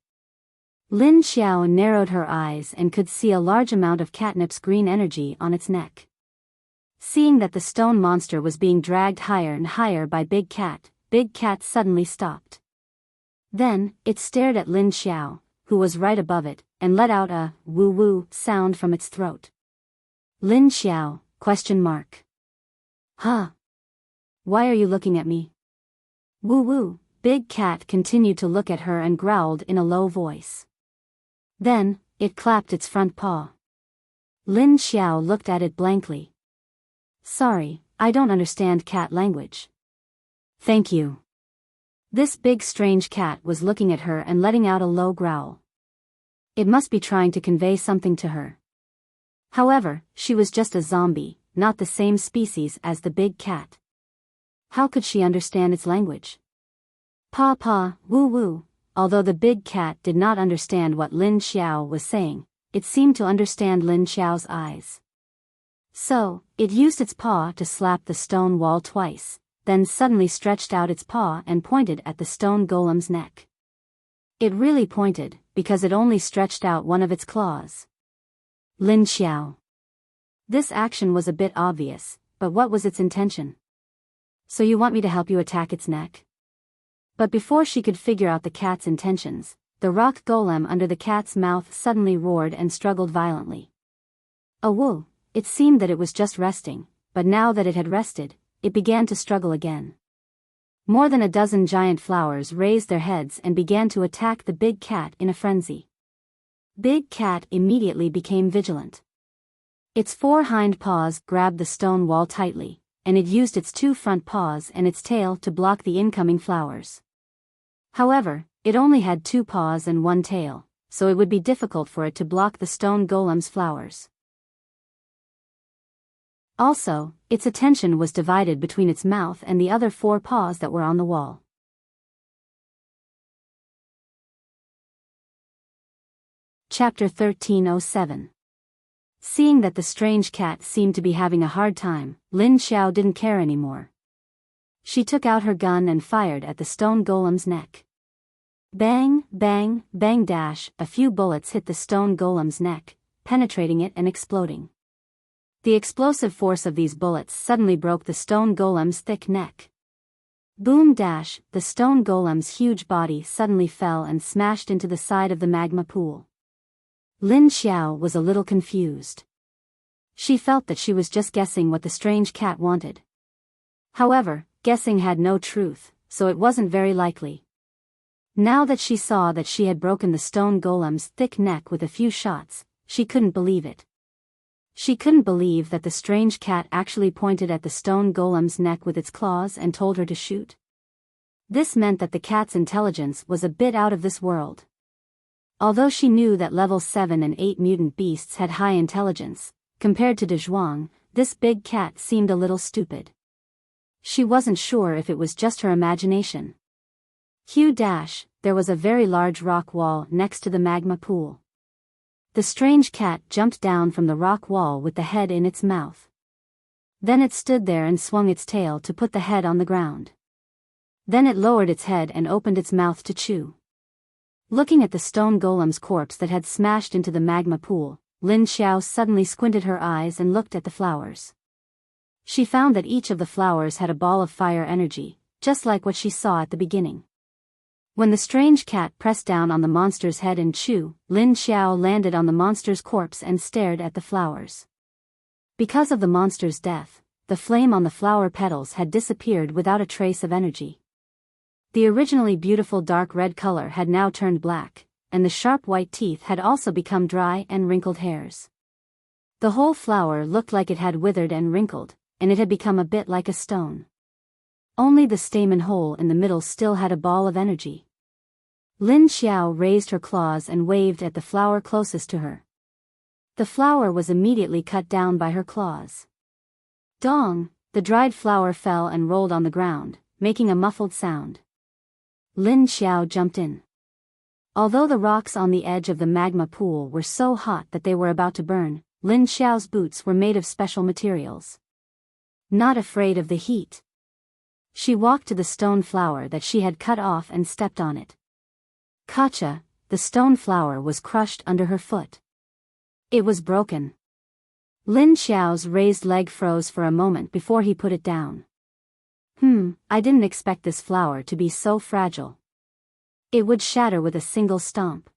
Lin Xiao narrowed her eyes and could see a large amount of catnip's green energy on its neck. Seeing that the stone monster was being dragged higher and higher by Big Cat suddenly stopped. Then, it stared at Lin Xiao, who was right above it, and let out a woo-woo sound from its throat. Lin Xiao, ? Huh? Why are you looking at me? Woo-woo. Big Cat continued to look at her and growled in a low voice. Then, it clapped its front paw. Lin Xiao looked at it blankly. Sorry, I don't understand cat language. Thank you. This big strange cat was looking at her and letting out a low growl. It must be trying to convey something to her. However, she was just a zombie, not the same species as the big cat. How could she understand its language? Pa, woo-woo. Although the big cat did not understand what Lin Xiao was saying, it seemed to understand Lin Xiao's eyes. So, it used its paw to slap the stone wall twice, then suddenly stretched out its paw and pointed at the stone golem's neck. It really pointed, because it only stretched out one of its claws. Lin Xiao. This action was a bit obvious, but what was its intention? So you want me to help you attack its neck? But before she could figure out the cat's intentions, the rock golem under the cat's mouth suddenly roared and struggled violently. Woo! It seemed that it was just resting, but now that it had rested, it began to struggle again. More than a dozen giant flowers raised their heads and began to attack the big cat in a frenzy. Big Cat immediately became vigilant. Its 4 hind paws grabbed the stone wall tightly, and it used its 2 front paws and its tail to block the incoming flowers. However, it only had 2 paws and 1 tail, so it would be difficult for it to block the stone golem's flowers. Also, its attention was divided between its mouth and the other 4 paws that were on the wall. Chapter 1307. Seeing that the strange cat seemed to be having a hard time, Lin Xiao didn't care anymore. She took out her gun and fired at the stone golem's neck. Bang, bang, bang dash, a few bullets hit the stone golem's neck, penetrating it and exploding. The explosive force of these bullets suddenly broke the stone golem's thick neck. Boom dash, the stone golem's huge body suddenly fell and smashed into the side of the magma pool. Lin Xiao was a little confused. She felt that she was just guessing what the strange cat wanted. However, guessing had no truth, so it wasn't very likely. Now that she saw that she had broken the stone golem's thick neck with a few shots, she couldn't believe it. She couldn't believe that the strange cat actually pointed at the stone golem's neck with its claws and told her to shoot. This meant that the cat's intelligence was a bit out of this world. Although she knew that level 7 and 8 mutant beasts had high intelligence, compared to De Zhuang, this big cat seemed a little stupid. She wasn't sure if it was just her imagination. There was a very large rock wall next to the magma pool. The strange cat jumped down from the rock wall with the head in its mouth. Then it stood there and swung its tail to put the head on the ground. Then it lowered its head and opened its mouth to chew. Looking at the stone golem's corpse that had smashed into the magma pool, Lin Xiao suddenly squinted her eyes and looked at the flowers. She found that each of the flowers had a ball of fire energy, just like what she saw at the beginning. When the strange cat pressed down on the monster's head and chew, Lin Xiao landed on the monster's corpse and stared at the flowers. Because of the monster's death, the flame on the flower petals had disappeared without a trace of energy. The originally beautiful dark red color had now turned black, and the sharp white teeth had also become dry and wrinkled hairs. The whole flower looked like it had withered and wrinkled, and it had become a bit like a stone. Only the stamen hole in the middle still had a ball of energy. Lin Xiao raised her claws and waved at the flower closest to her. The flower was immediately cut down by her claws. Dong! The dried flower fell and rolled on the ground, making a muffled sound. Lin Xiao jumped in. Although the rocks on the edge of the magma pool were so hot that they were about to burn, Lin Xiao's boots were made of special materials. Not afraid of the heat, she walked to the stone flower that she had cut off and stepped on it. Gotcha! The stone flower was crushed under her foot. It was broken. Lin Xiao's raised leg froze for a moment before he put it down. I didn't expect this flower to be so fragile. It would shatter with a single stomp.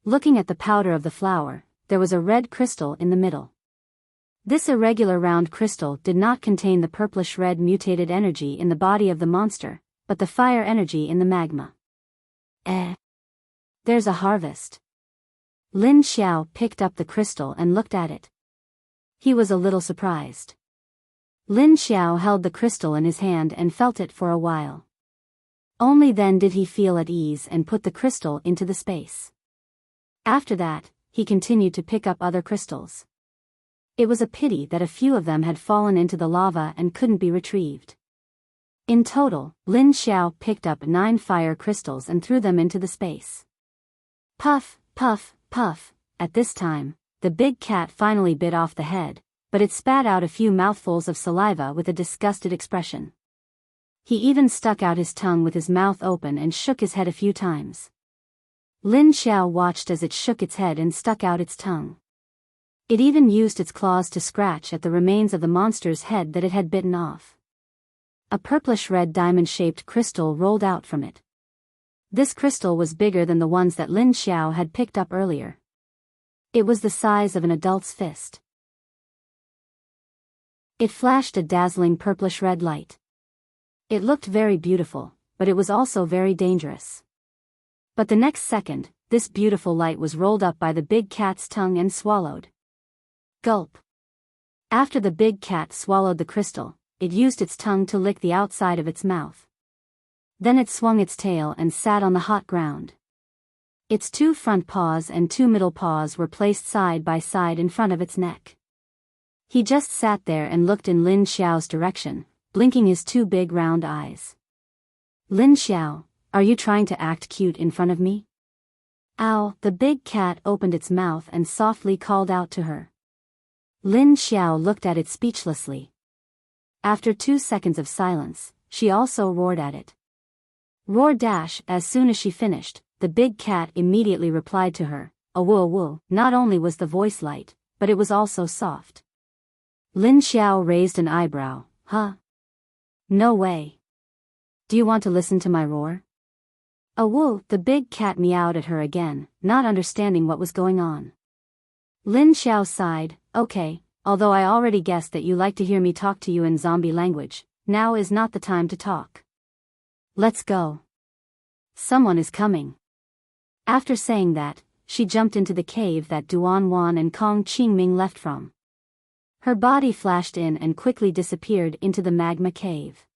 Looking at the powder of the flower, there was a red crystal in the middle. This irregular round crystal did not contain the purplish-red mutated energy in the body of the monster, but the fire energy in the magma. There's a harvest. Lin Xiao picked up the crystal and looked at it. He was a little surprised. Lin Xiao held the crystal in his hand and felt it for a while. Only then did he feel at ease and put the crystal into the space. After that, he continued to pick up other crystals. It was a pity that a few of them had fallen into the lava and couldn't be retrieved. In total, Lin Xiao picked up 9 fire crystals and threw them into the space. Puff, puff, puff. At this time, the big cat finally bit off the head, but it spat out a few mouthfuls of saliva with a disgusted expression. He even stuck out his tongue with his mouth open and shook his head a few times. Lin Xiao watched as it shook its head and stuck out its tongue. It even used its claws to scratch at the remains of the monster's head that it had bitten off. A purplish-red diamond-shaped crystal rolled out from it. This crystal was bigger than the ones that Lin Xiao had picked up earlier. It was the size of an adult's fist. It flashed a dazzling purplish-red light. It looked very beautiful, but it was also very dangerous. But the next second, this beautiful light was rolled up by the big cat's tongue and swallowed. Gulp. After the big cat swallowed the crystal, it used its tongue to lick the outside of its mouth. Then it swung its tail and sat on the hot ground. Its 2 front paws and 2 middle paws were placed side by side in front of its neck. He just sat there and looked in Lin Xiao's direction, blinking his two big round eyes. Lin Xiao, are you trying to act cute in front of me? Ow, the big cat opened its mouth and softly called out to her. Lin Xiao looked at it speechlessly. After 2 seconds of silence, she also roared at it. Roar dash, as soon as she finished, the big cat immediately replied to her, a woo woo. Not only was the voice light, but it was also soft. Lin Xiao raised an eyebrow. Huh? No way. Do you want to listen to my roar? A woo, the big cat meowed at her again, not understanding what was going on. Lin Xiao sighed, okay, although I already guessed that you like to hear me talk to you in zombie language, now is not the time to talk. Let's go. Someone is coming. After saying that, she jumped into the cave that Duan Wan and Kong Qingming left from. Her body flashed in and quickly disappeared into the magma cave.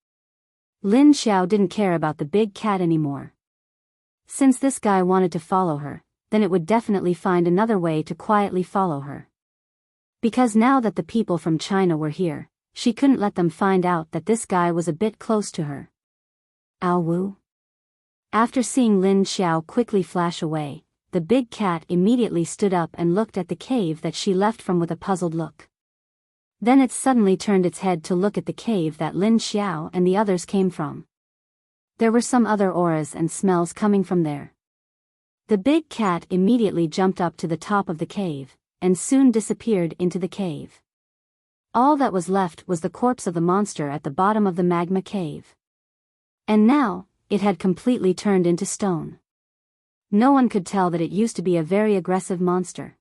Lin Xiao didn't care about the big cat anymore. Since this guy wanted to follow her, then it would definitely find another way to quietly follow her. Because now that the people from China were here, she couldn't let them find out that this guy was a bit close to her. Ow woo. After seeing Lin Xiao quickly flash away, the big cat immediately stood up and looked at the cave that she left from with a puzzled look. Then it suddenly turned its head to look at the cave that Lin Xiao and the others came from. There were some other auras and smells coming from there. The big cat immediately jumped up to the top of the cave, and soon disappeared into the cave. All that was left was the corpse of the monster at the bottom of the magma cave. And now, it had completely turned into stone. No one could tell that it used to be a very aggressive monster.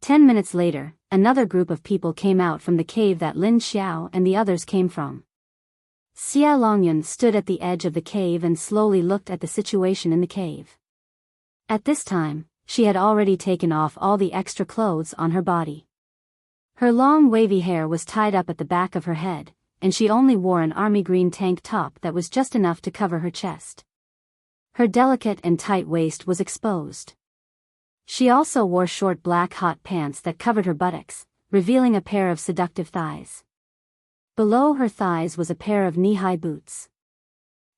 10 minutes later, another group of people came out from the cave that Lin Xiao and the others came from. Xia Longyun stood at the edge of the cave and slowly looked at the situation in the cave. At this time, she had already taken off all the extra clothes on her body. Her long wavy hair was tied up at the back of her head, and she only wore an army green tank top that was just enough to cover her chest. Her delicate and tight waist was exposed. She also wore short black hot pants that covered her buttocks, revealing a pair of seductive thighs. Below her thighs was a pair of knee-high boots.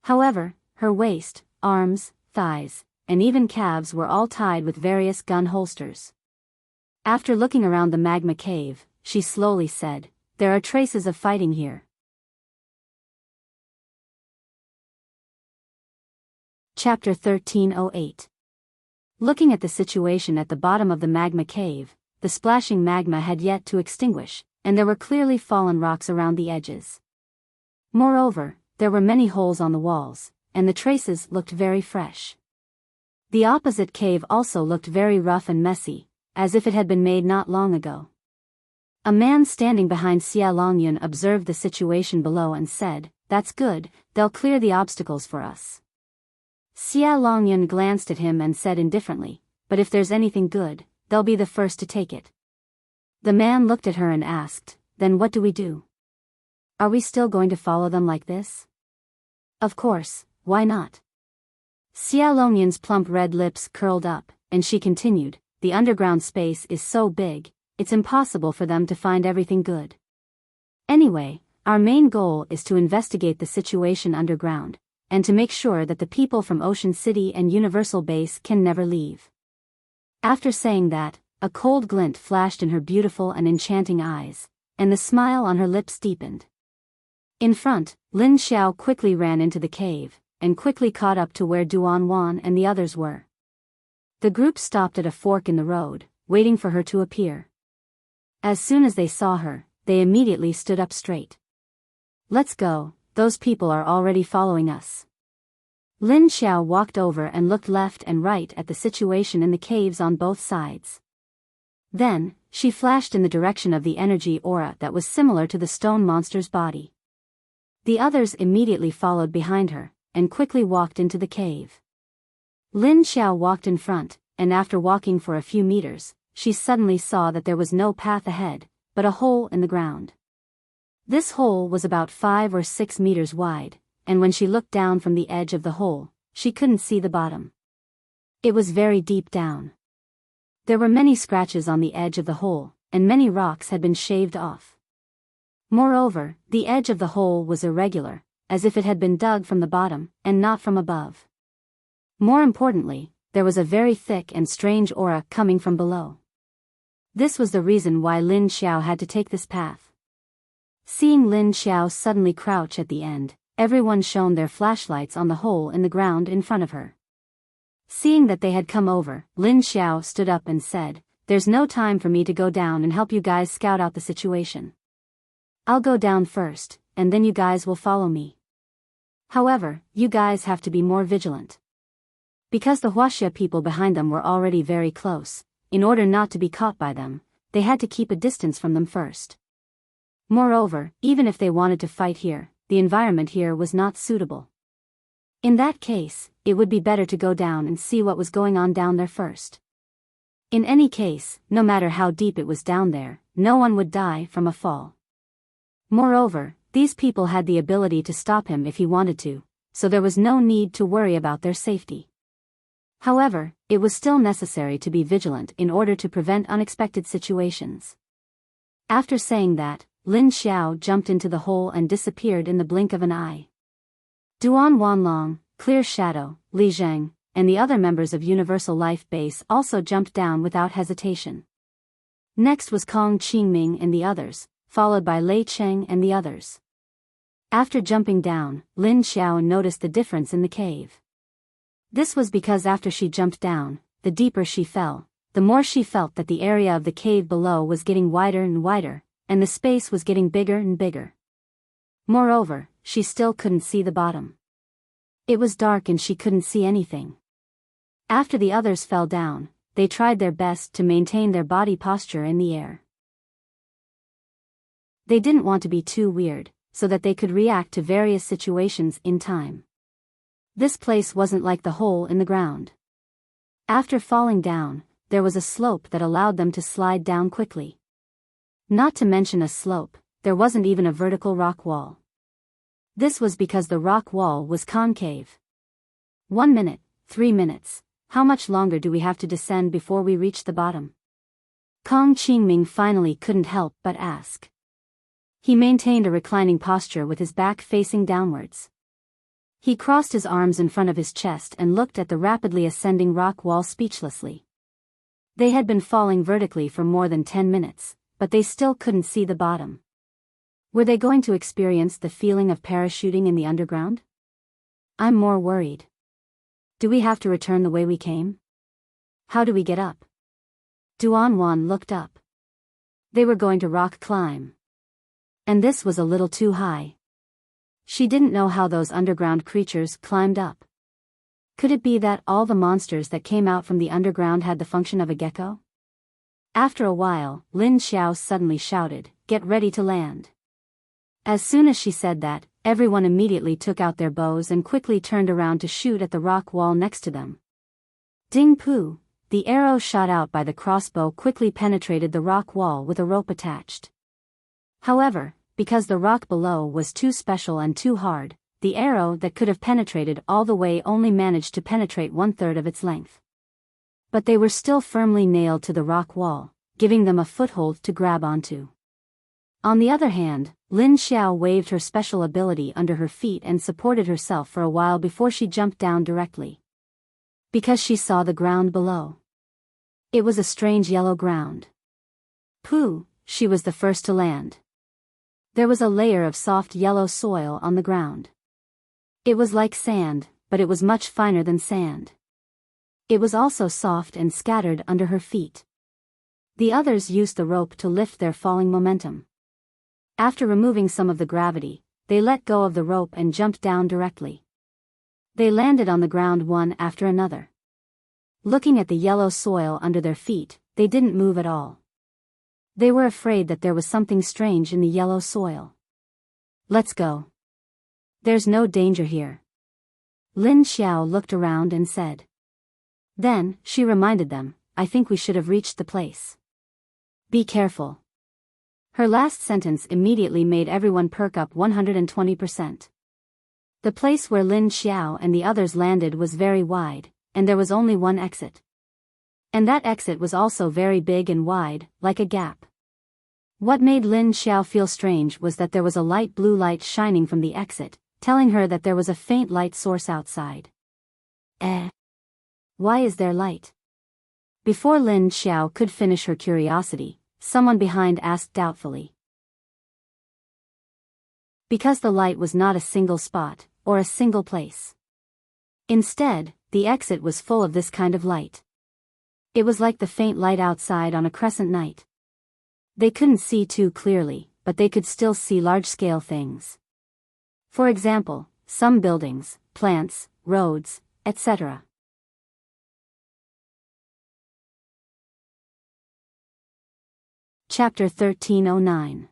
However, her waist, arms, thighs, and even calves were all tied with various gun holsters. After looking around the magma cave, she slowly said, "There are traces of fighting here." Chapter 1308. Looking at the situation at the bottom of the magma cave, the splashing magma had yet to extinguish, and there were clearly fallen rocks around the edges. Moreover, there were many holes on the walls, and the traces looked very fresh. The opposite cave also looked very rough and messy, as if it had been made not long ago. A man standing behind Xia Longyun observed the situation below and said, "That's good, they'll clear the obstacles for us." Xia Longyun glanced at him and said indifferently, "But if there's anything good, they'll be the first to take it." The man looked at her and asked, "Then what do we do? Are we still going to follow them like this?" "Of course, why not?" Xia Longyun's plump red lips curled up, and she continued, "The underground space is so big, it's impossible for them to find everything good. Anyway, our main goal is to investigate the situation underground, and to make sure that the people from Ocean City and Universal Base can never leave." After saying that, a cold glint flashed in her beautiful and enchanting eyes, and the smile on her lips deepened. In front, Lin Xiao quickly ran into the cave, and quickly caught up to where Duan Wan and the others were. The group stopped at a fork in the road, waiting for her to appear. As soon as they saw her, they immediately stood up straight. "Let's go, those people are already following us." Lin Xiao walked over and looked left and right at the situation in the caves on both sides. Then, she flashed in the direction of the energy aura that was similar to the stone monster's body. The others immediately followed behind her, and quickly walked into the cave. Lin Xiao walked in front, and after walking for a few meters, she suddenly saw that there was no path ahead, but a hole in the ground. This hole was about 5 or 6 meters wide, and when she looked down from the edge of the hole, she couldn't see the bottom. It was very deep down. There were many scratches on the edge of the hole, and many rocks had been shaved off. Moreover, the edge of the hole was irregular, as if it had been dug from the bottom, and not from above. More importantly, there was a very thick and strange aura coming from below. This was the reason why Lin Xiao had to take this path. Seeing Lin Xiao suddenly crouch at the end, everyone shone their flashlights on the hole in the ground in front of her. Seeing that they had come over, Lin Xiao stood up and said, "There's no time for me to go down and help you guys scout out the situation. I'll go down first, and then you guys will follow me. However, you guys have to be more vigilant." Because the Huaxia people behind them were already very close, in order not to be caught by them, they had to keep a distance from them first. Moreover, even if they wanted to fight here, the environment here was not suitable. In that case, it would be better to go down and see what was going on down there first. In any case, no matter how deep it was down there, no one would die from a fall. Moreover, these people had the ability to stop him if he wanted to, so there was no need to worry about their safety. However, it was still necessary to be vigilant in order to prevent unexpected situations. After saying that, Lin Xiao jumped into the hole and disappeared in the blink of an eye. Duan Wanlong, Clear Shadow, Li Zheng, and the other members of Universal Life Base also jumped down without hesitation. Next was Kong Qingming and the others, followed by Lei Cheng and the others. After jumping down, Lin Xiao noticed the difference in the cave. This was because after she jumped down, the deeper she fell, the more she felt that the area of the cave below was getting wider and wider, and the space was getting bigger and bigger. Moreover, she still couldn't see the bottom. It was dark and she couldn't see anything. After the others fell down, they tried their best to maintain their body posture in the air. They didn't want to be too weird, so that they could react to various situations in time. This place wasn't like the hole in the ground. After falling down, there was a slope that allowed them to slide down quickly. Not to mention a slope, there wasn't even a vertical rock wall. This was because the rock wall was concave. 1 minute, 3 minutes, how much longer do we have to descend before we reach the bottom? Kong Qingming finally couldn't help but ask. He maintained a reclining posture with his back facing downwards. He crossed his arms in front of his chest and looked at the rapidly ascending rock wall speechlessly. They had been falling vertically for more than 10 minutes, but they still couldn't see the bottom. Were they going to experience the feeling of parachuting in the underground? I'm more worried. Do we have to return the way we came? How do we get up? Duan Wan looked up. They were going to rock climb. And this was a little too high. She didn't know how those underground creatures climbed up. Could it be that all the monsters that came out from the underground had the function of a gecko? After a while, Lin Xiao suddenly shouted, "Get ready to land." As soon as she said that, everyone immediately took out their bows and quickly turned around to shoot at the rock wall next to them. Ding Pu, the arrow shot out by the crossbow quickly penetrated the rock wall with a rope attached. However, because the rock below was too special and too hard, the arrow that could have penetrated all the way only managed to penetrate 1/3 of its length. But they were still firmly nailed to the rock wall, giving them a foothold to grab onto. On the other hand, Lin Xiao waved her special ability under her feet and supported herself for a while before she jumped down directly. Because she saw the ground below. It was a strange yellow ground. Pooh, she was the first to land. There was a layer of soft yellow soil on the ground. It was like sand, but it was much finer than sand. It was also soft and scattered under her feet. The others used the rope to lift their falling momentum. After removing some of the gravity, they let go of the rope and jumped down directly. They landed on the ground one after another. Looking at the yellow soil under their feet, they didn't move at all. They were afraid that there was something strange in the yellow soil. Let's go. There's no danger here. Lin Xiao looked around and said. Then, she reminded them, I think we should have reached the place. Be careful. Her last sentence immediately made everyone perk up 120%. The place where Lin Xiao and the others landed was very wide, and there was only one exit. And that exit was also very big and wide, like a gap. What made Lin Xiao feel strange was that there was a light blue light shining from the exit, telling her that there was a faint light source outside. Why is there light? Before Lin Xiao could finish her curiosity, someone behind asked doubtfully. Because the light was not a single spot, or a single place. Instead, the exit was full of this kind of light. It was like the faint light outside on a crescent night. They couldn't see too clearly, but they could still see large-scale things. For example, some buildings, plants, roads, etc. Chapter 1309.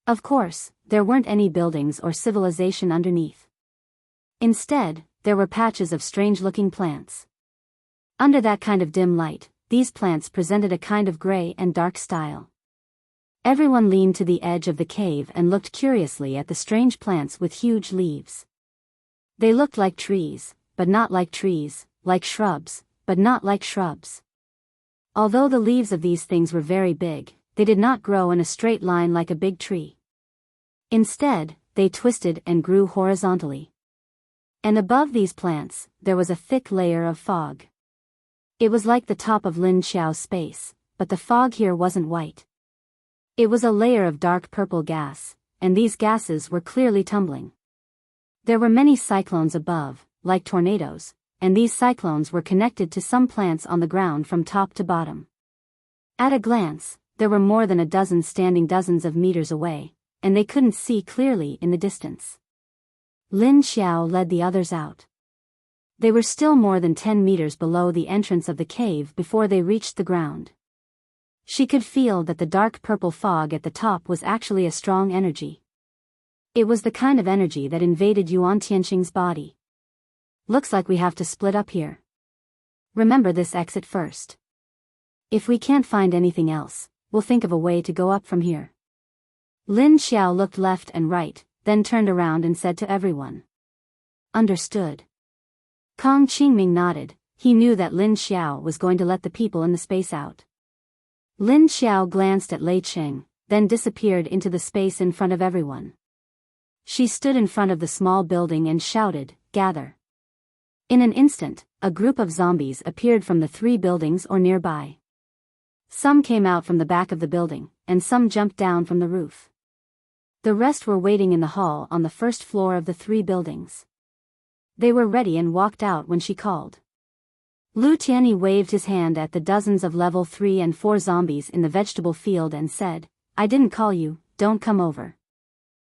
Of course, there weren't any buildings or civilization underneath. Instead, there were patches of strange-looking plants. Under that kind of dim light, these plants presented a kind of gray and dark style. Everyone leaned to the edge of the cave and looked curiously at the strange plants with huge leaves. They looked like trees, but not like trees, like shrubs, but not like shrubs. Although the leaves of these things were very big, they did not grow in a straight line like a big tree. Instead, they twisted and grew horizontally. And above these plants, there was a thick layer of fog. It was like the top of Lin Xiao's space, but the fog here wasn't white. It was a layer of dark purple gas, and these gases were clearly tumbling. There were many cyclones above, like tornadoes, and these cyclones were connected to some plants on the ground from top to bottom. At a glance, there were more than a dozen standing dozens of meters away, and they couldn't see clearly in the distance. Lin Xiao led the others out. They were still more than 10 meters below the entrance of the cave before they reached the ground. She could feel that the dark purple fog at the top was actually a strong energy. It was the kind of energy that invaded Yuan Tianqing's body. Looks like we have to split up here. Remember this exit first. If we can't find anything else, we'll think of a way to go up from here. Lin Xiao looked left and right, then turned around and said to everyone. Understood. Kong Qingming nodded. He knew that Lin Xiao was going to let the people in the space out. Lin Xiao glanced at Lei Cheng, then disappeared into the space in front of everyone. She stood in front of the small building and shouted, "Gather." In an instant, a group of zombies appeared from the 3 buildings or nearby. Some came out from the back of the building, and some jumped down from the roof. The rest were waiting in the hall on the first floor of the 3 buildings. They were ready and walked out when she called. Lu Tianyi waved his hand at the dozens of level 3 and 4 zombies in the vegetable field and said, "I didn't call you, don't come over."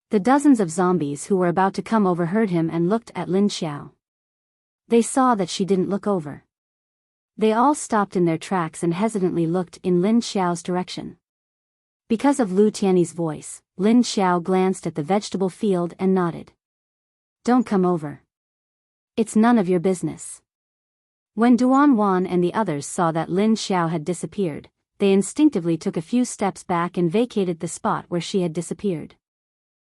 The dozens of zombies who were about to come over heard him and looked at Lin Xiao. They saw that she didn't look over. They all stopped in their tracks and hesitantly looked in Lin Xiao's direction. Because of Lu Tianyi's voice, Lin Xiao glanced at the vegetable field and nodded. "Don't come over. It's none of your business." When Duan Wan and the others saw that Lin Xiao had disappeared, they instinctively took a few steps back and vacated the spot where she had disappeared.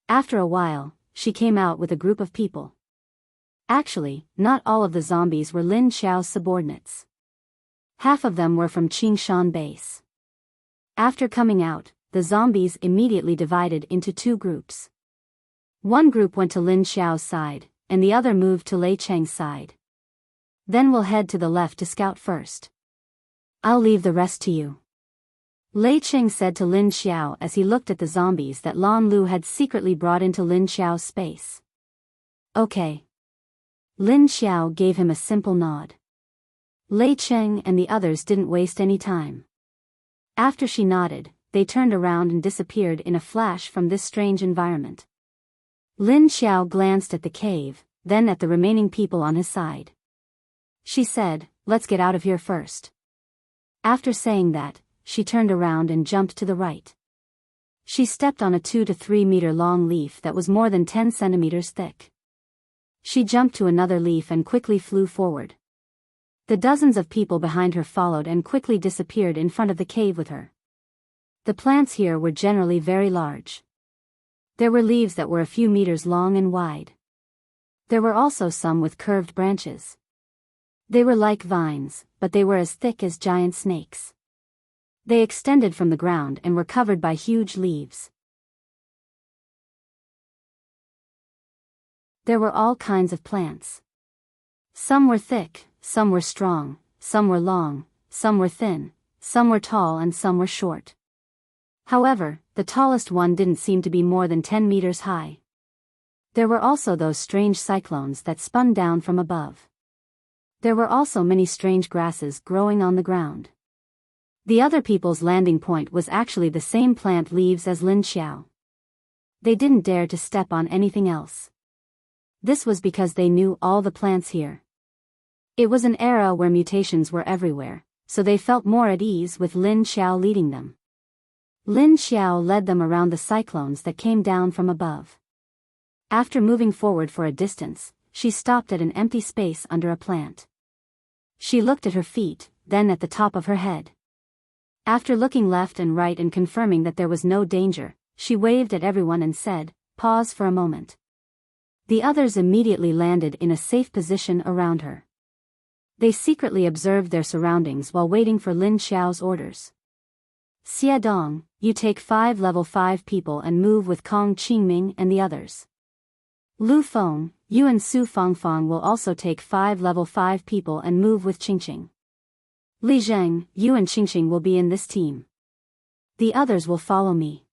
After a while, she came out with a group of people. Actually, not all of the zombies were Lin Xiao's subordinates. Half of them were from Qingshan base. After coming out, the zombies immediately divided into 2 groups. One group went to Lin Xiao's side, and the other moved to Lei Cheng's side. Then we'll head to the left to scout first. I'll leave the rest to you. Lei Cheng said to Lin Xiao as he looked at the zombies that Lan Lu had secretly brought into Lin Xiao's space. Okay. Lin Xiao gave him a simple nod. Lei Cheng and the others didn't waste any time. After she nodded, they turned around and disappeared in a flash from this strange environment. Lin Xiao glanced at the cave, then at the remaining people on his side. She said, "Let's get out of here first." After saying that, she turned around and jumped to the right. She stepped on a 2 to 3 meter long leaf that was more than 10 centimeters thick. She jumped to another leaf and quickly flew forward. The dozens of people behind her followed and quickly disappeared in front of the cave with her. The plants here were generally very large. There were leaves that were a few meters long and wide. There were also some with curved branches. They were like vines, but they were as thick as giant snakes. They extended from the ground and were covered by huge leaves. There were all kinds of plants. Some were thick, some were strong, some were long, some were thin, some were tall and some were short. However, the tallest one didn't seem to be more than 10 meters high. There were also those strange cyclones that spun down from above. There were also many strange grasses growing on the ground. The other people's landing point was actually the same plant leaves as Lin Xiao. They didn't dare to step on anything else. This was because they knew all the plants here. It was an era where mutations were everywhere, so they felt more at ease with Lin Xiao leading them. Lin Xiao led them around the cyclones that came down from above. After moving forward for a distance, she stopped at an empty space under a plant. She looked at her feet, then at the top of her head. After looking left and right and confirming that there was no danger, she waved at everyone and said, "Pause for a moment." The others immediately landed in a safe position around her. They secretly observed their surroundings while waiting for Lin Xiao's orders. "Xia Dong, you take 5 level 5 people and move with Kong Qingming and the others. Lu Feng, you and Su Fangfang will also take 5 level 5 people and move with Qingqing. Li Zheng, you and Qingqing will be in this team. The others will follow me.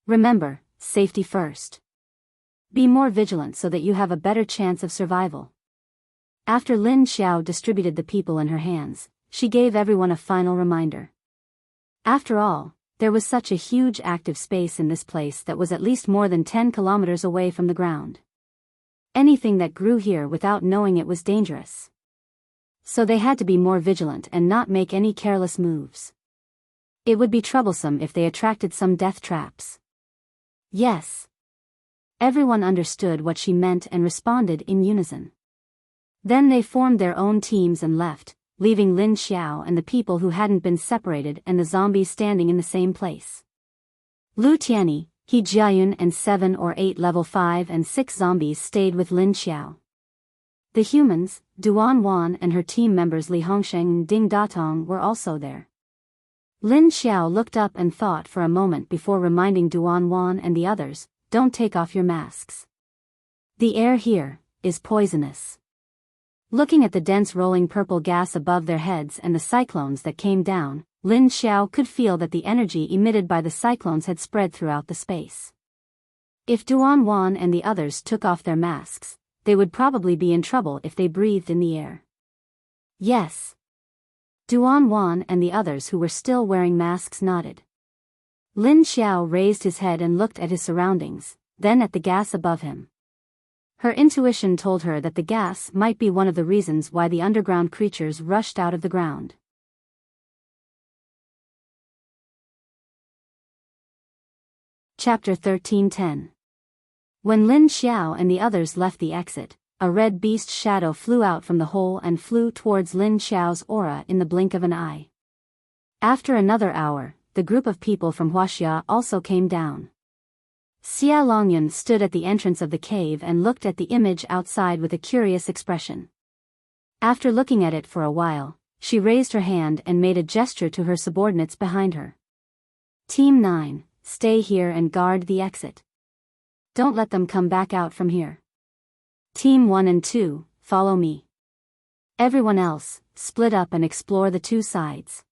Remember, safety first. Be more vigilant so that you have a better chance of survival." After Lin Xiao distributed the people in her hands, she gave everyone a final reminder. After all, there was such a huge active space in this place that was at least more than 10 kilometers away from the ground. Anything that grew here without knowing it was dangerous. So they had to be more vigilant and not make any careless moves. It would be troublesome if they attracted some death traps. Yes. Everyone understood what she meant and responded in unison. Then they formed their own teams and left, leaving Lin Xiao and the people who hadn't been separated and the zombies standing in the same place. Lu Tianyi, He Jiayun and 7 or 8 level 5 and 6 zombies stayed with Lin Xiao. The humans, Duan Wan and her team members Li Hongsheng and Ding Datong were also there. Lin Xiao looked up and thought for a moment before reminding Duan Wan and the others, "Don't take off your masks. The air here is poisonous." Looking at the dense rolling purple gas above their heads and the cyclones that came down, Lin Xiao could feel that the energy emitted by the cyclones had spread throughout the space. If Duan Wan and the others took off their masks, they would probably be in trouble if they breathed in the air. Yes. Duan Wan and the others who were still wearing masks nodded. Lin Xiao raised his head and looked at his surroundings, then at the gas above him. Her intuition told her that the gas might be one of the reasons why the underground creatures rushed out of the ground. Chapter 13:10. When Lin Xiao and the others left the exit, a red beast shadow flew out from the hole and flew towards Lin Xiao's aura in the blink of an eye. After another hour, the group of people from Huaxia also came down. Xia Longyun stood at the entrance of the cave and looked at the image outside with a curious expression. After looking at it for a while, she raised her hand and made a gesture to her subordinates behind her. "Team 9, stay here and guard the exit. Don't let them come back out from here. Team 1 and 2, follow me. Everyone else, split up and explore the 2 sides.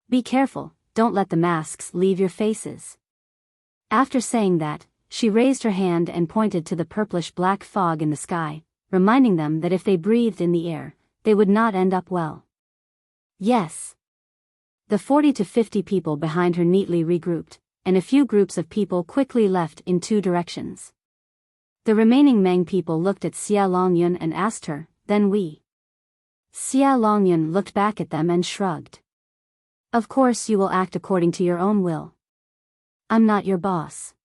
Be careful, don't let the masks leave your faces." After saying that, she raised her hand and pointed to the purplish-black fog in the sky, reminding them that if they breathed in the air, they would not end up well. Yes. The 40 to 50 people behind her neatly regrouped, and a few groups of people quickly left in 2 directions. The remaining Meng people looked at Xia Longyun and asked her, "Then we?" Xia Longyun looked back at them and shrugged. "Of course you will act according to your own will. I'm not your boss.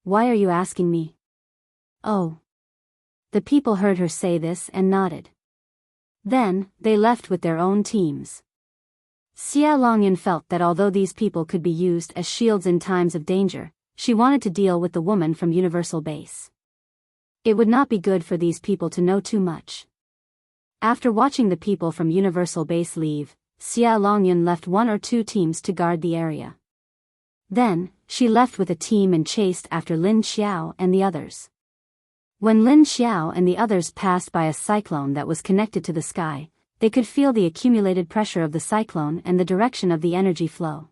Why are you asking me?" "Oh." The people heard her say this and nodded. Then, they left with their own teams. Xia Longyun felt that although these people could be used as shields in times of danger, she wanted to deal with the woman from Universal Base. It would not be good for these people to know too much. After watching the people from Universal Base leave, Xia Longyun left 1 or 2 teams to guard the area. Then, she left with a team and chased after Lin Xiao and the others. When Lin Xiao and the others passed by a cyclone that was connected to the sky, they could feel the accumulated pressure of the cyclone and the direction of the energy flow.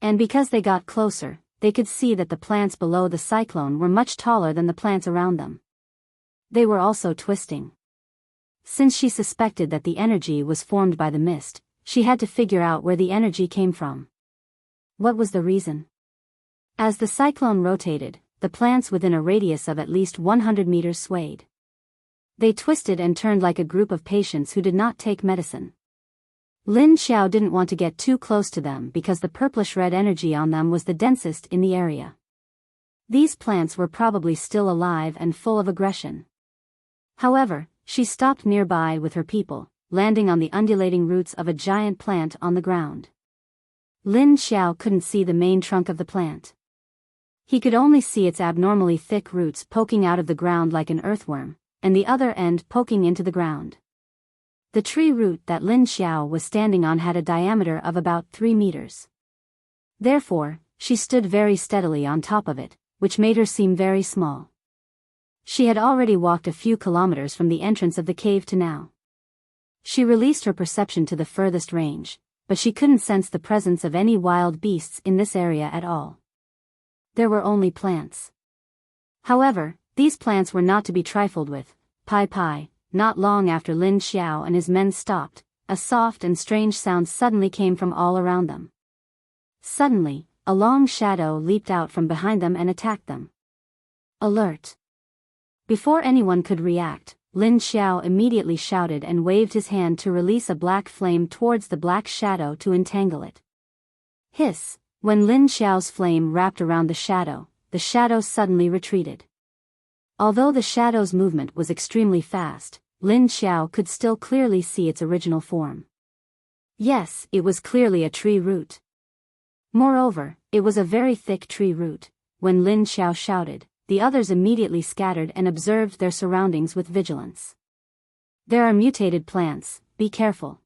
And because they got closer, they could see that the plants below the cyclone were much taller than the plants around them. They were also twisting. Since she suspected that the energy was formed by the mist, she had to figure out where the energy came from. What was the reason? As the cyclone rotated, the plants within a radius of at least 100 meters swayed. They twisted and turned like a group of patients who did not take medicine. Lin Xiao didn't want to get too close to them because the purplish-red energy on them was the densest in the area. These plants were probably still alive and full of aggression. However, she stopped nearby with her people, landing on the undulating roots of a giant plant on the ground. Lin Xiao couldn't see the main trunk of the plant. He could only see its abnormally thick roots poking out of the ground like an earthworm, and the other end poking into the ground. The tree root that Lin Xiao was standing on had a diameter of about 3 meters. Therefore, she stood very steadily on top of it, which made her seem very small. She had already walked a few kilometers from the entrance of the cave to now. She released her perception to the furthest range, but she couldn't sense the presence of any wild beasts in this area at all. There were only plants. However, these plants were not to be trifled with. Pai. Not long after Lin Xiao and his men stopped, a soft and strange sound suddenly came from all around them. Suddenly, a long shadow leaped out from behind them and attacked them. Alert! Before anyone could react, Lin Xiao immediately shouted and waved his hand to release a black flame towards the black shadow to entangle it. Hiss! When Lin Xiao's flame wrapped around the shadow suddenly retreated. Although the shadow's movement was extremely fast, Lin Xiao could still clearly see its original form. Yes, it was clearly a tree root. Moreover, it was a very thick tree root. When Lin Xiao shouted, the others immediately scattered and observed their surroundings with vigilance. There are mutated plants, be careful.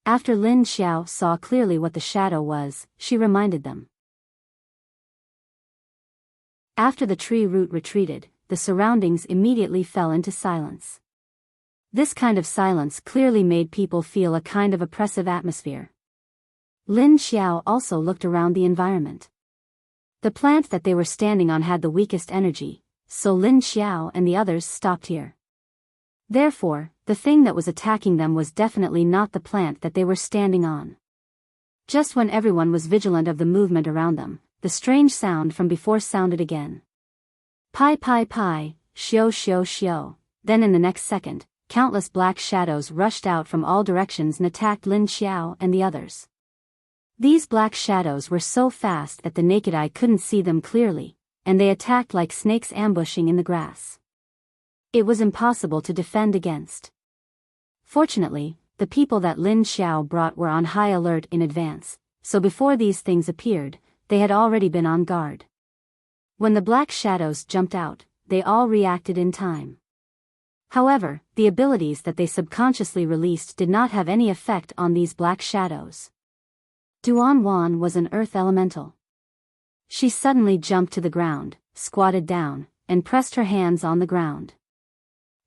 After Lin Xiao saw clearly what the shadow was, she reminded them. After the tree root retreated, the surroundings immediately fell into silence. This kind of silence clearly made people feel a kind of oppressive atmosphere. Lin Xiao also looked around the environment. The plant that they were standing on had the weakest energy, so Lin Xiao and the others stopped here. Therefore, the thing that was attacking them was definitely not the plant that they were standing on. Just when everyone was vigilant of the movement around them, the strange sound from before sounded again. Pai, shio. Then in the next second, countless black shadows rushed out from all directions and attacked Lin Xiao and the others. These black shadows were so fast that the naked eye couldn't see them clearly, and they attacked like snakes ambushing in the grass. It was impossible to defend against. Fortunately, the people that Lin Xiao brought were on high alert in advance, so before these things appeared, they had already been on guard. When the black shadows jumped out, they all reacted in time. However, the abilities that they subconsciously released did not have any effect on these black shadows. Duan was an earth elemental. She suddenly jumped to the ground, squatted down, and pressed her hands on the ground.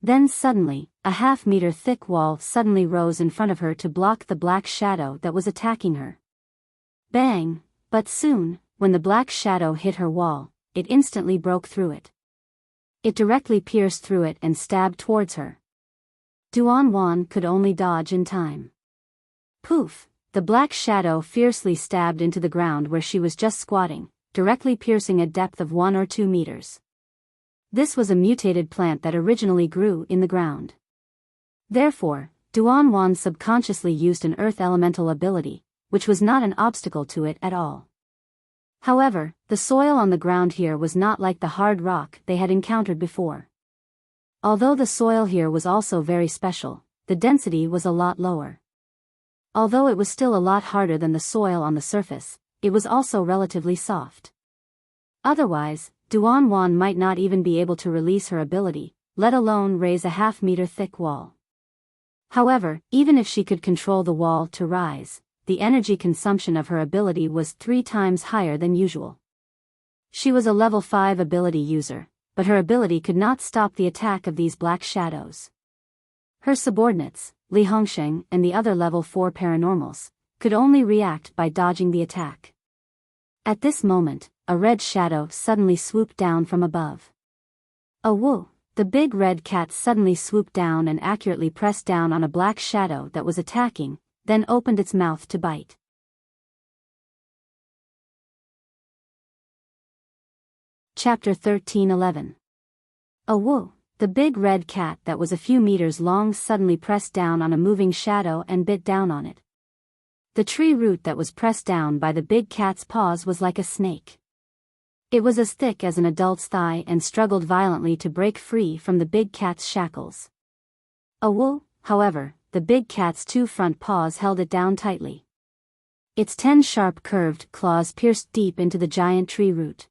Then suddenly, a half-meter thick wall suddenly rose in front of her to block the black shadow that was attacking her. Bang! But soon, when the black shadow hit her wall, it instantly broke through it. It directly pierced through it and stabbed towards her. Duan could only dodge in time. Poof! The black shadow fiercely stabbed into the ground where she was just squatting, directly piercing a depth of 1 or 2 meters. This was a mutated plant that originally grew in the ground. Therefore, Duan subconsciously used an earth elemental ability, which was not an obstacle to it at all. However, the soil on the ground here was not like the hard rock they had encountered before. Although the soil here was also very special, the density was a lot lower. Although it was still a lot harder than the soil on the surface, it was also relatively soft. Otherwise, Duan might not even be able to release her ability, let alone raise a half-meter thick wall. However, even if she could control the wall to rise, the energy consumption of her ability was 3 times higher than usual. She was a level 5 ability user, but her ability could not stop the attack of these black shadows. Her subordinates, Li Hongsheng and the other level 4 paranormals, could only react by dodging the attack. At this moment, a red shadow suddenly swooped down from above. Oh whoa! The big red cat suddenly swooped down and accurately pressed down on a black shadow that was attacking, then opened its mouth to bite. Chapter 13:11. Oh whoa! The big red cat that was a few meters long suddenly pressed down on a moving shadow and bit down on it. The tree root that was pressed down by the big cat's paws was like a snake. It was as thick as an adult's thigh and struggled violently to break free from the big cat's shackles. Oh whoa! However, the big cat's 2 front paws held it down tightly. Its 10 sharp curved claws pierced deep into the giant tree root.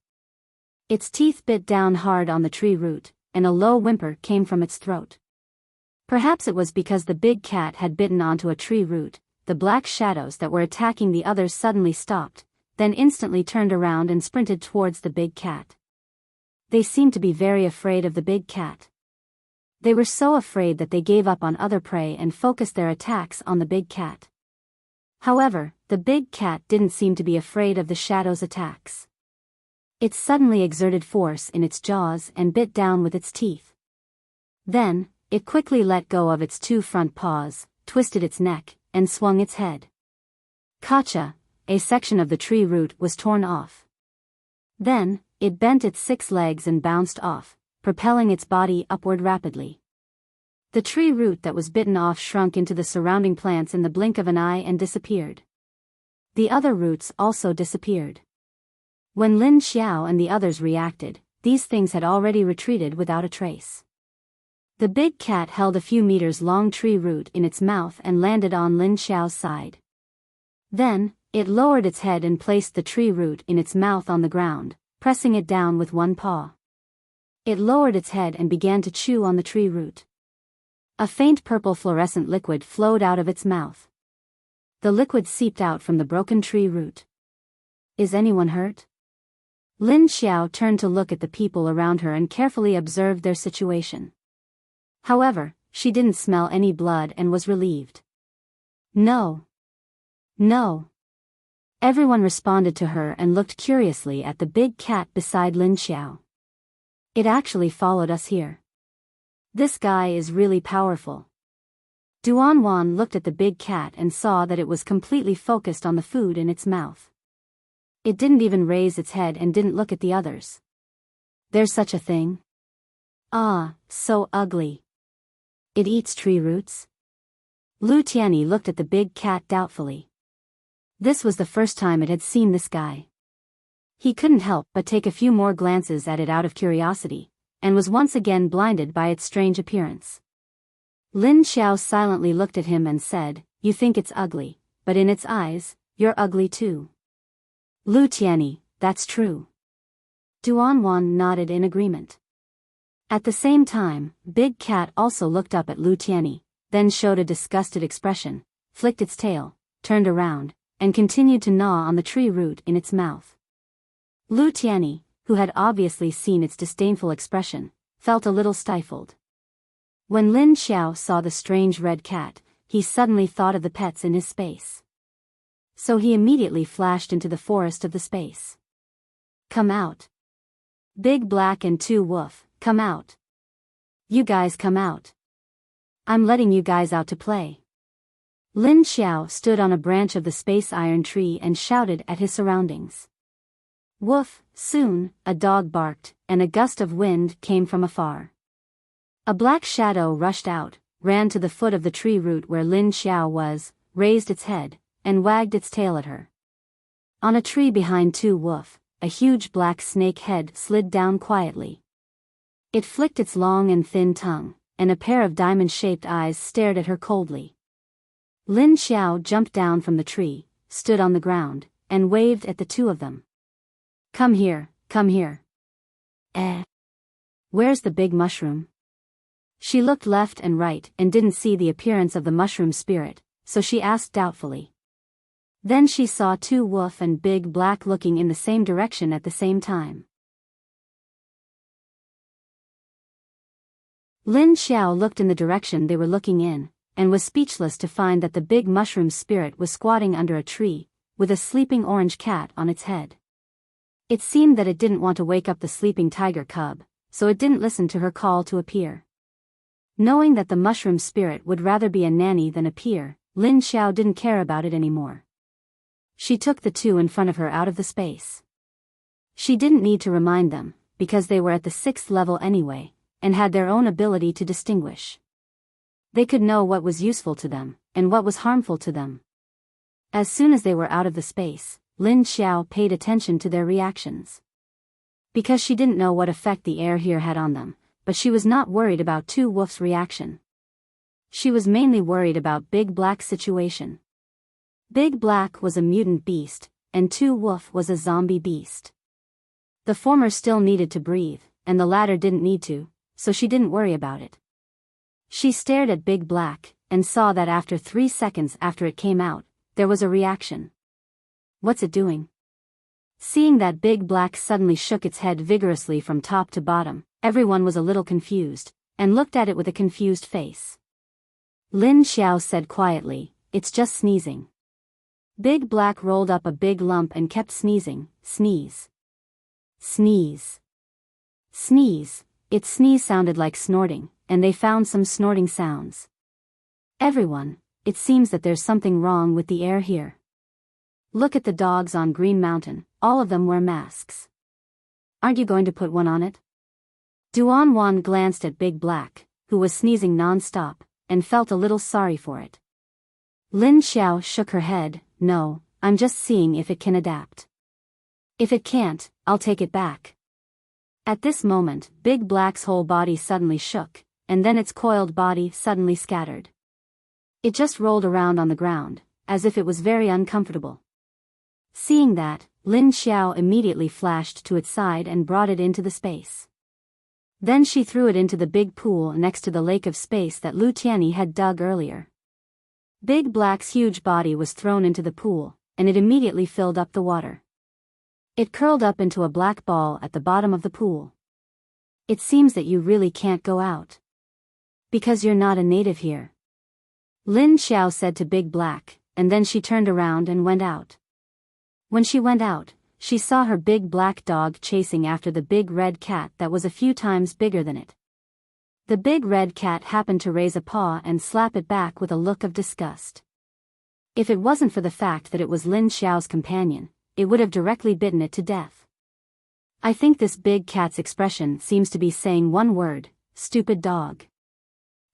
Its teeth bit down hard on the tree root, and a low whimper came from its throat. Perhaps it was because the big cat had bitten onto a tree root. The black shadows that were attacking the others suddenly stopped, then instantly turned around and sprinted towards the big cat. They seemed to be very afraid of the big cat. They were so afraid that they gave up on other prey and focused their attacks on the big cat. However, the big cat didn't seem to be afraid of the shadow's attacks. It suddenly exerted force in its jaws and bit down with its teeth. Then, it quickly let go of its 2 front paws, twisted its neck, and swung its head. Gotcha! A section of the tree root was torn off. Then, it bent its 6 legs and bounced off, propelling its body upward rapidly. The tree root that was bitten off shrunk into the surrounding plants in the blink of an eye and disappeared. The other roots also disappeared. When Lin Xiao and the others reacted, these things had already retreated without a trace. The big cat held a few meters long tree root in its mouth and landed on Lin Xiao's side. Then, it lowered its head and placed the tree root in its mouth on the ground, pressing it down with 1 paw. It lowered its head and began to chew on the tree root. A faint purple fluorescent liquid flowed out of its mouth. The liquid seeped out from the broken tree root. Is anyone hurt? Lin Xiao turned to look at the people around her and carefully observed their situation. However, she didn't smell any blood and was relieved. No. No. Everyone responded to her and looked curiously at the big cat beside Lin Xiao. It actually followed us here. This guy is really powerful. Duan Wan looked at the big cat and saw that it was completely focused on the food in its mouth. It didn't even raise its head and didn't look at the others. There's such a thing? Ah, so ugly. It eats tree roots? Lu Tianyi looked at the big cat doubtfully. This was the first time it had seen this guy. He couldn't help but take a few more glances at it out of curiosity, and was once again blinded by its strange appearance. Lin Xiao silently looked at him and said, "You think it's ugly, but in its eyes, you're ugly too." Lu Tianyi, that's true. Duan Wan nodded in agreement. At the same time, Big Cat also looked up at Lu Tianyi, then showed a disgusted expression, flicked its tail, turned around, and continued to gnaw on the tree root in its mouth. Lu Tianyi, who had obviously seen its disdainful expression, felt a little stifled. When Lin Xiao saw the strange red cat, he suddenly thought of the pets in his space. So he immediately flashed into the forest of the space. Come out. Big Black and 2 Wolf, come out. You guys come out. I'm letting you guys out to play. Lin Xiao stood on a branch of the space iron tree and shouted at his surroundings. Woof! Soon, a dog barked, and a gust of wind came from afar. A black shadow rushed out, ran to the foot of the tree root where Lin Xiao was, raised its head, and wagged its tail at her. On a tree behind 2 Wolf, a huge black snake head slid down quietly. It flicked its long and thin tongue, and a pair of diamond-shaped eyes stared at her coldly. Lin Xiao jumped down from the tree, stood on the ground, and waved at the 2 of them. Come here, come here. Where's the big mushroom? She looked left and right and didn't see the appearance of the mushroom spirit, so she asked doubtfully. Then she saw two Wolf and Big Black looking in the same direction at the same time. Lin Xiao looked in the direction they were looking in, and was speechless to find that the big mushroom spirit was squatting under a tree, with a sleeping orange cat on its head. It seemed that it didn't want to wake up the sleeping tiger cub, so it didn't listen to her call to appear. Knowing that the mushroom spirit would rather be a nanny than appear, Lin Xiao didn't care about it anymore. She took the two in front of her out of the space. She didn't need to remind them, because they were at the 6th level anyway, and had their own ability to distinguish. They could know what was useful to them, and what was harmful to them. As soon as they were out of the space, Lin Xiao paid attention to their reactions. Because she didn't know what effect the air here had on them, but she was not worried about Two Wolf's reaction. She was mainly worried about Big Black's situation. Big Black was a mutant beast, and Two Wolf was a zombie beast. The former still needed to breathe, and the latter didn't need to, so she didn't worry about it. She stared at Big Black, and saw that after 3 seconds after it came out, there was a reaction. What's it doing? Seeing that Big Black suddenly shook its head vigorously from top to bottom, everyone was a little confused, and looked at it with a confused face. Lin Xiao said quietly, "It's just sneezing." Big Black rolled up a big lump and kept sneezing. Sneeze. Sneeze. Sneeze. Its sneeze sounded like snorting, and they found some snorting sounds. Everyone, it seems that there's something wrong with the air here. Look at the dogs on Green Mountain, all of them wear masks. Aren't you going to put one on it? Duan Wan glanced at Big Black, who was sneezing non-stop, and felt a little sorry for it. Lin Xiao shook her head. "No, I'm just seeing if it can adapt. If it can't, I'll take it back." At this moment, Big Black's whole body suddenly shook, and then its coiled body suddenly scattered. It just rolled around on the ground, as if it was very uncomfortable. Seeing that, Lin Xiao immediately flashed to its side and brought it into the space. Then she threw it into the big pool next to the lake of space that Lu Tianyi had dug earlier. Big Black's huge body was thrown into the pool, and it immediately filled up the water. It curled up into a black ball at the bottom of the pool. "It seems that you really can't go out. Because you're not a native here," Lin Xiao said to Big Black, and then she turned around and went out. When she went out, she saw her big black dog chasing after the big red cat that was a few times bigger than it. The big red cat happened to raise a paw and slap it back with a look of disgust. If it wasn't for the fact that it was Lin Xiao's companion, it would have directly bitten it to death. I think this big cat's expression seems to be saying one word: stupid dog.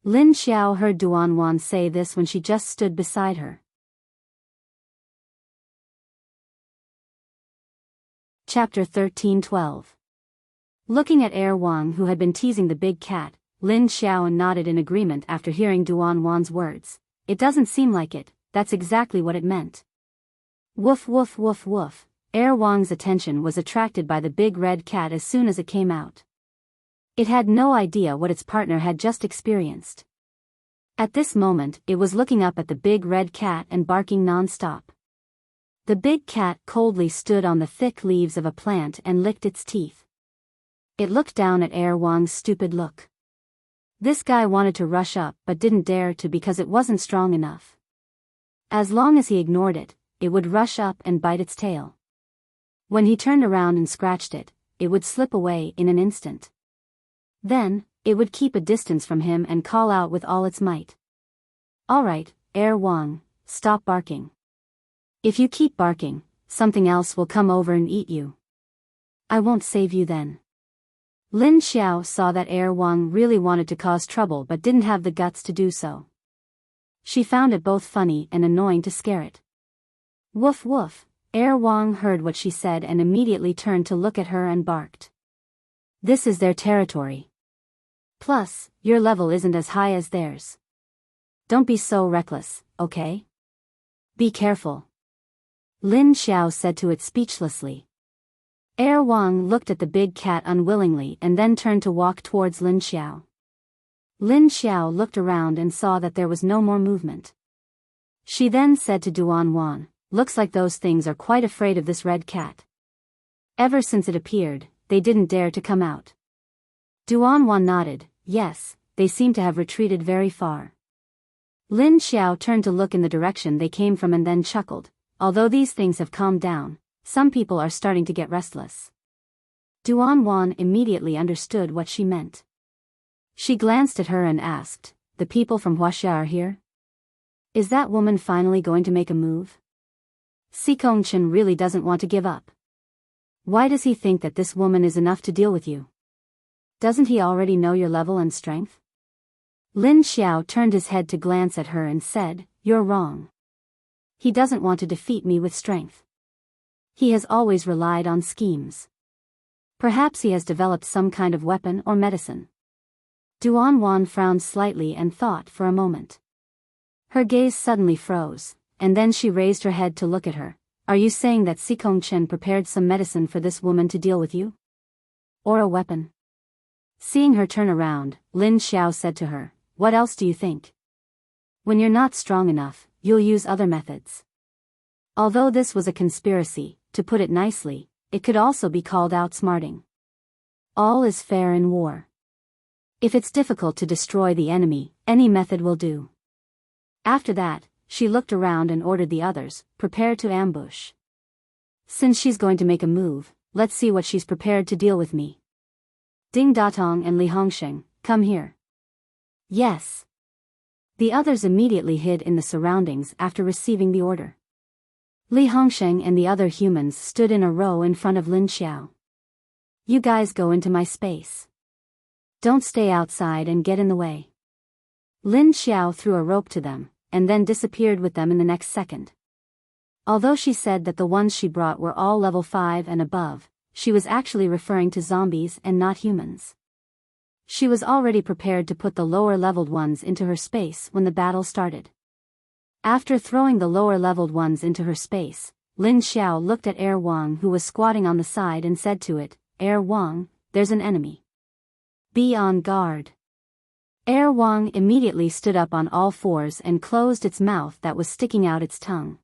Lin Xiao heard Duan Wan say this when she just stood beside her. Chapter 13:12. Looking at Wang, who had been teasing the big cat, Lin Xiao nodded in agreement after hearing Duan Wan's words. "It doesn't seem like it, that's exactly what it meant." Woof woof woof woof. Wang's attention was attracted by the big red cat as soon as it came out. It had no idea what its partner had just experienced. At this moment, it was looking up at the big red cat and barking non-stop. The big cat coldly stood on the thick leaves of a plant and licked its teeth. It looked down at Wang's stupid look. This guy wanted to rush up but didn't dare to because it wasn't strong enough. As long as he ignored it, it would rush up and bite its tail. When he turned around and scratched it, it would slip away in an instant. Then, it would keep a distance from him and call out with all its might. "All right, Wang, stop barking. If you keep barking, something else will come over and eat you. I won't save you then." Lin Xiao saw that Wang really wanted to cause trouble but didn't have the guts to do so. She found it both funny and annoying to scare it. Woof woof. Wang heard what she said and immediately turned to look at her and barked. "This is their territory. Plus, your level isn't as high as theirs. Don't be so reckless, okay? Be careful," Lin Xiao said to it speechlessly. Wang looked at the big cat unwillingly and then turned to walk towards Lin Xiao. Lin Xiao looked around and saw that there was no more movement. She then said to Duan Wan, "Looks like those things are quite afraid of this red cat. Ever since it appeared, they didn't dare to come out." Duan Wan nodded, "Yes, they seem to have retreated very far." Lin Xiao turned to look in the direction they came from and then chuckled, "Although these things have calmed down, some people are starting to get restless." Duan Wan immediately understood what she meant. She glanced at her and asked, "The people from Huaxia are here? Is that woman finally going to make a move? Sikong Chen really doesn't want to give up. Why does he think that this woman is enough to deal with you? Doesn't he already know your level and strength?" Lin Xiao turned his head to glance at her and said, "You're wrong. He doesn't want to defeat me with strength. He has always relied on schemes. Perhaps he has developed some kind of weapon or medicine." Duan Wan frowned slightly and thought for a moment. Her gaze suddenly froze, and then she raised her head to look at her. "Are you saying that Sikong Chen prepared some medicine for this woman to deal with you? Or a weapon?" Seeing her turn around, Lin Xiao said to her, "What else do you think? When you're not strong enough, you'll use other methods." Although this was a conspiracy, to put it nicely, it could also be called outsmarting. All is fair in war. If it's difficult to destroy the enemy, any method will do. After that, she looked around and ordered the others, "Prepare to ambush. Since she's going to make a move, let's see what she's prepared to deal with me. Ding Datong and Li Hongsheng, come here." "Yes." The others immediately hid in the surroundings after receiving the order. Li Hongsheng and the other humans stood in a row in front of Lin Xiao. "You guys go into my space. Don't stay outside and get in the way." Lin Xiao threw a rope to them, and then disappeared with them in the next second. Although she said that the ones she brought were all level 5 and above, she was actually referring to zombies and not humans. She was already prepared to put the lower-leveled ones into her space when the battle started. After throwing the lower-leveled ones into her space, Lin Xiao looked at Air Wang, who was squatting on the side, and said to it, "Air Wang, there's an enemy. Be on guard." Air Wang immediately stood up on all fours and closed its mouth that was sticking out its tongue.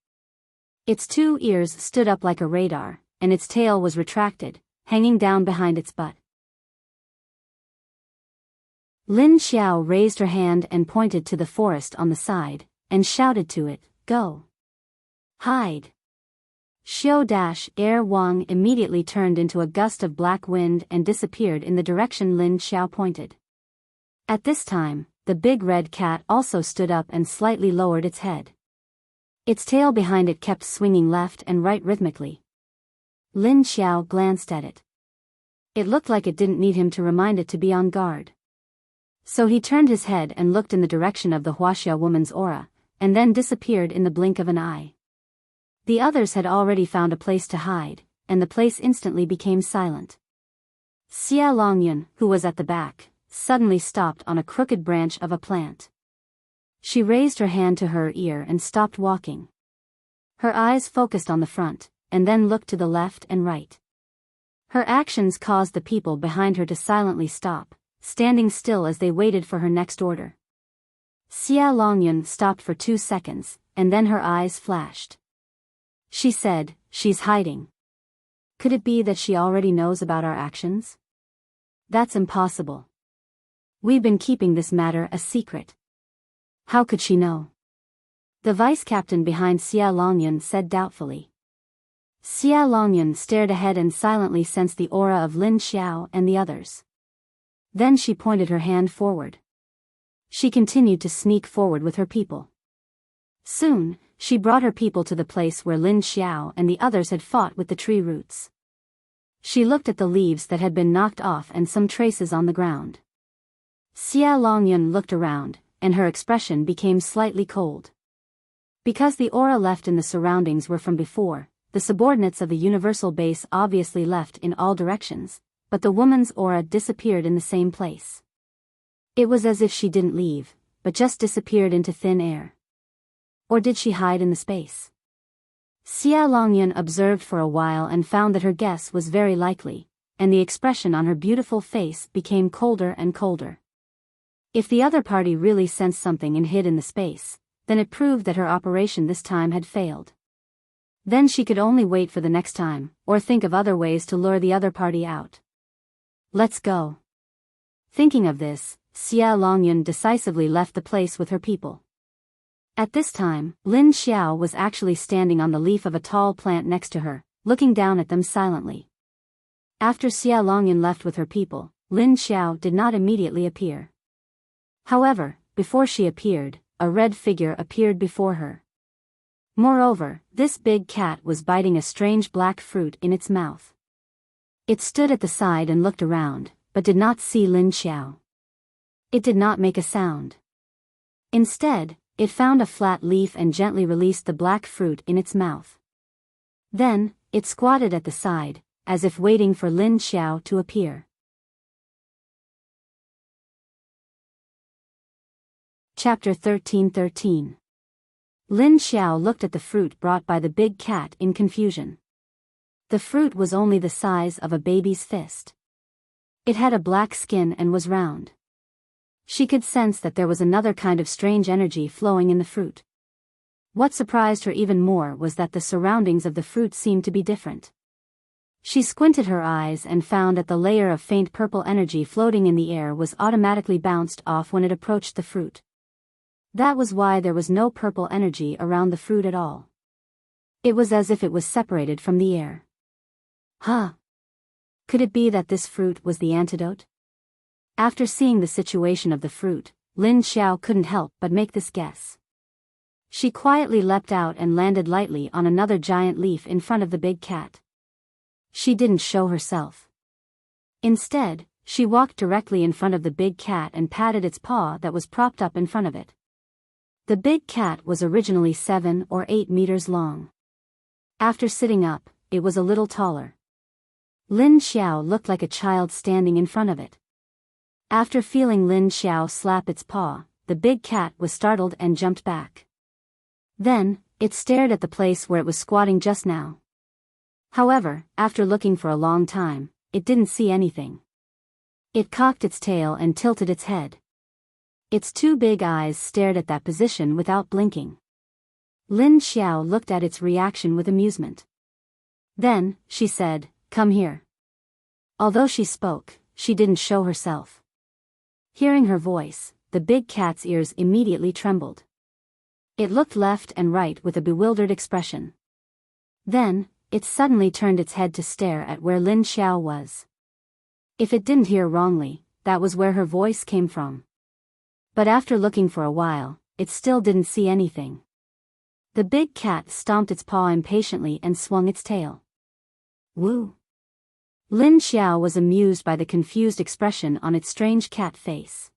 Its 2 ears stood up like a radar, and its tail was retracted, hanging down behind its butt. Lin Xiao raised her hand and pointed to the forest on the side, and shouted to it, "Go. Hide." Air Wang immediately turned into a gust of black wind and disappeared in the direction Lin Xiao pointed. At this time, the big red cat also stood up and slightly lowered its head. Its tail behind it kept swinging left and right rhythmically. Lin Xiao glanced at it. It looked like it didn't need him to remind it to be on guard. So he turned his head and looked in the direction of the Huaxia woman's aura, and then disappeared in the blink of an eye. The others had already found a place to hide, and the place instantly became silent. Xia Longyun, who was at the back, suddenly stopped on a crooked branch of a plant. She raised her hand to her ear and stopped walking. Her eyes focused on the front, and then looked to the left and right. Her actions caused the people behind her to silently stop, standing still as they waited for her next order. Xia Longyun stopped for 2 seconds, and then her eyes flashed. She said, "She's hiding. Could it be that she already knows about our actions? That's impossible. We've been keeping this matter a secret. How could she know?" The vice-captain behind Xia Longyun said doubtfully. Xia Longyun stared ahead and silently sensed the aura of Lin Xiao and the others. Then she pointed her hand forward. She continued to sneak forward with her people. Soon, she brought her people to the place where Lin Xiao and the others had fought with the tree roots. She looked at the leaves that had been knocked off and some traces on the ground. Xia Longyun looked around, and her expression became slightly cold. Because the aura left in the surroundings were from before, the subordinates of the universal base obviously left in all directions, but the woman's aura disappeared in the same place. It was as if she didn't leave, but just disappeared into thin air. Or did she hide in the space? Xia Longyun observed for a while and found that her guess was very likely, and the expression on her beautiful face became colder and colder. If the other party really sensed something and hid in the space, then it proved that her operation this time had failed. Then she could only wait for the next time, or think of other ways to lure the other party out. Let's go. Thinking of this, Xia Longyun decisively left the place with her people. At this time, Lin Xiao was actually standing on the leaf of a tall plant next to her, looking down at them silently. After Xia Longyun left with her people, Lin Xiao did not immediately appear. However, before she appeared, a red figure appeared before her. Moreover, this big cat was biting a strange black fruit in its mouth. It stood at the side and looked around, but did not see Lin Xiao. It did not make a sound. Instead, it found a flat leaf and gently released the black fruit in its mouth. Then, it squatted at the side, as if waiting for Lin Xiao to appear. Chapter 13:13. Lin Xiao looked at the fruit brought by the big cat in confusion. The fruit was only the size of a baby's fist. It had a black skin and was round. She could sense that there was another kind of strange energy flowing in the fruit. What surprised her even more was that the surroundings of the fruit seemed to be different. She squinted her eyes and found that the layer of faint purple energy floating in the air was automatically bounced off when it approached the fruit. That was why there was no purple energy around the fruit at all. It was as if it was separated from the air. Huh? Could it be that this fruit was the antidote? After seeing the situation of the fruit, Lin Xiao couldn't help but make this guess. She quietly leapt out and landed lightly on another giant leaf in front of the big cat. She didn't show herself. Instead, she walked directly in front of the big cat and patted its paw that was propped up in front of it. The big cat was originally 7 or 8 meters long. After sitting up, it was a little taller. Lin Xiao looked like a child standing in front of it. After feeling Lin Xiao slap its paw, the big cat was startled and jumped back. Then, it stared at the place where it was squatting just now. However, after looking for a long time, it didn't see anything. It cocked its tail and tilted its head. Its two big eyes stared at that position without blinking. Lin Xiao looked at its reaction with amusement. Then, she said, "Come here." Although she spoke, she didn't show herself. Hearing her voice, the big cat's ears immediately trembled. It looked left and right with a bewildered expression. Then, it suddenly turned its head to stare at where Lin Xiao was. If it didn't hear wrongly, that was where her voice came from. But after looking for a while, it still didn't see anything. The big cat stomped its paw impatiently and swung its tail. Woo! Lin Xiao was amused by the confused expression on its strange cat face.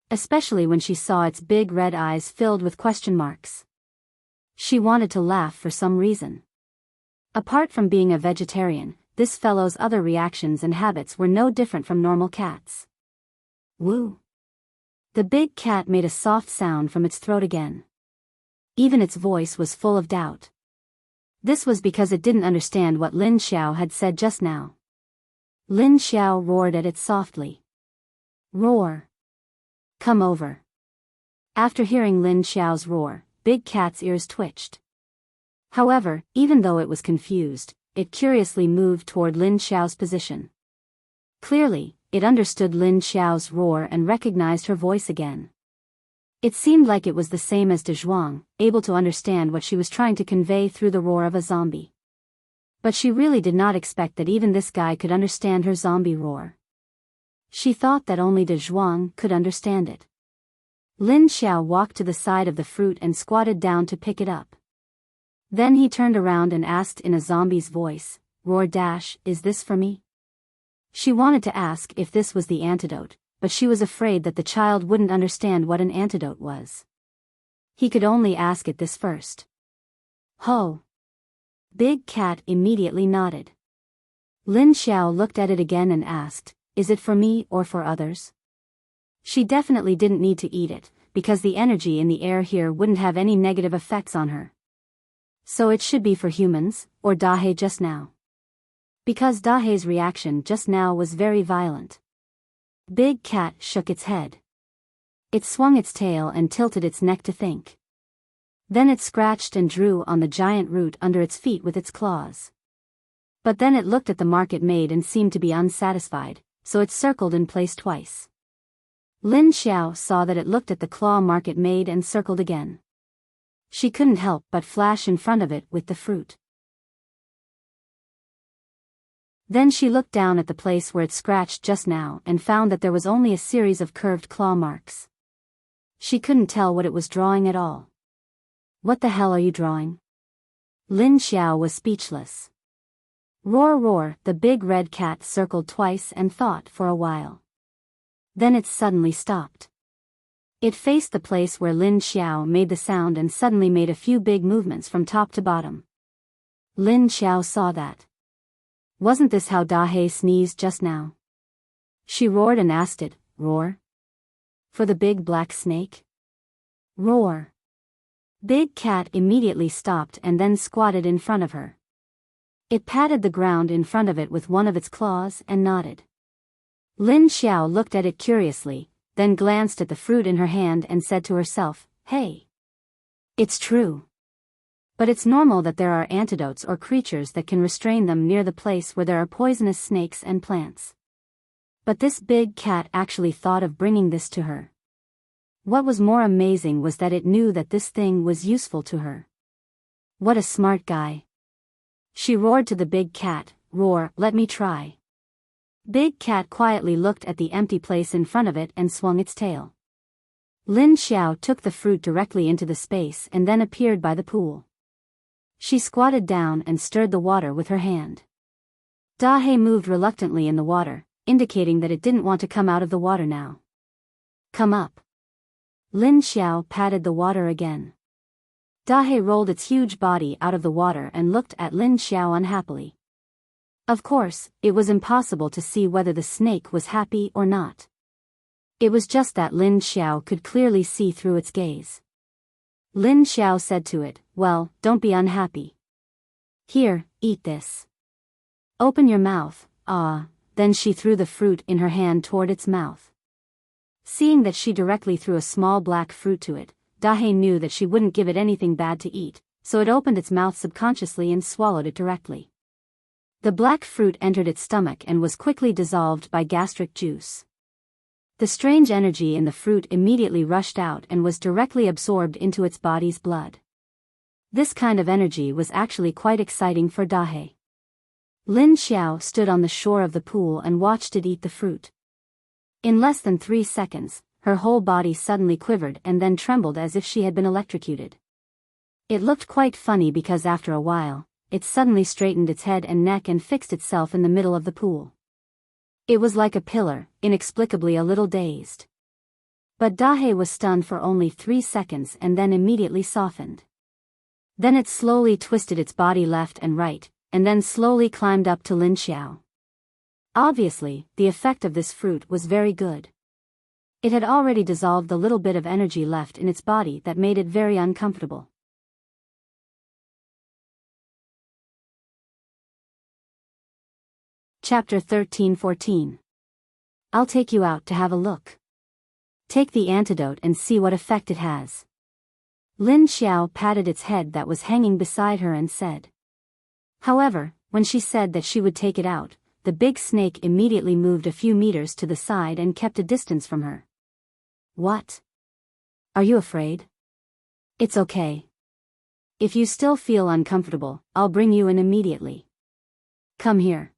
Especially when she saw its big red eyes filled with question marks. She wanted to laugh for some reason. Apart from being a vegetarian, this fellow's other reactions and habits were no different from normal cats. Woo! The big cat made a soft sound from its throat again. Even its voice was full of doubt. This was because it didn't understand what Lin Xiao had said just now. Lin Xiao roared at it softly. Roar! Come over. After hearing Lin Xiao's roar, Big Cat's ears twitched. However, even though it was confused, it curiously moved toward Lin Xiao's position. Clearly, it understood Lin Xiao's roar and recognized her voice again. It seemed like it was the same as De Zhuang, able to understand what she was trying to convey through the roar of a zombie. But she really did not expect that even this guy could understand her zombie roar. She thought that only De Zhuang could understand it. Lin Xiao walked to the side of the fruit and squatted down to pick it up. Then he turned around and asked in a zombie's voice, "Is this for me?" She wanted to ask if this was the antidote, but she was afraid that the child wouldn't understand what an antidote was. He could only ask it this first. Ho! Big Cat immediately nodded. Lin Xiao looked at it again and asked, "Is it for me or for others?" She definitely didn't need to eat it, because the energy in the air here wouldn't have any negative effects on her. So it should be for humans, or Dahe just now. Because Dahe's reaction just now was very violent. Big Cat shook its head. It swung its tail and tilted its neck to think. Then it scratched and drew on the giant root under its feet with its claws. But then it looked at the mark it made and seemed to be unsatisfied, so it circled in place twice. Lin Xiao saw that it looked at the claw mark it made and circled again. She couldn't help but flash in front of it with the fruit. Then she looked down at the place where it scratched just now and found that there was only a series of curved claw marks. She couldn't tell what it was drawing at all. What the hell are you drawing? Lin Xiao was speechless. Roar roar, the big red cat circled twice and thought for a while. Then it suddenly stopped. It faced the place where Lin Xiao made the sound and suddenly made a few big movements from top to bottom. Lin Xiao saw that. Wasn't this how Dahe sneezed just now? She roared and asked it, roar? For the big black snake? Roar. Big cat immediately stopped and then squatted in front of her. It patted the ground in front of it with one of its claws and nodded. Lin Xiao looked at it curiously, then glanced at the fruit in her hand and said to herself, hey. It's true. But it's normal that there are antidotes or creatures that can restrain them near the place where there are poisonous snakes and plants. But this big cat actually thought of bringing this to her. What was more amazing was that it knew that this thing was useful to her. What a smart guy. She roared to the big cat, roar, let me try. Big cat quietly looked at the empty place in front of it and swung its tail. Lin Xiao took the fruit directly into the space and then appeared by the pool. She squatted down and stirred the water with her hand. Dahe moved reluctantly in the water, indicating that it didn't want to come out of the water now. Come up. Lin Xiao patted the water again. Dahe rolled its huge body out of the water and looked at Lin Xiao unhappily. Of course, it was impossible to see whether the snake was happy or not. It was just that Lin Xiao could clearly see through its gaze. Lin Xiao said to it, well, don't be unhappy. Here, eat this. Open your mouth, then she threw the fruit in her hand toward its mouth. Seeing that she directly threw a small black fruit to it, Dahe knew that she wouldn't give it anything bad to eat, so it opened its mouth subconsciously and swallowed it directly. The black fruit entered its stomach and was quickly dissolved by gastric juice. The strange energy in the fruit immediately rushed out and was directly absorbed into its body's blood. This kind of energy was actually quite exciting for Dahe. Lin Xiao stood on the shore of the pool and watched it eat the fruit. In less than 3 seconds, her whole body suddenly quivered and then trembled as if she had been electrocuted. It looked quite funny because after a while, it suddenly straightened its head and neck and fixed itself in the middle of the pool. It was like a pillar, inexplicably a little dazed. But Dahe was stunned for only 3 seconds and then immediately softened. Then it slowly twisted its body left and right, and then slowly climbed up to Lin Xiao. Obviously, the effect of this fruit was very good. It had already dissolved the little bit of energy left in its body that made it very uncomfortable. Chapter 13-14. I'll take you out to have a look. Take the antidote and see what effect it has. Lin Xiao patted its head that was hanging beside her and said. However, when she said that she would take it out, the big snake immediately moved a few meters to the side and kept a distance from her. What? Are you afraid? It's okay. If you still feel uncomfortable, I'll bring you in immediately. Come here.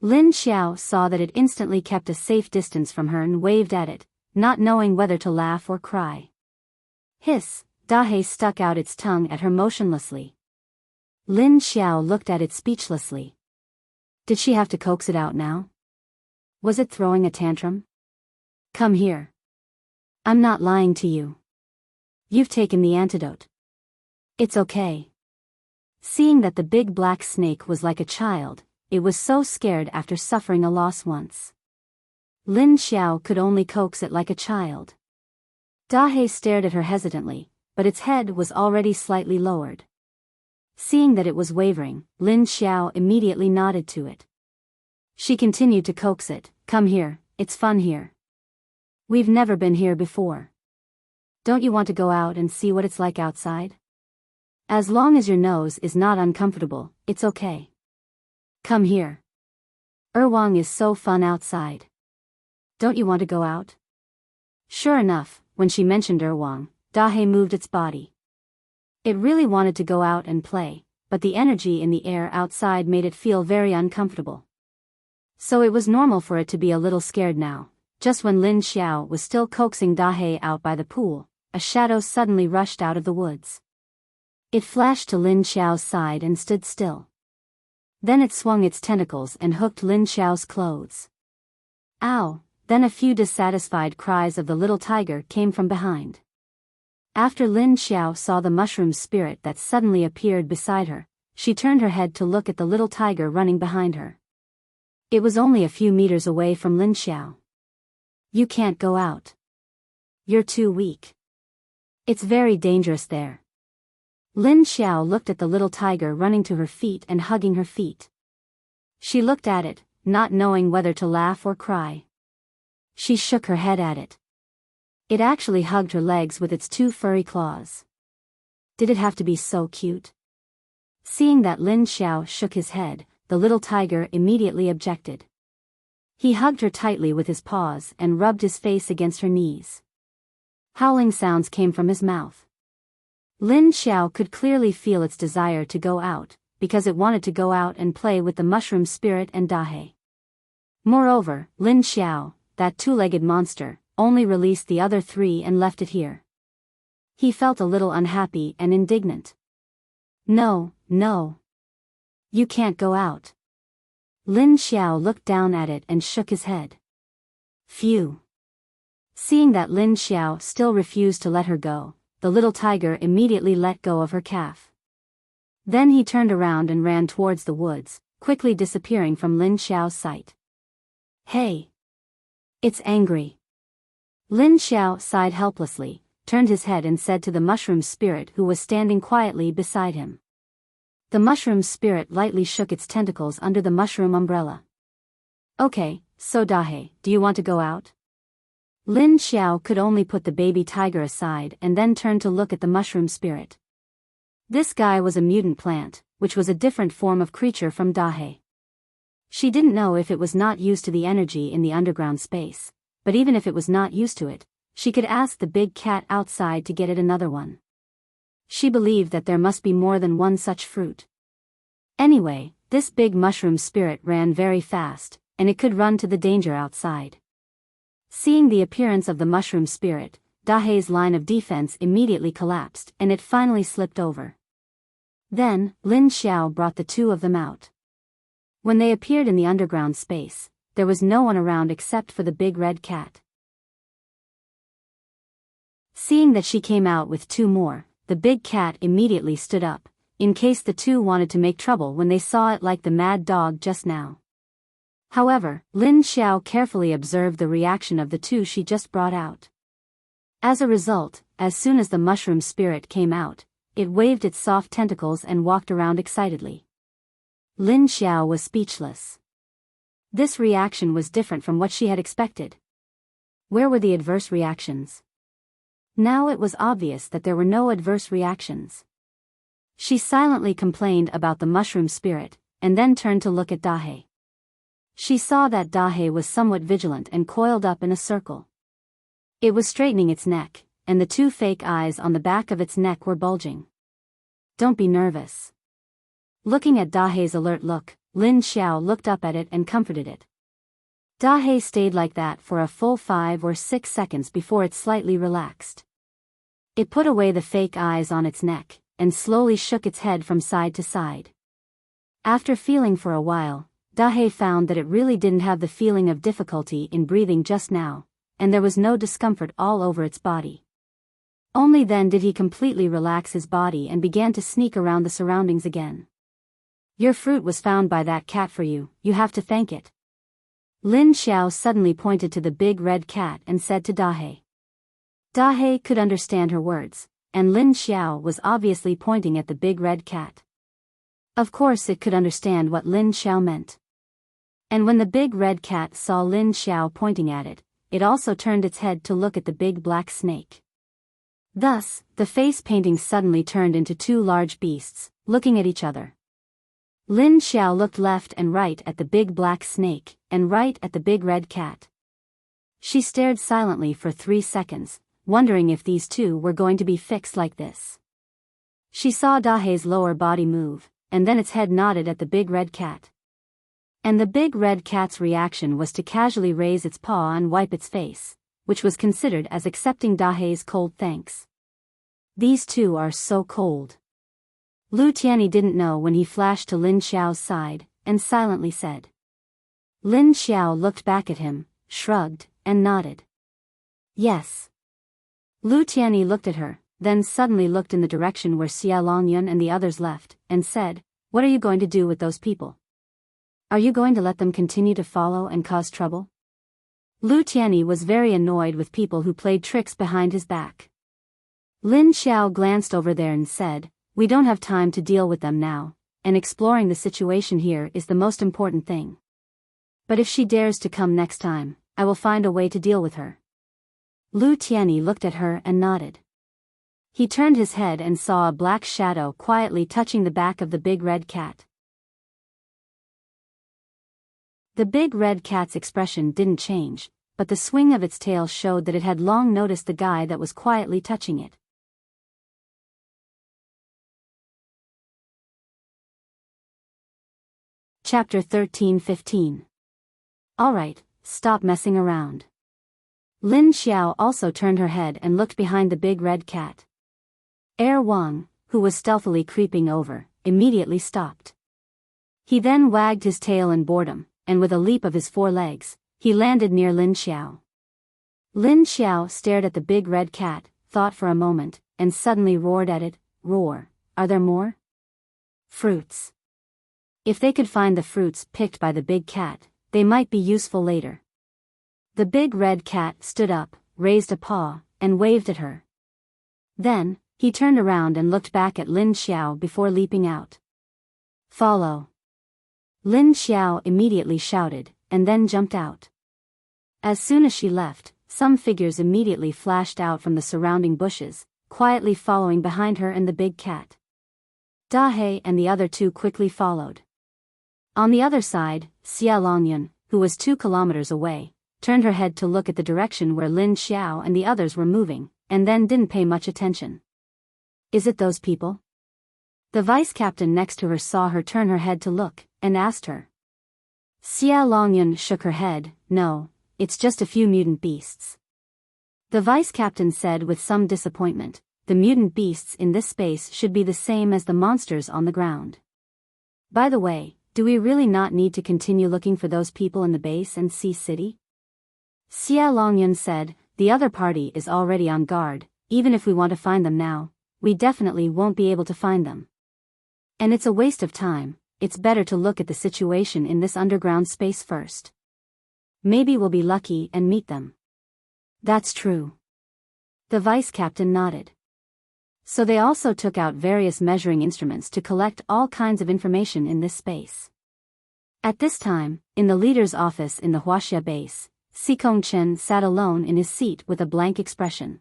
Lin Xiao saw that it instantly kept a safe distance from her and waved at it, not knowing whether to laugh or cry. Hiss, Dahe stuck out its tongue at her motionlessly. Lin Xiao looked at it speechlessly. Did she have to coax it out now? Was it throwing a tantrum? Come here. I'm not lying to you. You've taken the antidote. It's okay. Seeing that the big black snake was like a child, it was so scared after suffering a loss once. Lin Xiao could only coax it like a child. Dahe stared at her hesitantly, but its head was already slightly lowered. Seeing that it was wavering, Lin Xiao immediately nodded to it. She continued to coax it, come here, it's fun here. We've never been here before. Don't you want to go out and see what it's like outside? As long as your nose is not uncomfortable, it's okay. Come here. Erwang is so fun outside. Don't you want to go out? Sure enough, when she mentioned Erwang, Dahe moved its body. It really wanted to go out and play, but the energy in the air outside made it feel very uncomfortable. So it was normal for it to be a little scared now. Just when Lin Xiao was still coaxing Dahe out by the pool, a shadow suddenly rushed out of the woods. It flashed to Lin Xiao's side and stood still. Then it swung its tentacles and hooked Lin Xiao's clothes. Ow! Then a few dissatisfied cries of the little tiger came from behind. After Lin Xiao saw the mushroom spirit that suddenly appeared beside her, she turned her head to look at the little tiger running behind her. It was only a few meters away from Lin Xiao. You can't go out. You're too weak. It's very dangerous there. Lin Xiao looked at the little tiger running to her feet and hugging her feet. She looked at it, not knowing whether to laugh or cry. She shook her head at it. It actually hugged her legs with its two furry claws. Did it have to be so cute? Seeing that Lin Xiao shook his head, the little tiger immediately objected. He hugged her tightly with his paws and rubbed his face against her knees. Howling sounds came from his mouth. Lin Xiao could clearly feel its desire to go out, because it wanted to go out and play with the mushroom spirit and Dahe. Moreover, Lin Xiao, that two-legged monster, only released the other three and left it here. He felt a little unhappy and indignant. No, no. You can't go out. Lin Xiao looked down at it and shook his head. Phew. Seeing that Lin Xiao still refused to let her go, the little tiger immediately let go of her calf. Then he turned around and ran towards the woods, quickly disappearing from Lin Xiao's sight. Hey! It's angry. Lin Xiao sighed helplessly, turned his head and said to the mushroom spirit who was standing quietly beside him. The mushroom spirit lightly shook its tentacles under the mushroom umbrella. Okay, so Dahe, do you want to go out? Lin Xiao could only put the baby tiger aside and then turn to look at the mushroom spirit. This guy was a mutant plant, which was a different form of creature from Dahe. She didn't know if it was not used to the energy in the underground space, but even if it was not used to it, she could ask the big cat outside to get it another one. She believed that there must be more than one such fruit. Anyway, this big mushroom spirit ran very fast, and it could run to the danger outside. Seeing the appearance of the mushroom spirit, Dahe's line of defense immediately collapsed and it finally slipped over. Then, Lin Xiao brought the two of them out. When they appeared in the underground space, there was no one around except for the big red cat. Seeing that she came out with two more, the big cat immediately stood up, in case the two wanted to make trouble when they saw it like the mad dog just now. However, Lin Xiao carefully observed the reaction of the two she just brought out. As a result, as soon as the mushroom spirit came out, it waved its soft tentacles and walked around excitedly. Lin Xiao was speechless. This reaction was different from what she had expected. Where were the adverse reactions? Now it was obvious that there were no adverse reactions. She silently complained about the mushroom spirit, and then turned to look at Dahe. She saw that Dahe was somewhat vigilant and coiled up in a circle. It was straightening its neck, and the two fake eyes on the back of its neck were bulging. Don't be nervous. Looking at Dahe's alert look, Lin Xiao looked up at it and comforted it. Dahe stayed like that for a full 5 or 6 seconds before it slightly relaxed. It put away the fake eyes on its neck, and slowly shook its head from side to side. After feeling for a while, Dahe found that it really didn't have the feeling of difficulty in breathing just now, and there was no discomfort all over its body. Only then did he completely relax his body and began to sneak around the surroundings again. Your fruit was found by that cat for you, you have to thank it. Lin Xiao suddenly pointed to the big red cat and said to Dahe. Dahe could understand her words, and Lin Xiao was obviously pointing at the big red cat. Of course it could understand what Lin Xiao meant. And when the big red cat saw Lin Xiao pointing at it, it also turned its head to look at the big black snake. Thus, the face painting suddenly turned into two large beasts, looking at each other. Lin Xiao looked left and right at the big black snake, and right at the big red cat. She stared silently for 3 seconds, wondering if these two were going to be fixed like this. She saw Dahei's lower body move, and then its head nodded at the big red cat. And the big red cat's reaction was to casually raise its paw and wipe its face, which was considered as accepting Dahei's cold thanks. These two are so cold. Lu Tianyi didn't know when he flashed to Lin Xiao's side, and silently said. Lin Xiao looked back at him, shrugged, and nodded. Yes. Lu Tianyi looked at her, then suddenly looked in the direction where Xia Longyun and the others left, and said, "What are you going to do with those people? Are you going to let them continue to follow and cause trouble?" Lu Tianyi was very annoyed with people who played tricks behind his back. Lin Xiao glanced over there and said, "We don't have time to deal with them now, and exploring the situation here is the most important thing. But if she dares to come next time, I will find a way to deal with her." Lu Tianyi looked at her and nodded. He turned his head and saw a black shadow quietly touching the back of the big red cat. The big red cat's expression didn't change, but the swing of its tail showed that it had long noticed the guy that was quietly touching it. Chapter 13-15. Alright, stop messing around. Lin Xiao also turned her head and looked behind the big red cat. Wang, who was stealthily creeping over, immediately stopped. He then wagged his tail in boredom, and with a leap of his 4 legs, he landed near Lin Xiao. Lin Xiao stared at the big red cat, thought for a moment, and suddenly roared at it, "Roar, are there more? Fruits." If they could find the fruits picked by the big cat, they might be useful later. The big red cat stood up, raised a paw, and waved at her. Then, he turned around and looked back at Lin Xiao before leaping out. "Follow." Lin Xiao immediately shouted, and then jumped out. As soon as she left, some figures immediately flashed out from the surrounding bushes, quietly following behind her and the big cat. Dahei and the other two quickly followed. On the other side, Xia Longyun, who was 2 kilometers away, turned her head to look at the direction where Lin Xiao and the others were moving, and then didn't pay much attention. "Is it those people?" The vice captain next to her saw her turn her head to look, and asked her. Xia Longyun shook her head, "No, it's just a few mutant beasts." The vice captain said with some disappointment, "The mutant beasts in this space should be the same as the monsters on the ground. By the way, do we really not need to continue looking for those people in the base and Sea City?" Xia Longyun said, "The other party is already on guard. Even if we want to find them now, we definitely won't be able to find them. And it's a waste of time. It's better to look at the situation in this underground space first. Maybe we'll be lucky and meet them." "That's true." The vice captain nodded. So they also took out various measuring instruments to collect all kinds of information in this space. At this time, in the leader's office in the Huaxia base, Xikong Chen sat alone in his seat with a blank expression.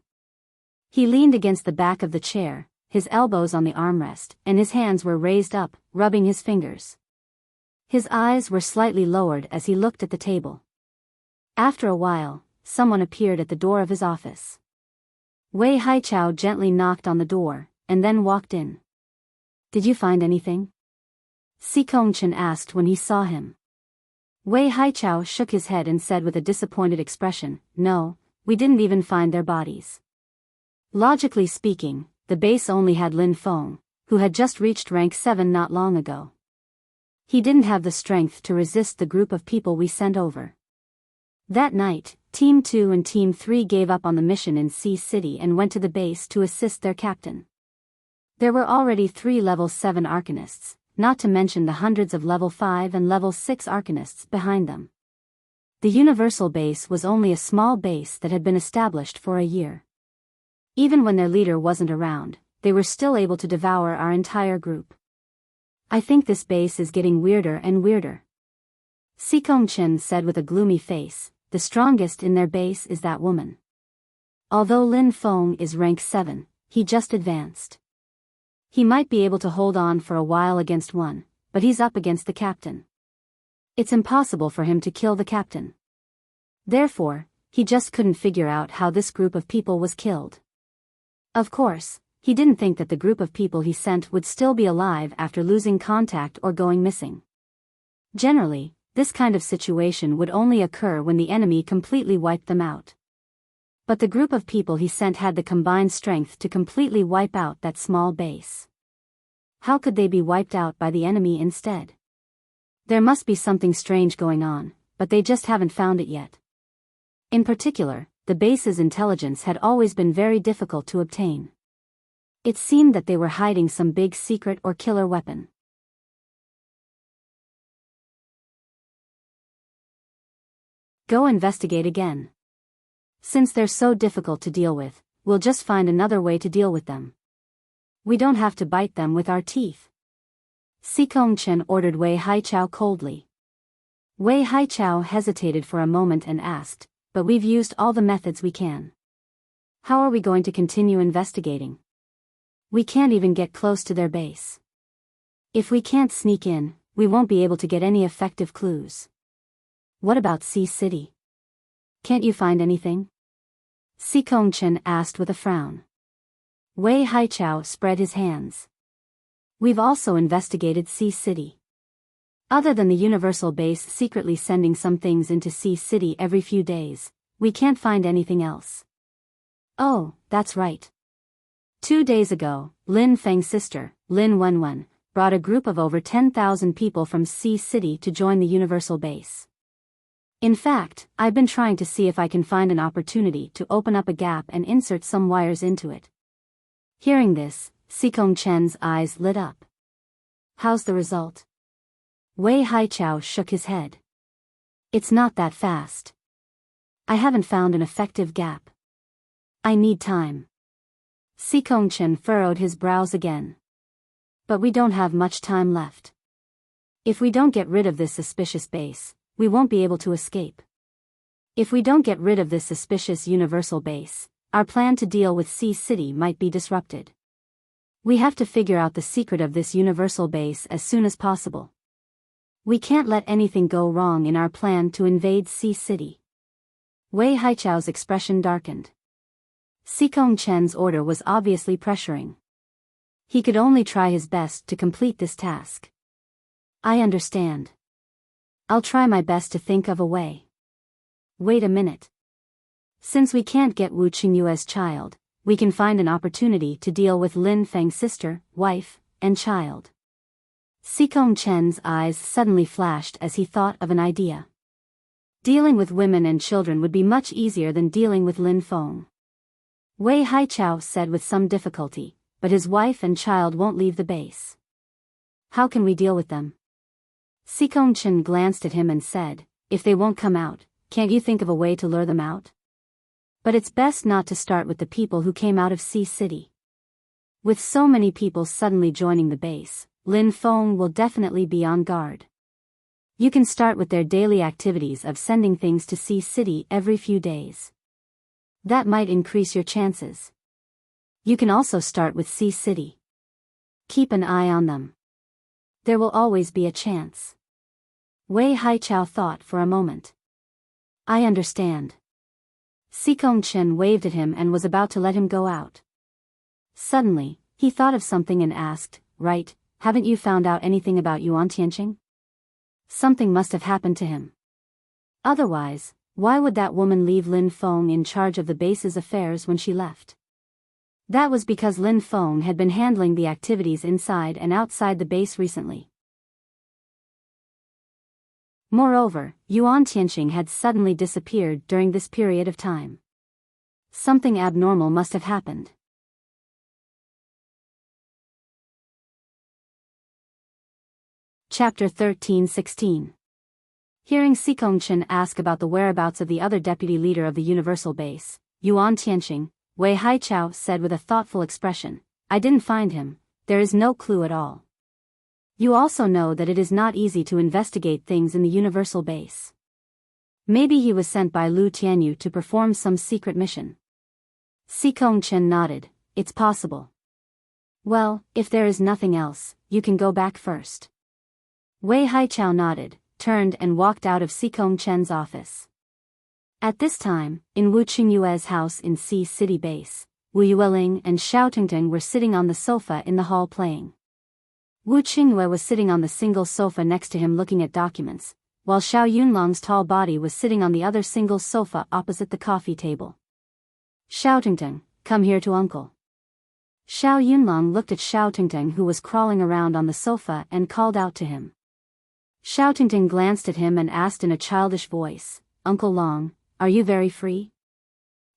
He leaned against the back of the chair, his elbows on the armrest, and his hands were raised up, rubbing his fingers. His eyes were slightly lowered as he looked at the table. After a while, someone appeared at the door of his office. Wei Haichao gently knocked on the door, and then walked in. "Did you find anything?" Xikong Chen asked when he saw him. Wei Haichao shook his head and said with a disappointed expression, "No, we didn't even find their bodies." Logically speaking, the base only had Lin Feng, who had just reached rank 7 not long ago. He didn't have the strength to resist the group of people we sent over. That night, Team 2 and Team 3 gave up on the mission in Sea City and went to the base to assist their captain. There were already 3 level 7 arcanists, not to mention the hundreds of level 5 and level 6 arcanists behind them. The universal base was only a small base that had been established for a year. Even when their leader wasn't around, they were still able to devour our entire group. "I think this base is getting weirder and weirder," Xikong Chen said with a gloomy face, the strongest in their base is that woman. Although Lin Feng is rank 7, he just advanced. He might be able to hold on for a while against one, but he's up against the captain. It's impossible for him to kill the captain. Therefore, he just couldn't figure out how this group of people was killed. Of course, he didn't think that the group of people he sent would still be alive after losing contact or going missing. Generally, this kind of situation would only occur when the enemy completely wiped them out. But the group of people he sent had the combined strength to completely wipe out that small base. How could they be wiped out by the enemy instead? There must be something strange going on, but they just haven't found it yet. In particular, the base's intelligence had always been very difficult to obtain. It seemed that they were hiding some big secret or killer weapon. Go investigate again. Since they're so difficult to deal with, we'll just find another way to deal with them. We don't have to bite them with our teeth. Sikong Chen ordered Wei Haichao coldly. Wei Haichao hesitated for a moment and asked, "But we've used all the methods we can. How are we going to continue investigating? We can't even get close to their base. If we can't sneak in, we won't be able to get any effective clues. What about Sea City? Can't you find anything?" Sikong Chen asked with a frown. Wei Haichao spread his hands. "We've also investigated Sea City. Other than the Universal Base secretly sending some things into Sea City every few days, we can't find anything else." "Oh, that's right. 2 days ago, Lin Feng's sister, Lin Wenwen, brought a group of over 10,000 people from Sea City to join the Universal Base. In fact, I've been trying to see if I can find an opportunity to open up a gap and insert some wires into it." Hearing this, Sikong Chen's eyes lit up. "How's the result?" Wei Haichao shook his head. "It's not that fast. I haven't found an effective gap. I need time." Sikong Chen furrowed his brows again. "But we don't have much time left. If we don't get rid of this suspicious base, we won't be able to escape. If we don't get rid of this suspicious Universal Base, our plan to deal with Sea City might be disrupted. We have to figure out the secret of this Universal Base as soon as possible. We can't let anything go wrong in our plan to invade Sea City." Wei Haichao's expression darkened. Sikong Chen's order was obviously pressuring. He could only try his best to complete this task. "I understand. I'll try my best to think of a way. Wait a minute. Since we can't get Wu Qingyue's child, we can find an opportunity to deal with Lin Feng's sister, wife, and child." Sikong Chen's eyes suddenly flashed as he thought of an idea. Dealing with women and children would be much easier than dealing with Lin Feng. Wei Haichao said with some difficulty, "But his wife and child won't leave the base. How can we deal with them?" Sikong Chen glanced at him and said, "If they won't come out, can't you think of a way to lure them out? But it's best not to start with the people who came out of Sea City. With so many people suddenly joining the base, Lin Feng will definitely be on guard. You can start with their daily activities of sending things to Sea City every few days. That might increase your chances. You can also start with Sea City. Keep an eye on them. There will always be a chance." Wei Haichao thought for a moment. "I understand." Sikong Chen waved at him and was about to let him go out. Suddenly, he thought of something and asked, "Right, haven't you found out anything about Yuan Tianqing? Something must have happened to him. Otherwise, why would that woman leave Lin Feng in charge of the base's affairs when she left?" That was because Lin Feng had been handling the activities inside and outside the base recently. Moreover, Yuan Tianqing had suddenly disappeared during this period of time. Something abnormal must have happened. Chapter 13-16. Hearing Sikong Chen ask about the whereabouts of the other deputy leader of the Universal Base, Yuan Tianqing, Wei Haichao said with a thoughtful expression, "I didn't find him, there is no clue at all. You also know that it is not easy to investigate things in the Universal Base. Maybe he was sent by Lu Tianyu to perform some secret mission. Xikong Chen nodded. It's possible. Well, if there is nothing else, you can go back first. Wei Haichao nodded, turned and walked out of Xikong Chen's office. At this time, in Wu Qingyue's house in C City Base, Wu Yueling and Xiao Tingting were sitting on the sofa in the hall playing. Wu Qingyue was sitting on the single sofa next to him looking at documents, while Xiao Yunlong's tall body was sitting on the other single sofa opposite the coffee table. Xiao Tingting, come here to uncle. Xiao Yunlong looked at Xiao Tingting who was crawling around on the sofa and called out to him. Xiao Tingting glanced at him and asked in a childish voice, Uncle Long, are you very free?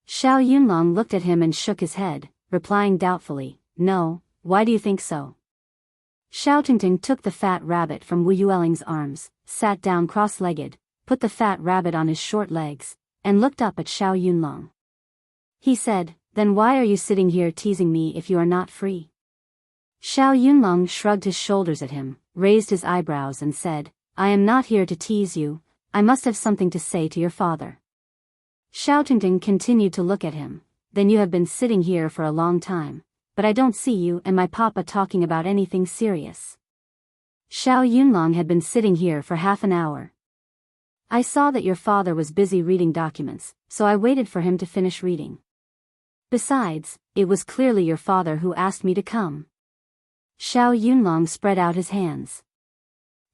Xiao Yunlong looked at him and shook his head, replying doubtfully, no, why do you think so? Xiao Tingting took the fat rabbit from Wu Yueling's arms, sat down cross-legged, put the fat rabbit on his short legs, and looked up at Xiao Yunlong. He said, then why are you sitting here teasing me if you are not free? Xiao Yunlong shrugged his shoulders at him, raised his eyebrows and said, I am not here to tease you, I must have something to say to your father. Xiao Tingting continued to look at him, then you have been sitting here for a long time, but I don't see you and my papa talking about anything serious. Xiao Yunlong had been sitting here for half an hour. I saw that your father was busy reading documents, so I waited for him to finish reading. Besides, it was clearly your father who asked me to come. Xiao Yunlong spread out his hands.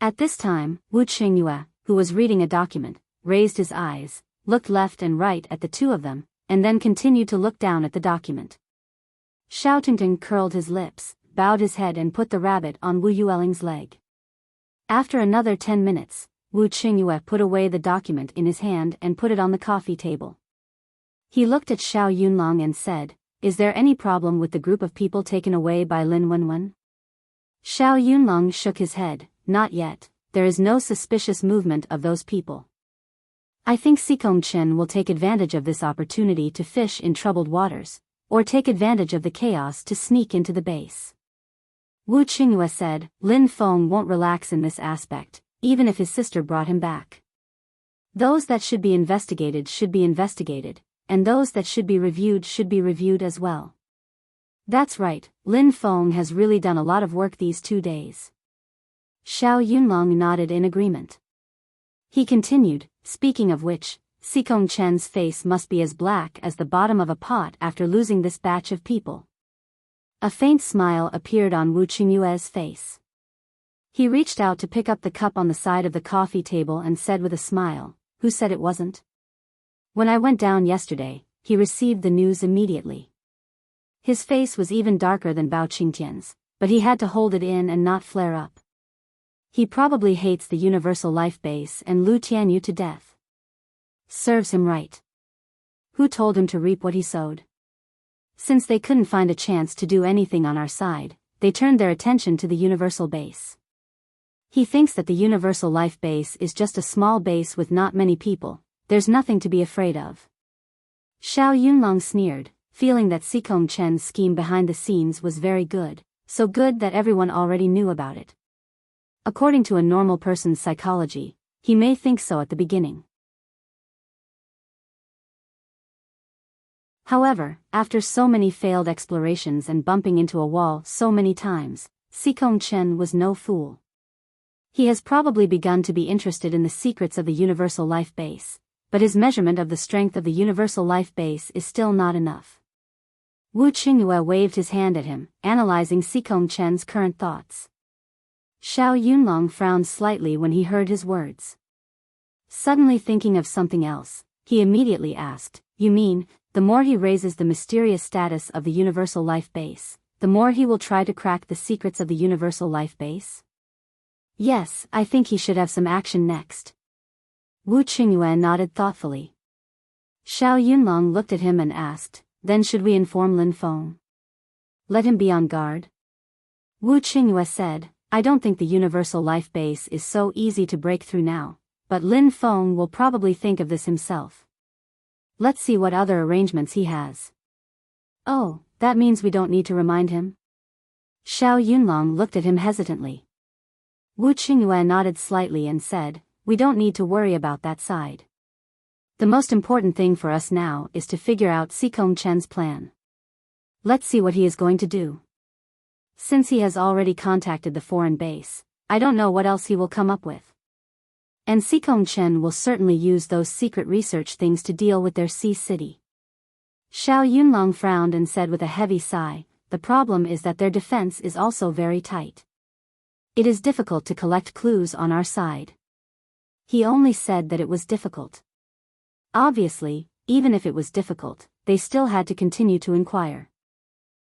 At this time, Wu Qingyue, who was reading a document, raised his eyes, looked left and right at the two of them, and then continued to look down at the document. Xiao Tingting curled his lips, bowed his head and put the rabbit on Wu Yueling's leg. After another 10 minutes, Wu Qingyue put away the document in his hand and put it on the coffee table. He looked at Xiao Yunlong and said, is there any problem with the group of people taken away by Lin Wenwen? Xiao Yunlong shook his head, not yet, there is no suspicious movement of those people. I think Xikong Chen will take advantage of this opportunity to fish in troubled waters, or take advantage of the chaos to sneak into the base. Wu Qingyue said, Lin Feng won't relax in this aspect, even if his sister brought him back. Those that should be investigated, and those that should be reviewed as well. That's right, Lin Feng has really done a lot of work these 2 days. Xiao Yunlong nodded in agreement. He continued, speaking of which, Xikong Chen's face must be as black as the bottom of a pot after losing this batch of people. A faint smile appeared on Wu Qingyue's face. He reached out to pick up the cup on the side of the coffee table and said with a smile, who said it wasn't? When I went down yesterday, he received the news immediately. His face was even darker than Bao Qingtian's, but he had to hold it in and not flare up. He probably hates the Universal Life Base and Lu Tianyu to death. Serves him right. Who told him to reap what he sowed? Since they couldn't find a chance to do anything on our side, they turned their attention to the Universal Base. He thinks that the Universal Life Base is just a small base with not many people, there's nothing to be afraid of. Xiao Yunlong sneered, feeling that Xikong Chen's scheme behind the scenes was very good, so good that everyone already knew about it. According to a normal person's psychology, he may think so at the beginning. However, after so many failed explorations and bumping into a wall so many times, Xikong Chen was no fool. He has probably begun to be interested in the secrets of the Universal Life Base, but his measurement of the strength of the Universal Life Base is still not enough. Wu Qingyue waved his hand at him, analyzing Xikong Chen's current thoughts. Xiao Yunlong frowned slightly when he heard his words. Suddenly thinking of something else, he immediately asked, you mean, the more he raises the mysterious status of the Universal Life Base, the more he will try to crack the secrets of the Universal Life Base? Yes, I think he should have some action next. Wu Qingyue nodded thoughtfully. Xiao Yunlong looked at him and asked, then should we inform Lin Feng? Let him be on guard? Wu Qingyue said, I don't think the Universal Life Base is so easy to break through now, but Lin Feng will probably think of this himself. Let's see what other arrangements he has. Oh, that means we don't need to remind him? Xiao Yunlong looked at him hesitantly. Wu Qingyue nodded slightly and said, we don't need to worry about that side. The most important thing for us now is to figure out Sikong Chen's plan. Let's see what he is going to do. Since he has already contacted the foreign base, I don't know what else he will come up with. And Sikong Chen will certainly use those secret research things to deal with their sea city. Xiao Yunlong frowned and said with a heavy sigh, the problem is that their defense is also very tight. It is difficult to collect clues on our side. He only said that it was difficult. Obviously, even if it was difficult, they still had to continue to inquire.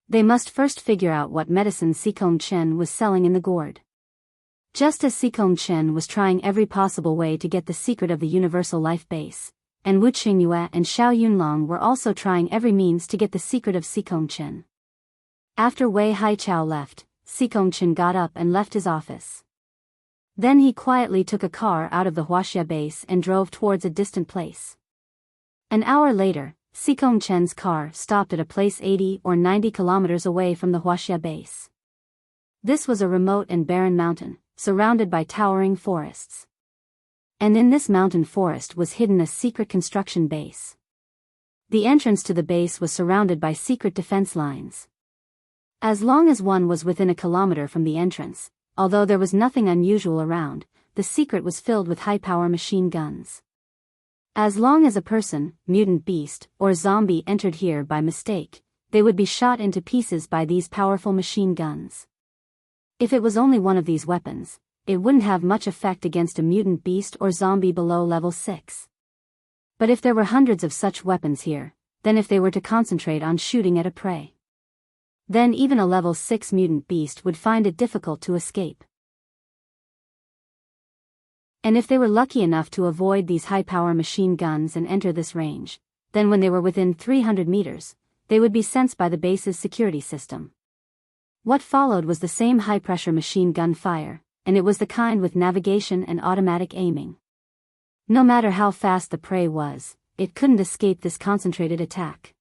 They must first figure out what medicine Sikong Chen was selling in the gourd. Just as Sikong Chen was trying every possible way to get the secret of the universal life base, and Wu Qingyue and Xiao Yunlong were also trying every means to get the secret of Sikong Chen. After Wei Haichao left, Sikong Chen got up and left his office. Then he quietly took a car out of the Huaxia base and drove towards a distant place. An hour later, Sikong Chen's car stopped at a place 80 or 90 kilometers away from the Huaxia base. This was a remote and barren mountain, surrounded by towering forests. And in this mountain forest was hidden a secret construction base. The entrance to the base was surrounded by secret defense lines. As long as one was within a kilometer from the entrance, although there was nothing unusual around, the secret was filled with high-power machine guns. As long as a person, mutant beast, or zombie entered here by mistake, they would be shot into pieces by these powerful machine guns. If it was only one of these weapons, it wouldn't have much effect against a mutant beast or zombie below level 6. But if there were hundreds of such weapons here, then if they were to concentrate on shooting at a prey, then even a level 6 mutant beast would find it difficult to escape. And if they were lucky enough to avoid these high-power machine guns and enter this range, then when they were within 300 meters, they would be sensed by the base's security system. What followed was the same high-pressure machine gun fire, and it was the kind with navigation and automatic aiming. No matter how fast the prey was, it couldn't escape this concentrated attack.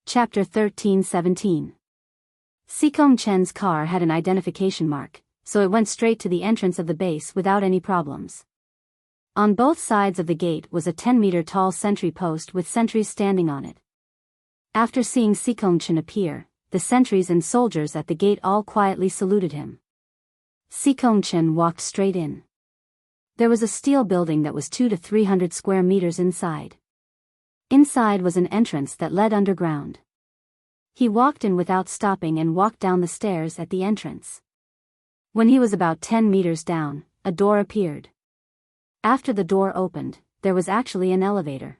Chapter 13-17. Sikong Chen's car had an identification mark, so it went straight to the entrance of the base without any problems. On both sides of the gate was a 10-meter-tall sentry post with sentries standing on it. After seeing Sikong Chen appear, the sentries and soldiers at the gate all quietly saluted him. Sikong Chen walked straight in. There was a steel building that was 200 to 300 square meters inside. Inside was an entrance that led underground. He walked in without stopping and walked down the stairs at the entrance. When he was about 10 meters down, a door appeared. After the door opened, there was actually an elevator.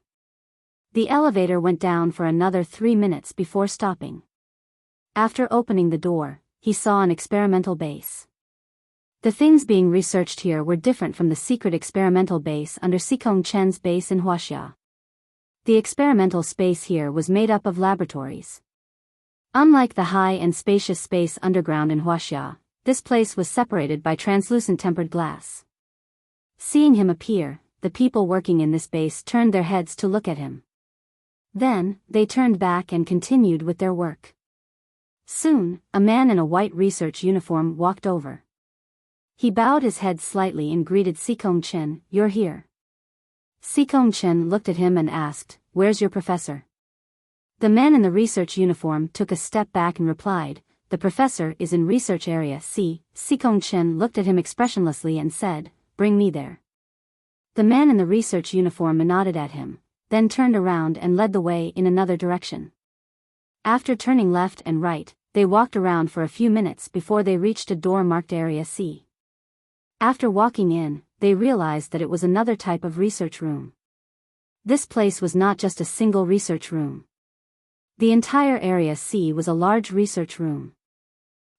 The elevator went down for another 3 minutes before stopping. After opening the door, he saw an experimental base. The things being researched here were different from the secret experimental base under Sikong Chen's base in Huaxia. The experimental space here was made up of laboratories. Unlike the high and spacious space underground in Huaxia, this place was separated by translucent tempered glass. Seeing him appear, the people working in this base turned their heads to look at him. Then, they turned back and continued with their work. Soon, a man in a white research uniform walked over. He bowed his head slightly and greeted Sikong Chen, "You're here." Sikong Chen looked at him and asked, "Where's your professor?" The man in the research uniform took a step back and replied, "The professor is in research area C." Sikong Chen looked at him expressionlessly and said, "Bring me there." The man in the research uniform nodded at him, then turned around and led the way in another direction. After turning left and right, they walked around for a few minutes before they reached a door marked Area C. After walking in, they realized that it was another type of research room. This place was not just a single research room. The entire Area C was a large research room.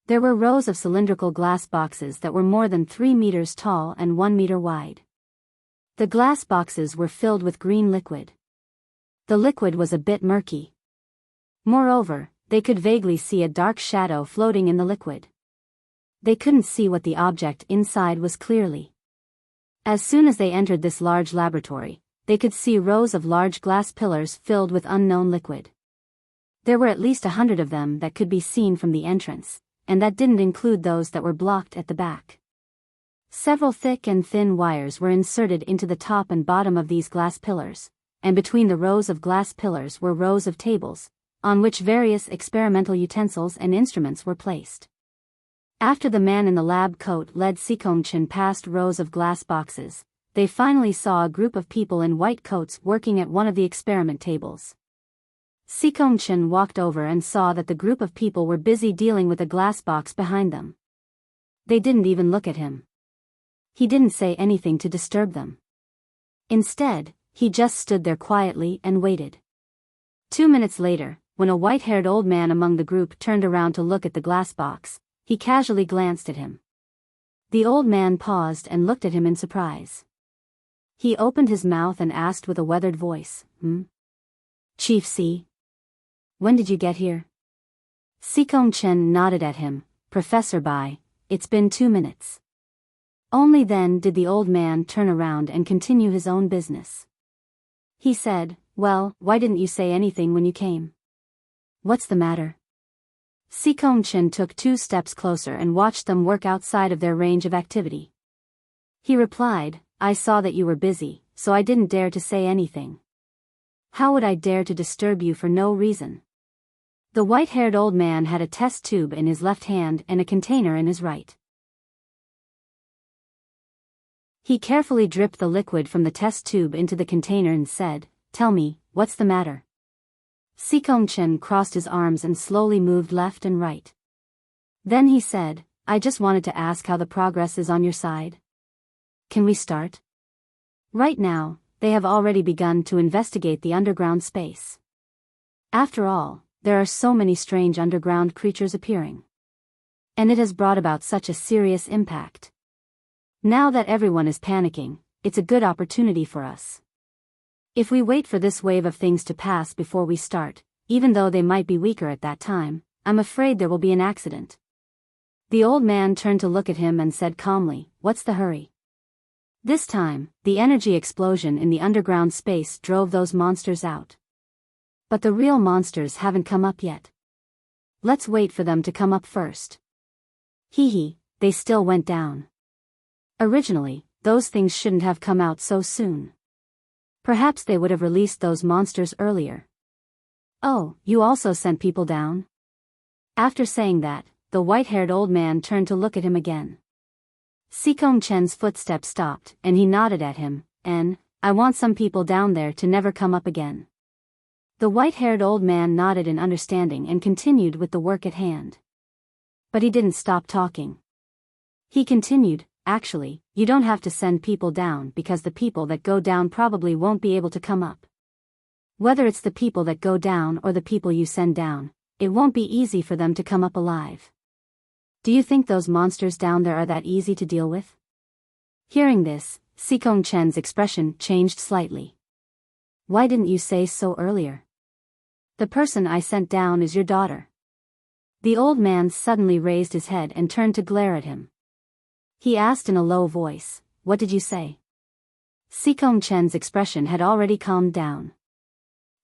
There were rows of cylindrical glass boxes that were more than 3 meters tall and 1 meter wide. The glass boxes were filled with green liquid. The liquid was a bit murky. Moreover, they could vaguely see a dark shadow floating in the liquid. They couldn't see what the object inside was clearly. As soon as they entered this large laboratory, they could see rows of large glass pillars filled with unknown liquid. There were at least 100 of them that could be seen from the entrance, and that didn't include those that were blocked at the back. Several thick and thin wires were inserted into the top and bottom of these glass pillars, and between the rows of glass pillars were rows of tables, on which various experimental utensils and instruments were placed. After the man in the lab coat led Seikong-chan past rows of glass boxes, they finally saw a group of people in white coats working at one of the experiment tables. Seikong-chan walked over and saw that the group of people were busy dealing with a glass box behind them. They didn't even look at him. He didn't say anything to disturb them. Instead, he just stood there quietly and waited. 2 minutes later, when a white-haired old man among the group turned around to look at the glass box, he casually glanced at him. The old man paused and looked at him in surprise. He opened his mouth and asked with a weathered voice, Chief C? When did you get here? Seikong-chen nodded at him. Professor Bai, it's been 2 minutes. Only then did the old man turn around and continue his own business. He said, well, why didn't you say anything when you came? What's the matter? Seikong-chen took 2 steps closer and watched them work outside of their range of activity. He replied, I saw that you were busy, so I didn't dare to say anything. How would I dare to disturb you for no reason? The white-haired old man had a test tube in his left hand and a container in his right. He carefully dripped the liquid from the test tube into the container and said, Tell me, what's the matter? Seikong-chen crossed his arms and slowly moved left and right. Then he said, I just wanted to ask how the progress is on your side. Can we start? Right now, they have already begun to investigate the underground space. After all, there are so many strange underground creatures appearing. And it has brought about such a serious impact. Now that everyone is panicking, it's a good opportunity for us. If we wait for this wave of things to pass before we start, even though they might be weaker at that time, I'm afraid there will be an accident. The old man turned to look at him and said calmly, What's the hurry? This time, the energy explosion in the underground space drove those monsters out. But the real monsters haven't come up yet. Let's wait for them to come up first. They still went down. Originally, those things shouldn't have come out so soon. Perhaps they would have released those monsters earlier. Oh, you also sent people down? After saying that, the white-haired old man turned to look at him again. Seikong-chen's footsteps stopped, and he nodded at him, I want some people down there to never come up again. The white-haired old man nodded in understanding and continued with the work at hand. But he didn't stop talking. He continued, Actually, you don't have to send people down because the people that go down probably won't be able to come up. Whether it's the people that go down or the people you send down, it won't be easy for them to come up alive. Do you think those monsters down there are that easy to deal with? Hearing this, Seikong-chen's expression changed slightly. Why didn't you say so earlier? The person I sent down is your daughter. The old man suddenly raised his head and turned to glare at him. He asked in a low voice, What did you say? Seikong-chen's expression had already calmed down.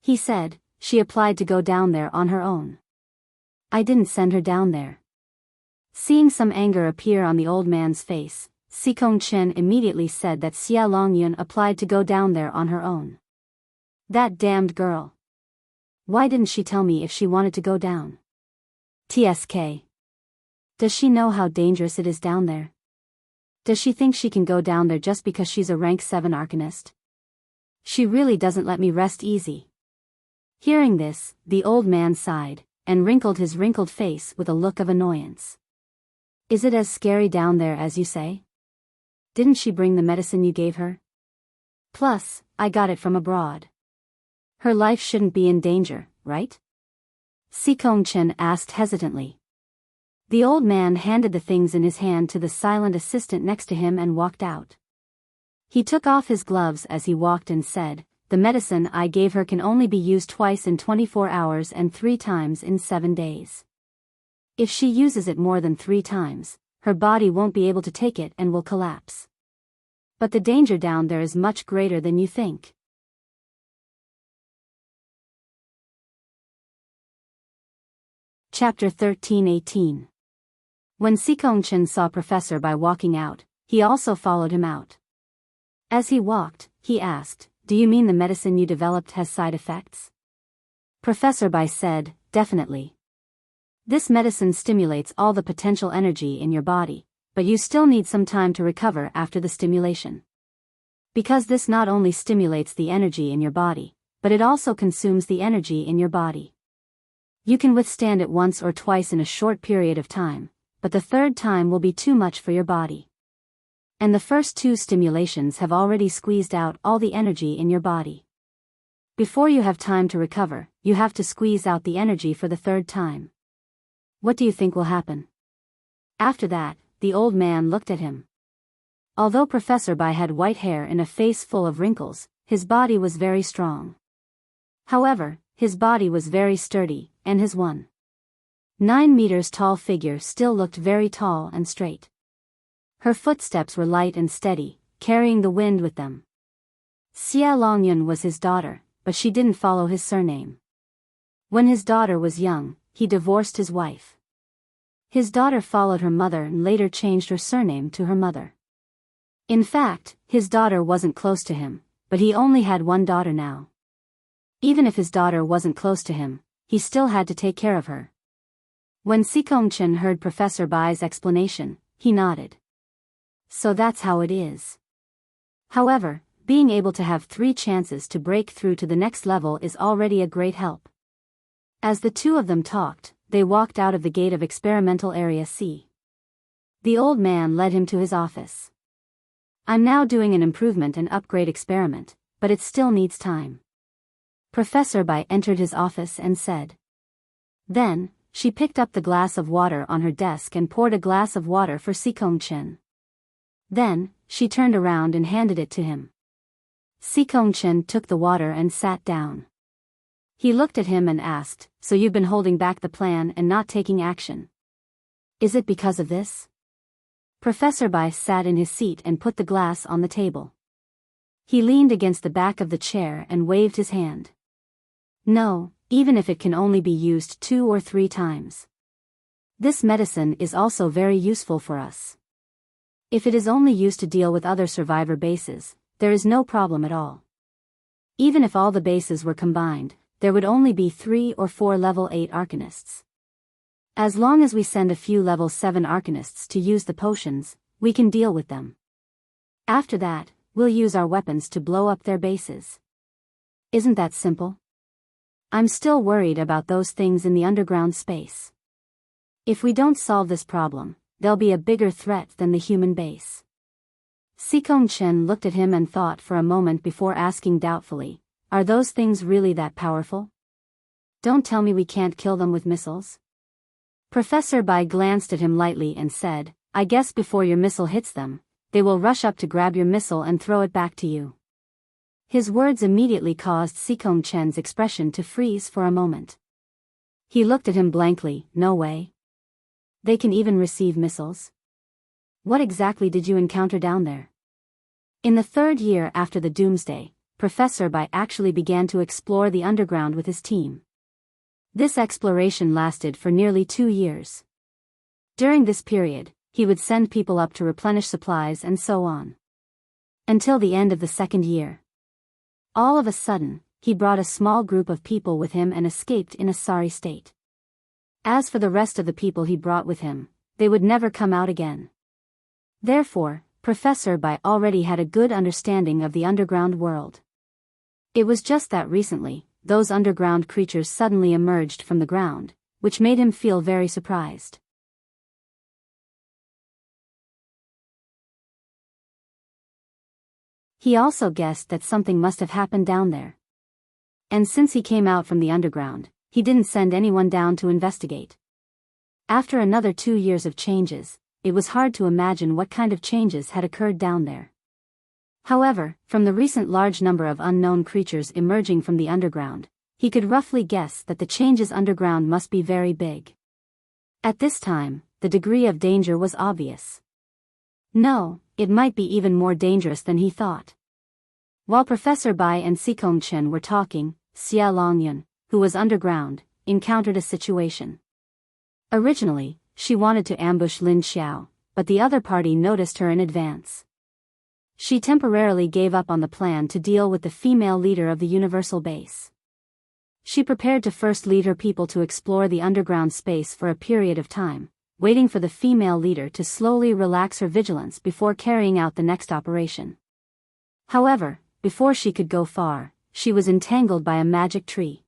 He said, She applied to go down there on her own. I didn't send her down there. Seeing some anger appear on the old man's face, Seikong-chen immediately said that Xia Longyun applied to go down there on her own. That damned girl. Why didn't she tell me if she wanted to go down? TSK. Does she know how dangerous it is down there? Does she think she can go down there just because she's a rank 7 arcanist? She really doesn't let me rest easy. Hearing this, the old man sighed, and wrinkled his wrinkled face with a look of annoyance. Is it as scary down there as you say? Didn't she bring the medicine you gave her? Plus, I got it from abroad. Her life shouldn't be in danger, right? Seikong-chen asked hesitantly. The old man handed the things in his hand to the silent assistant next to him and walked out. He took off his gloves as he walked and said, The medicine I gave her can only be used twice in 24 hours and 3 times in 7 days. If she uses it more than 3 times, her body won't be able to take it and will collapse. But the danger down there is much greater than you think. Chapter 13-18. When Seikong-chen saw Professor Bai walking out, he also followed him out. As he walked, he asked, "Do you mean the medicine you developed has side effects?" Professor Bai said, "Definitely. This medicine stimulates all the potential energy in your body, but you still need some time to recover after the stimulation. Because this not only stimulates the energy in your body, but it also consumes the energy in your body. You can withstand it once or twice in a short period of time, but the third time will be too much for your body. And the first two stimulations have already squeezed out all the energy in your body. Before you have time to recover, you have to squeeze out the energy for the third time. What do you think will happen?" After that, the old man looked at him. Although Professor Bai had white hair and a face full of wrinkles, his body was very strong. However, his body was very sturdy, and his 1.9 meters tall figure still looked very tall and straight. Her footsteps were light and steady, carrying the wind with them. Xia Longyun was his daughter, but she didn't follow his surname. When his daughter was young, he divorced his wife. His daughter followed her mother and later changed her surname to her mother. In fact, his daughter wasn't close to him, but he only had one daughter now. Even if his daughter wasn't close to him, he still had to take care of her. When Sikongchen heard Professor Bai's explanation, he nodded. So that's how it is. However, being able to have 3 chances to break through to the next level is already a great help. As the two of them talked, they walked out of the gate of Experimental Area C. The old man led him to his office. "I'm now doing an improvement and upgrade experiment, but it still needs time." Professor Bai entered his office and said. Then, she picked up the glass of water on her desk and poured a glass of water for Sikongchen. Then, she turned around and handed it to him. Sikongchen took the water and sat down. He looked at him and asked, "So you've been holding back the plan and not taking action? Is it because of this?" Professor Bai sat in his seat and put the glass on the table. He leaned against the back of the chair and waved his hand. "No, even if it can only be used 2 or 3 times. This medicine is also very useful for us. If it is only used to deal with other survivor bases, there is no problem at all. Even if all the bases were combined, there would only be 3 or 4 level 8 arcanists. As long as we send a few level 7 arcanists to use the potions, we can deal with them. After that, we'll use our weapons to blow up their bases. Isn't that simple? I'm still worried about those things in the underground space. If we don't solve this problem, they'll be a bigger threat than the human base." Sikongchen looked at him and thought for a moment before asking doubtfully, "Are those things really that powerful? Don't tell me we can't kill them with missiles?" Professor Bai glanced at him lightly and said, "I guess before your missile hits them, they will rush up to grab your missile and throw it back to you." His words immediately caused Sikongchen's expression to freeze for a moment. He looked at him blankly. "No way. They can even receive missiles? What exactly did you encounter down there?" In the 3rd year after the Doomsday, Professor Bai actually began to explore the underground with his team. This exploration lasted for nearly 2 years. During this period, he would send people up to replenish supplies and so on. Until the end of the 2nd year. All of a sudden, he brought a small group of people with him and escaped in a sorry state. As for the rest of the people he brought with him, they would never come out again. Therefore, Professor Bai already had a good understanding of the underground world. It was just that recently, those underground creatures suddenly emerged from the ground, which made him feel very surprised. He also guessed that something must have happened down there. And since he came out from the underground, he didn't send anyone down to investigate. After another 2 years of changes, it was hard to imagine what kind of changes had occurred down there. However, from the recent large number of unknown creatures emerging from the underground, he could roughly guess that the changes underground must be very big. At this time, the degree of danger was obvious. No, it might be even more dangerous than he thought. While Professor Bai and Sikongchen were talking, Xia Longyun, who was underground, encountered a situation. Originally, she wanted to ambush Lin Xiao, but the other party noticed her in advance. She temporarily gave up on the plan to deal with the female leader of the universal base. She prepared to first lead her people to explore the underground space for a period of time, waiting for the female leader to slowly relax her vigilance before carrying out the next operation. However, before she could go far, she was entangled by a magic tree.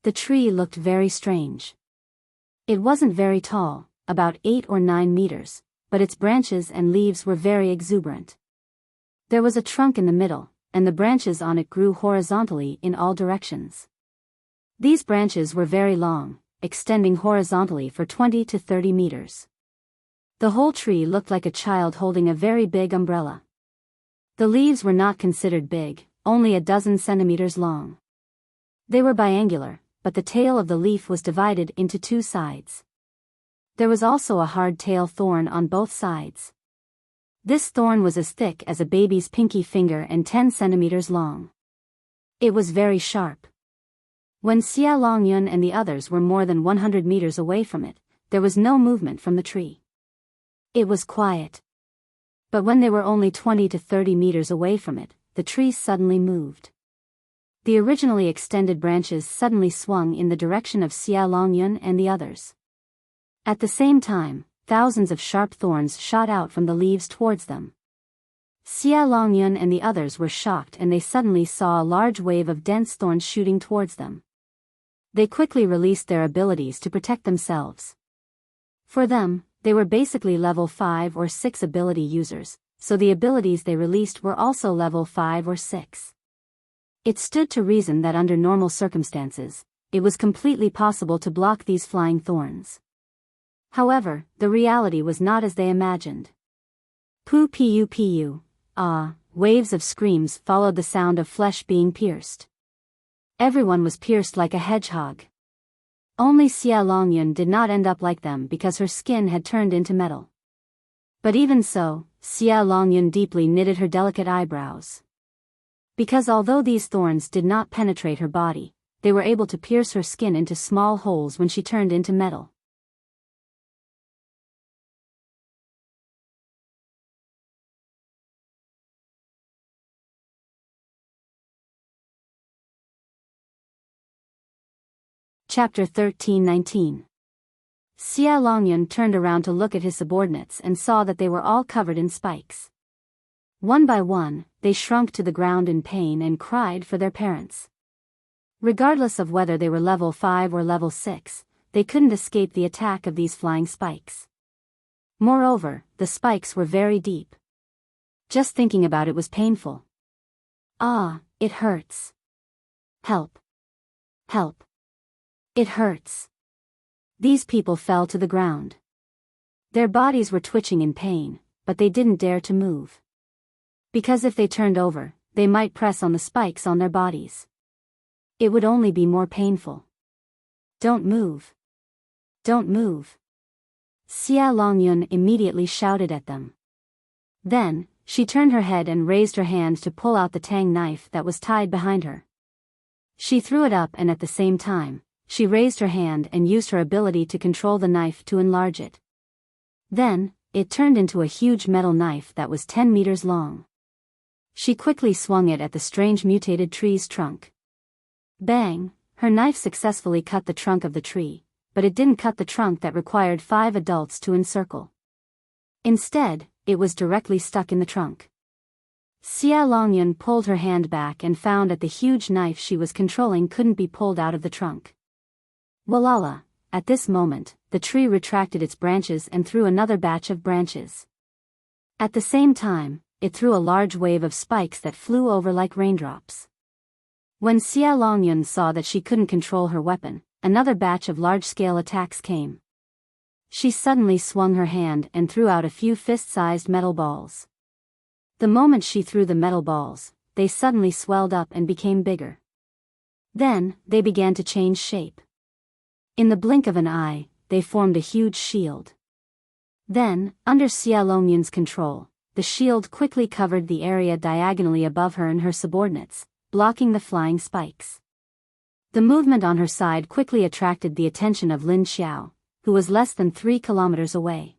The tree looked very strange. It wasn't very tall, about 8 or 9 meters, but its branches and leaves were very exuberant. There was a trunk in the middle, and the branches on it grew horizontally in all directions. These branches were very long, extending horizontally for 20 to 30 meters. The whole tree looked like a child holding a very big umbrella. The leaves were not considered big, only a dozen centimeters long. They were biangular, but the tail of the leaf was divided into 2 sides. There was also a hard-tail thorn on both sides. This thorn was as thick as a baby's pinky finger and 10 centimeters long. It was very sharp. When Xia Longyun and the others were more than 100 meters away from it, there was no movement from the tree. It was quiet. But when they were only 20 to 30 meters away from it, the tree suddenly moved. The originally extended branches suddenly swung in the direction of Xia Longyun and the others. At the same time, thousands of sharp thorns shot out from the leaves towards them. Xia Longyun and the others were shocked, and they suddenly saw a large wave of dense thorns shooting towards them. They quickly released their abilities to protect themselves. For them, they were basically level 5 or 6 ability users, so the abilities they released were also level 5 or 6. It stood to reason that under normal circumstances, it was completely possible to block these flying thorns. However, the reality was not as they imagined. Pu, waves of screams followed the sound of flesh being pierced. Everyone was pierced like a hedgehog. Only Xia Longyun did not end up like them because her skin had turned into metal. But even so, Xia Longyun deeply knitted her delicate eyebrows. Because although these thorns did not penetrate her body, they were able to pierce her skin into small holes when she turned into metal. Chapter 13-19. Xia Longyun turned around to look at his subordinates and saw that they were all covered in spikes. One by one, they shrunk to the ground in pain and cried for their parents. Regardless of whether they were level 5 or level 6, they couldn't escape the attack of these flying spikes. Moreover, the spikes were very deep. Just thinking about it was painful. Ah, it hurts. Help. Help. It hurts. These people fell to the ground. Their bodies were twitching in pain, but they didn't dare to move. Because if they turned over, they might press on the spikes on their bodies. It would only be more painful. Don't move. Don't move. Xia Longyun immediately shouted at them. Then, she turned her head and raised her hand to pull out the tang knife that was tied behind her. She threw it up, and at the same time, she raised her hand and used her ability to control the knife to enlarge it. Then, it turned into a huge metal knife that was 10 meters long. She quickly swung it at the strange mutated tree's trunk. Bang! Her knife successfully cut the trunk of the tree, but it didn't cut the trunk that required 5 adults to encircle. Instead, it was directly stuck in the trunk. Xia Longyun pulled her hand back and found that the huge knife she was controlling couldn't be pulled out of the trunk. Walala! At this moment, the tree retracted its branches and threw another batch of branches. At the same time, it threw a large wave of spikes that flew over like raindrops. When Xia Longyun saw that she couldn't control her weapon, another batch of large-scale attacks came. She suddenly swung her hand and threw out a few fist-sized metal balls. The moment she threw the metal balls, they suddenly swelled up and became bigger. Then, they began to change shape. In the blink of an eye, they formed a huge shield. Then, under Xia Longyun's control, the shield quickly covered the area diagonally above her and her subordinates, blocking the flying spikes. The movement on her side quickly attracted the attention of Lin Xiao, who was less than 3 kilometers away.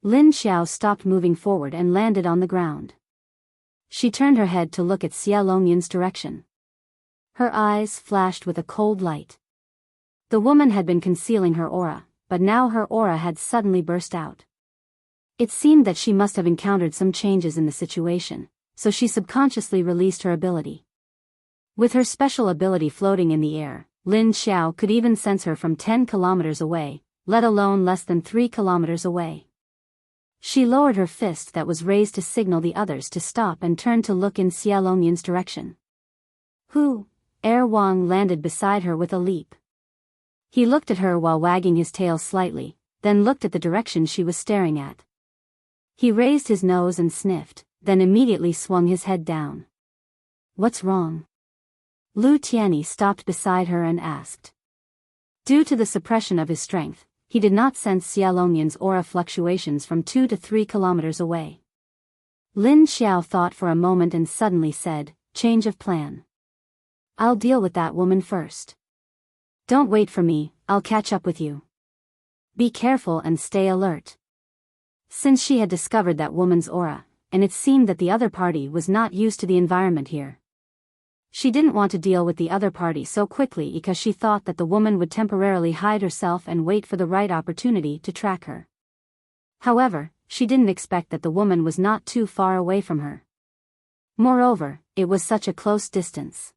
Lin Xiao stopped moving forward and landed on the ground. She turned her head to look at Xia Longyan's direction. Her eyes flashed with a cold light. The woman had been concealing her aura, but now her aura had suddenly burst out. It seemed that she must have encountered some changes in the situation, so she subconsciously released her ability. With her special ability floating in the air, Lin Xiao could even sense her from 10 kilometers away, let alone less than 3 kilometers away. She lowered her fist that was raised to signal the others to stop and turned to look in Xia Longyan's direction. Who? Wang landed beside her with a leap. He looked at her while wagging his tail slightly, then looked at the direction she was staring at. He raised his nose and sniffed, then immediately swung his head down. What's wrong? Lu Tianyi stopped beside her and asked. Due to the suppression of his strength, he did not sense Xia Longyan's aura fluctuations from 2 to 3 kilometers away. Lin Xiao thought for a moment and suddenly said, change of plan. I'll deal with that woman first. Don't wait for me, I'll catch up with you. Be careful and stay alert. Since she had discovered that woman's aura, and it seemed that the other party was not used to the environment here. She didn't want to deal with the other party so quickly because she thought that the woman would temporarily hide herself and wait for the right opportunity to track her. However, she didn't expect that the woman was not too far away from her. Moreover, it was such a close distance.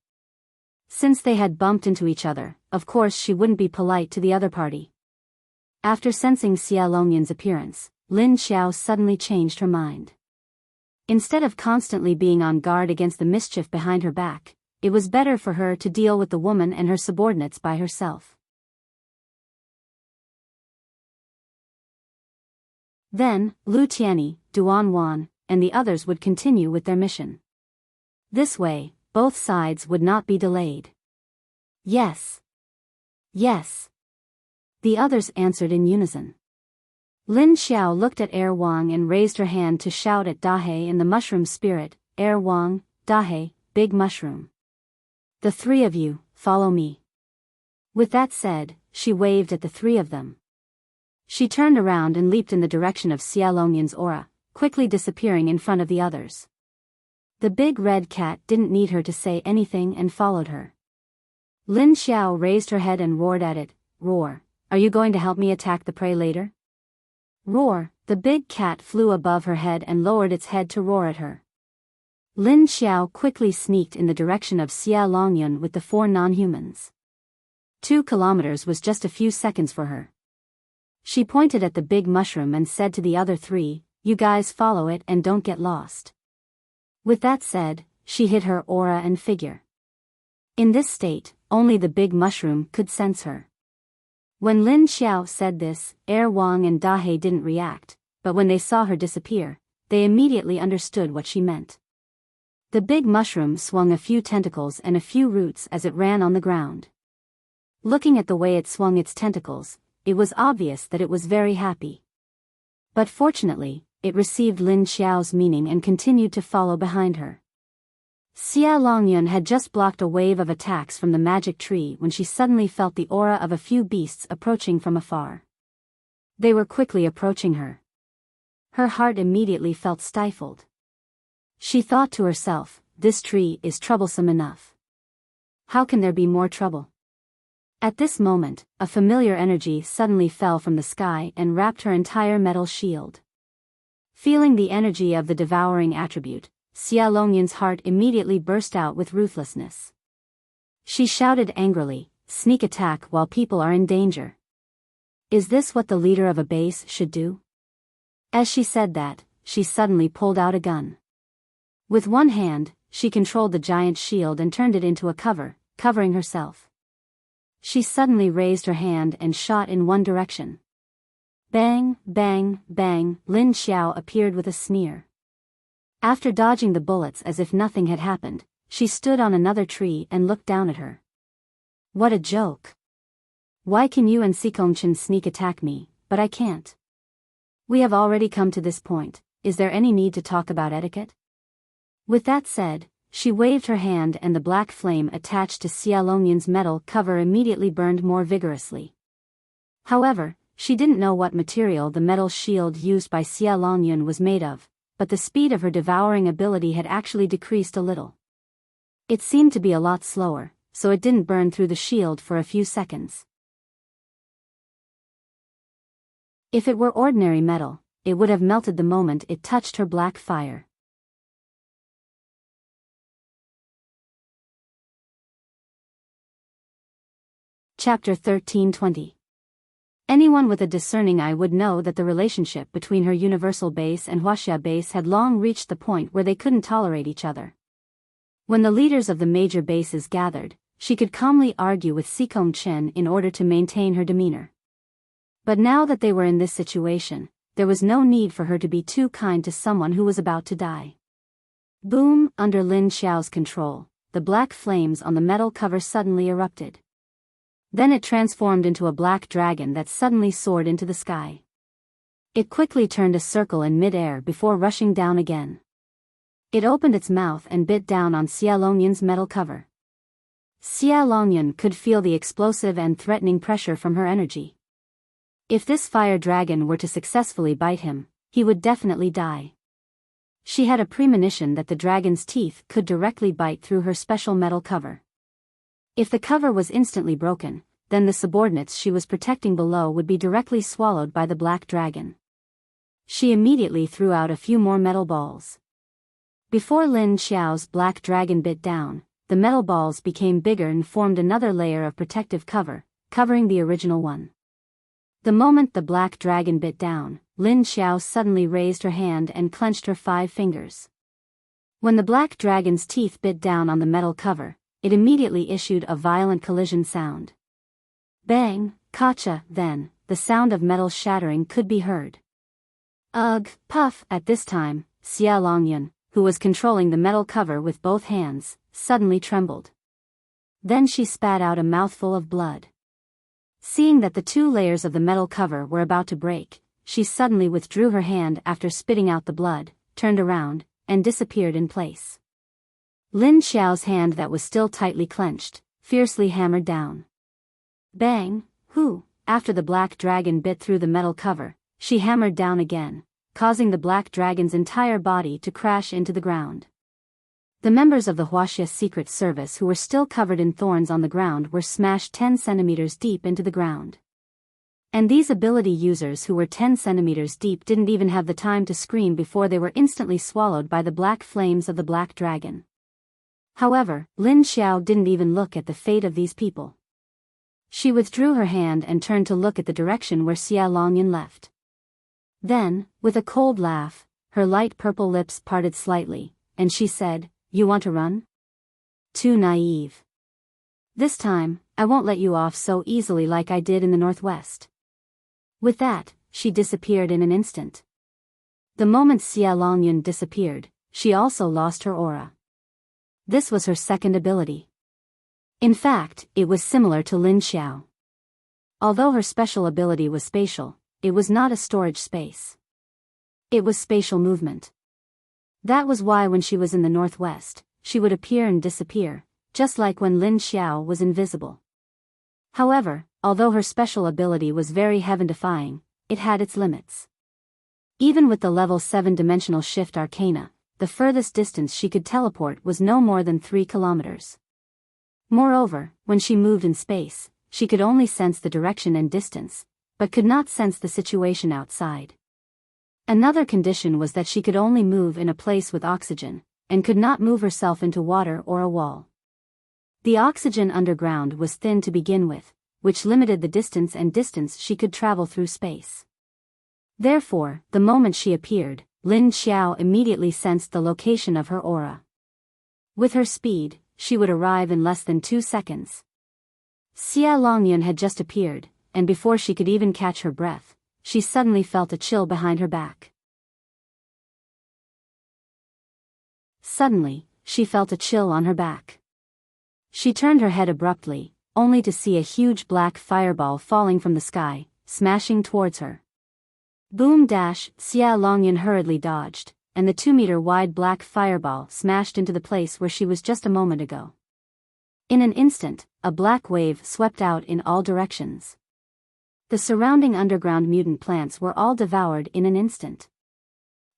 Since they had bumped into each other, of course she wouldn't be polite to the other party. After sensing Xia Longyan's appearance, Lin Xiao suddenly changed her mind. Instead of constantly being on guard against the mischief behind her back, it was better for her to deal with the woman and her subordinates by herself. Then, Lu Tianyi, Duan Wan, and the others would continue with their mission. This way, both sides would not be delayed. Yes. Yes. The others answered in unison. Lin Xiao looked at Wang and raised her hand to shout at Dahe in the mushroom spirit, Wang, Dahe, big mushroom. The three of you, follow me. With that said, she waved at the three of them. She turned around and leaped in the direction of Xia Longyan's aura, quickly disappearing in front of the others. The big red cat didn't need her to say anything and followed her. Lin Xiao raised her head and roared at it, roar, are you going to help me attack the prey later? Roar, the big cat flew above her head and lowered its head to roar at her. Lin Xiao quickly sneaked in the direction of Xia Longyan with the 4 non-humans. 2 kilometers was just a few seconds for her. She pointed at the big mushroom and said to the other 3, you guys follow it and don't get lost. With that said, she hid her aura and figure. In this state, only the big mushroom could sense her. When Lin Xiao said this, Wang and Dahe didn't react, but when they saw her disappear, they immediately understood what she meant. The big mushroom swung a few tentacles and a few roots as it ran on the ground. Looking at the way it swung its tentacles, it was obvious that it was very happy. But fortunately, it received Lin Xiao's meaning and continued to follow behind her. Xia Longyan had just blocked a wave of attacks from the magic tree when she suddenly felt the aura of a few beasts approaching from afar. They were quickly approaching her. Her heart immediately felt stifled. She thought to herself, this tree is troublesome enough. How can there be more trouble? At this moment, a familiar energy suddenly fell from the sky and wrapped her entire metal shield. Feeling the energy of the devouring attribute, Xia Longyan's heart immediately burst out with ruthlessness. She shouted angrily, sneak attack while people are in danger. Is this what the leader of a base should do? As she said that, she suddenly pulled out a gun. With one hand, she controlled the giant shield and turned it into a cover, covering herself. She suddenly raised her hand and shot in one direction. Bang, bang, bang, Lin Xiao appeared with a sneer. After dodging the bullets as if nothing had happened, she stood on another tree and looked down at her. What a joke. Why can you and Sikongchen sneak attack me, but I can't? We have already come to this point, is there any need to talk about etiquette? With that said, she waved her hand and the black flame attached to Xia Longyan's metal cover immediately burned more vigorously. However, She didn't know what material the metal shield used by Xia Longyun was made of, but the speed of her devouring ability had actually decreased a little. It seemed to be a lot slower, so it didn't burn through the shield for a few seconds. If it were ordinary metal, it would have melted the moment it touched her black fire. Chapter 13:20. Anyone with a discerning eye would know that the relationship between her universal base and Huaxia base had long reached the point where they couldn't tolerate each other. When the leaders of the major bases gathered, she could calmly argue with Xikong Chen in order to maintain her demeanor. But now that they were in this situation, there was no need for her to be too kind to someone who was about to die. Boom! Under Lin Xiao's control, the black flames on the metal cover suddenly erupted. Then it transformed into a black dragon that suddenly soared into the sky. It quickly turned a circle in mid-air before rushing down again. It opened its mouth and bit down on Xia Longyun's metal cover. Xia Longyun could feel the explosive and threatening pressure from her energy. If this fire dragon were to successfully bite him, he would definitely die. She had a premonition that the dragon's teeth could directly bite through her special metal cover. If the cover was instantly broken, then the subordinates she was protecting below would be directly swallowed by the black dragon. She immediately threw out a few more metal balls. Before Lin Xiao's black dragon bit down, the metal balls became bigger and formed another layer of protective cover, covering the original one. The moment the black dragon bit down, Lin Xiao suddenly raised her hand and clenched her 5 fingers. When the black dragon's teeth bit down on the metal cover, it immediately issued a violent collision sound. Bang, kacha, then, the sound of metal shattering could be heard. Ugh, puff! At this time, Xia Longyun, who was controlling the metal cover with both hands, suddenly trembled. Then she spat out a mouthful of blood. Seeing that the 2 layers of the metal cover were about to break, she suddenly withdrew her hand after spitting out the blood, turned around, and disappeared in place. Lin Xiao's hand that was still tightly clenched, fiercely hammered down. Bang! Whoo! After the black dragon bit through the metal cover, she hammered down again, causing the black dragon's entire body to crash into the ground. The members of the Huaxia Secret Service who were still covered in thorns on the ground were smashed 10 centimeters deep into the ground. And these ability users who were 10 centimeters deep didn't even have the time to scream before they were instantly swallowed by the black flames of the black dragon. However, Lin Xiao didn't even look at the fate of these people. She withdrew her hand and turned to look at the direction where Xia Longyun left. Then, with a cold laugh, her light purple lips parted slightly, and she said, "You want to run? Too naive. This time, I won't let you off so easily like I did in the Northwest." With that, she disappeared in an instant. The moment Xia Longyun disappeared, she also lost her aura. This was her second ability. In fact, it was similar to Lin Xiao. Although her special ability was spatial, it was not a storage space. It was spatial movement. That was why when she was in the Northwest, she would appear and disappear, just like when Lin Xiao was invisible. However, although her special ability was very heaven-defying, it had its limits. Even with the level 7 dimensional shift arcana, the furthest distance she could teleport was no more than 3 kilometers. Moreover, when she moved in space, she could only sense the direction and distance, but could not sense the situation outside. Another condition was that she could only move in a place with oxygen, and could not move herself into water or a wall. The oxygen underground was thin to begin with, which limited the distance she could travel through space. Therefore, the moment she appeared, Lin Xiao immediately sensed the location of her aura. With her speed, she would arrive in less than 2 seconds. Xia Longyun had just appeared, and before she could even catch her breath, she suddenly felt a chill behind her back. Suddenly, she felt a chill on her back. She turned her head abruptly, only to see a huge black fireball falling from the sky, smashing towards her. Boom! Xia Longyun hurriedly dodged, and the 2-meter-wide black fireball smashed into the place where she was just a moment ago. In an instant, a black wave swept out in all directions. The surrounding underground mutant plants were all devoured in an instant.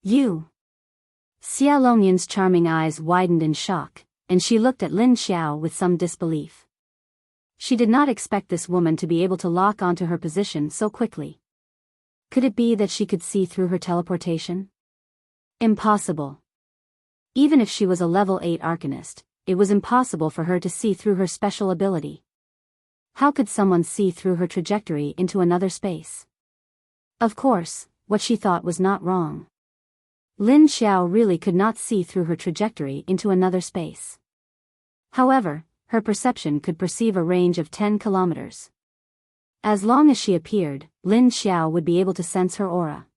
You! Xia Longyan's charming eyes widened in shock, and she looked at Lin Xiao with some disbelief. She did not expect this woman to be able to lock onto her position so quickly. Could it be that she could see through her teleportation? Impossible. Even if she was a level 8 arcanist, it was impossible for her to see through her special ability. How could someone see through her trajectory into another space? Of course, what she thought was not wrong. Lin Xiao really could not see through her trajectory into another space. However, her perception could perceive a range of 10 kilometers. As long as she appeared, Lin Xiao would be able to sense her aura.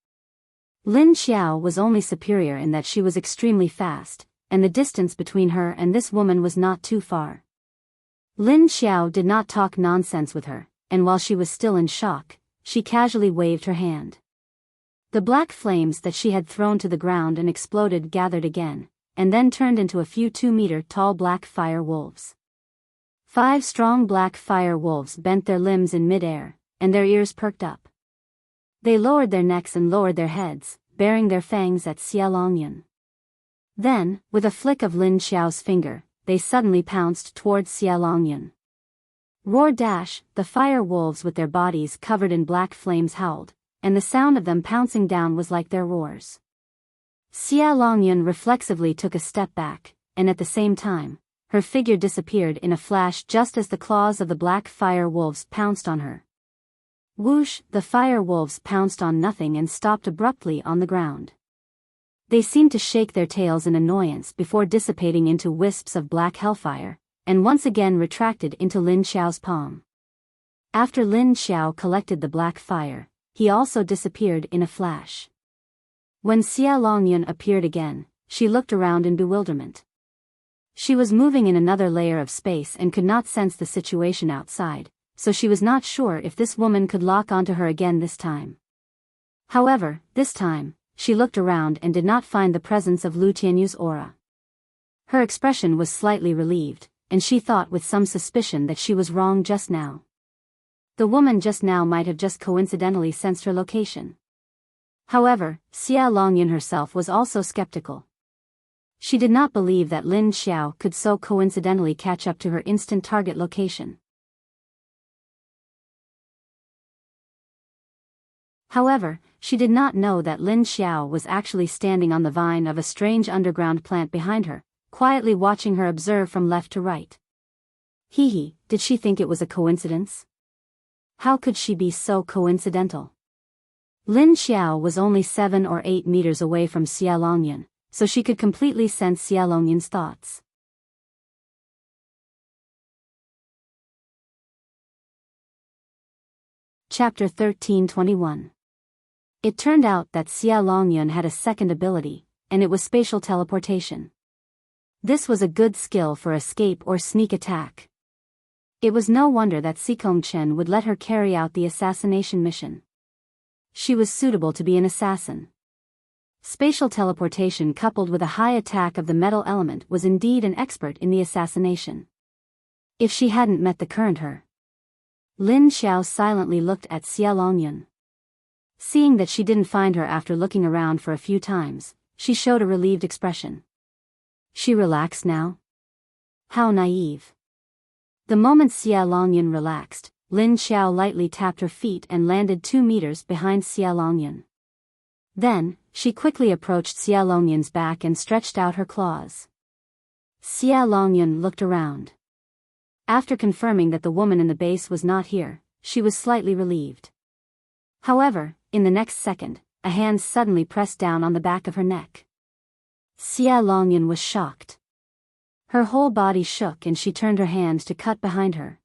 Lin Xiao was only superior in that she was extremely fast, and the distance between her and this woman was not too far. Lin Xiao did not talk nonsense with her, and while she was still in shock, she casually waved her hand. The black flames that she had thrown to the ground and exploded gathered again, and then turned into a few 2-meter-tall black fire wolves. 5 strong black fire wolves bent their limbs in mid-air, and their ears perked up. They lowered their necks and lowered their heads, baring their fangs at Xia Longyan. Then, with a flick of Lin Xiao's finger, they suddenly pounced towards Xia Longyan. Roar dash, the fire wolves with their bodies covered in black flames howled, and the sound of them pouncing down was like their roars. Xia Longyan reflexively took a step back, and at the same time, her figure disappeared in a flash just as the claws of the black fire wolves pounced on her. Whoosh, the fire wolves pounced on nothing and stopped abruptly on the ground. They seemed to shake their tails in annoyance before dissipating into wisps of black hellfire, and once again retracted into Lin Xiao's palm. After Lin Xiao collected the black fire, he also disappeared in a flash. When Xia Longyan appeared again, she looked around in bewilderment. She was moving in another layer of space and could not sense the situation outside, so she was not sure if this woman could lock onto her again this time. However, this time, she looked around and did not find the presence of Lu Tianyu's aura. Her expression was slightly relieved, and she thought with some suspicion that she was wrong just now. The woman just now might have just coincidentally sensed her location. However, Xia Longyan herself was also skeptical. She did not believe that Lin Xiao could so coincidentally catch up to her instant target location. However, she did not know that Lin Xiao was actually standing on the vine of a strange underground plant behind her, quietly watching her observe from left to right. Hee, did she think it was a coincidence? How could she be so coincidental? Lin Xiao was only 7 or 8 meters away from Xia Longyan, so she could completely sense Xia Longyan's thoughts. Chapter 13:21. It turned out that Xia Longyan had a second ability, and it was spatial teleportation. This was a good skill for escape or sneak attack. It was no wonder that Sikong Chen would let her carry out the assassination mission. She was suitable to be an assassin. Spatial teleportation coupled with a high attack of the metal element was indeed an expert in the assassination. If she hadn't met the current her. Lin Xiao silently looked at Xia Longyan. Seeing that she didn't find her after looking around for a few times, she showed a relieved expression. She relaxed now? How naive. The moment Xia Longyan relaxed, Lin Xiao lightly tapped her feet and landed 2 meters behind Xia Longyan. Then, she quickly approached Xia Longyan's back and stretched out her claws. Xia Longyan looked around. After confirming that the woman in the base was not here, she was slightly relieved. However, in the next second, a hand suddenly pressed down on the back of her neck. Xia Longyan was shocked. Her whole body shook and she turned her hand to cut behind her.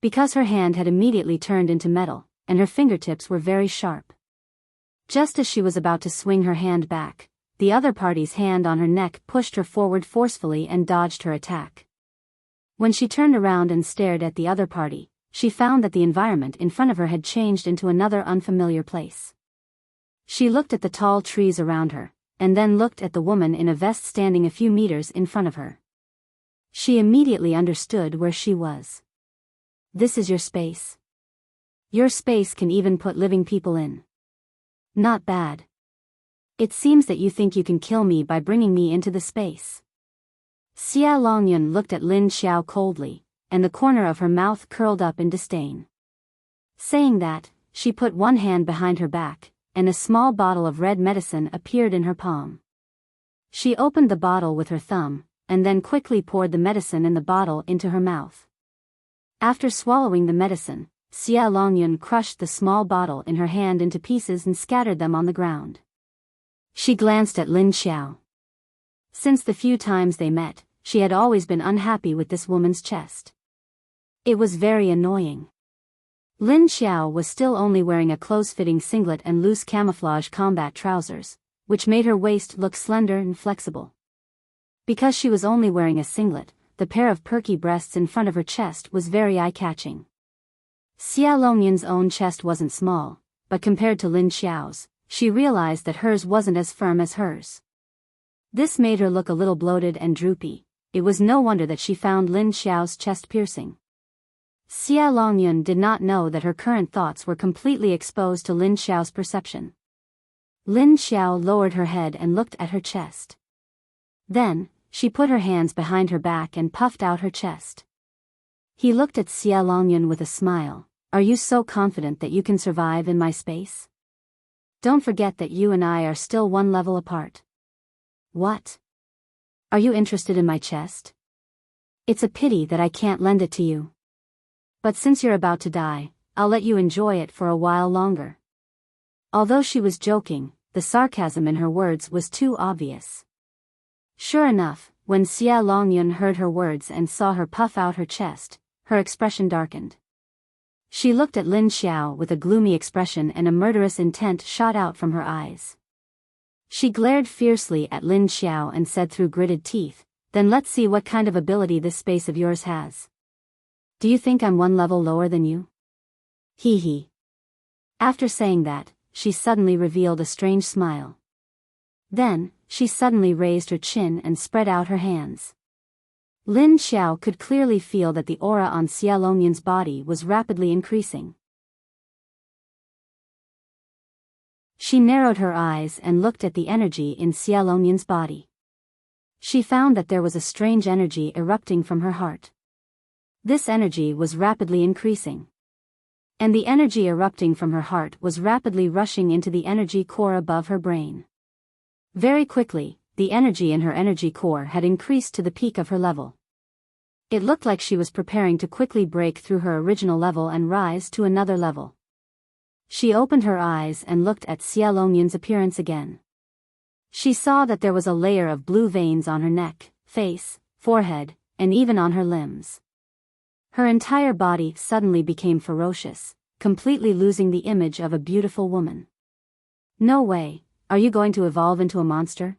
Because her hand had immediately turned into metal, and her fingertips were very sharp. Just as she was about to swing her hand back, the other party's hand on her neck pushed her forward forcefully and dodged her attack. When she turned around and stared at the other party, she found that the environment in front of her had changed into another unfamiliar place. She looked at the tall trees around her, and then looked at the woman in a vest standing a few meters in front of her. She immediately understood where she was. This is your space? Your space can even put living people in. Not bad. It seems that you think you can kill me by bringing me into the space. Xia Longyun looked at Lin Xiao coldly, and the corner of her mouth curled up in disdain. Saying that, she put one hand behind her back, and a small bottle of red medicine appeared in her palm. She opened the bottle with her thumb, and then quickly poured the medicine in the bottle into her mouth. After swallowing the medicine, Xia Longyun crushed the small bottle in her hand into pieces and scattered them on the ground. She glanced at Lin Xiao. Since the few times they met, she had always been unhappy with this woman's chest. It was very annoying. Lin Xiao was still only wearing a close-fitting singlet and loose camouflage combat trousers, which made her waist look slender and flexible. Because she was only wearing a singlet, the pair of perky breasts in front of her chest was very eye-catching. Xia Longyun's own chest wasn't small, but compared to Lin Xiao's, she realized that hers wasn't as firm as hers. This made her look a little bloated and droopy. It was no wonder that she found Lin Xiao's chest piercing. Xia Longyun did not know that her current thoughts were completely exposed to Lin Xiao's perception. Lin Xiao lowered her head and looked at her chest. Then, she put her hands behind her back and puffed out her chest. He looked at Xia Longyun with a smile. Are you so confident that you can survive in my space? Don't forget that you and I are still one level apart. What? Are you interested in my chest? It's a pity that I can't lend it to you. But since you're about to die, I'll let you enjoy it for a while longer. Although she was joking, the sarcasm in her words was too obvious. Sure enough, when Xia Longyun heard her words and saw her puff out her chest, her expression darkened. She looked at Lin Xiao with a gloomy expression and a murderous intent shot out from her eyes. She glared fiercely at Lin Xiao and said through gritted teeth, "Then let's see what kind of ability this space of yours has. Do you think I'm one level lower than you?" Hee hee. After saying that, she suddenly revealed a strange smile. Then, she suddenly raised her chin and spread out her hands. Lin Xiao could clearly feel that the aura on Xia Longyun's body was rapidly increasing. She narrowed her eyes and looked at the energy in Xia Longyun's body. She found that there was a strange energy erupting from her heart. This energy was rapidly increasing. And the energy erupting from her heart was rapidly rushing into the energy core above her brain. Very quickly, the energy in her energy core had increased to the peak of her level. It looked like she was preparing to quickly break through her original level and rise to another level. She opened her eyes and looked at Xia Longyun's appearance again. She saw that there was a layer of blue veins on her neck, face, forehead, and even on her limbs. Her entire body suddenly became ferocious, completely losing the image of a beautiful woman. No way, are you going to evolve into a monster?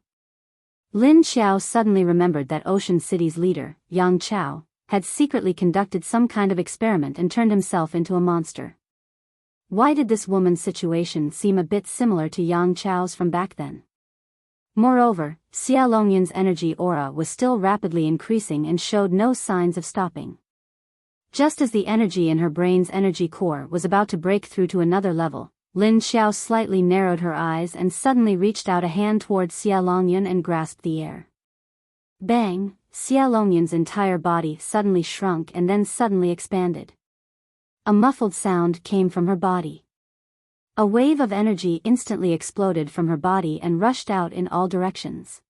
Lin Xiao suddenly remembered that Ocean City's leader, Yang Chao, had secretly conducted some kind of experiment and turned himself into a monster. Why did this woman's situation seem a bit similar to Yang Chao's from back then? Moreover, Xia Longyun's energy aura was still rapidly increasing and showed no signs of stopping. Just as the energy in her brain's energy core was about to break through to another level, Lin Xiao slightly narrowed her eyes and suddenly reached out a hand towards Xia Longyun and grasped the air. Bang! Xia Longyun's entire body suddenly shrunk and then suddenly expanded. A muffled sound came from her body. A wave of energy instantly exploded from her body and rushed out in all directions.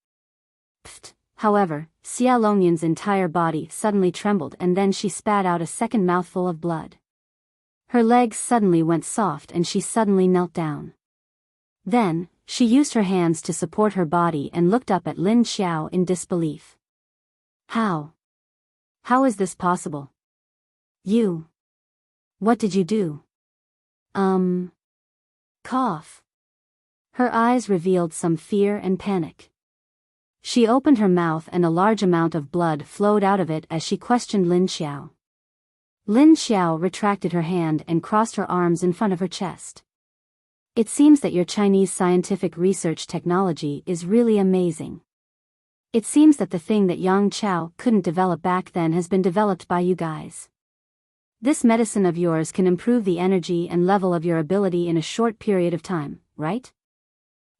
Pfft! However, Xia Longyun's entire body suddenly trembled and then she spat out a second mouthful of blood. Her legs suddenly went soft and she suddenly knelt down. Then, she used her hands to support her body and looked up at Lin Xiao in disbelief. How? How is this possible? You. What did you do? Cough. Her eyes revealed some fear and panic. She opened her mouth and a large amount of blood flowed out of it as she questioned Lin Xiao. Lin Xiao retracted her hand and crossed her arms in front of her chest. It seems that your Chinese scientific research technology is really amazing. It seems that the thing that Yang Chao couldn't develop back then has been developed by you guys. This medicine of yours can improve the energy and level of your ability in a short period of time, right?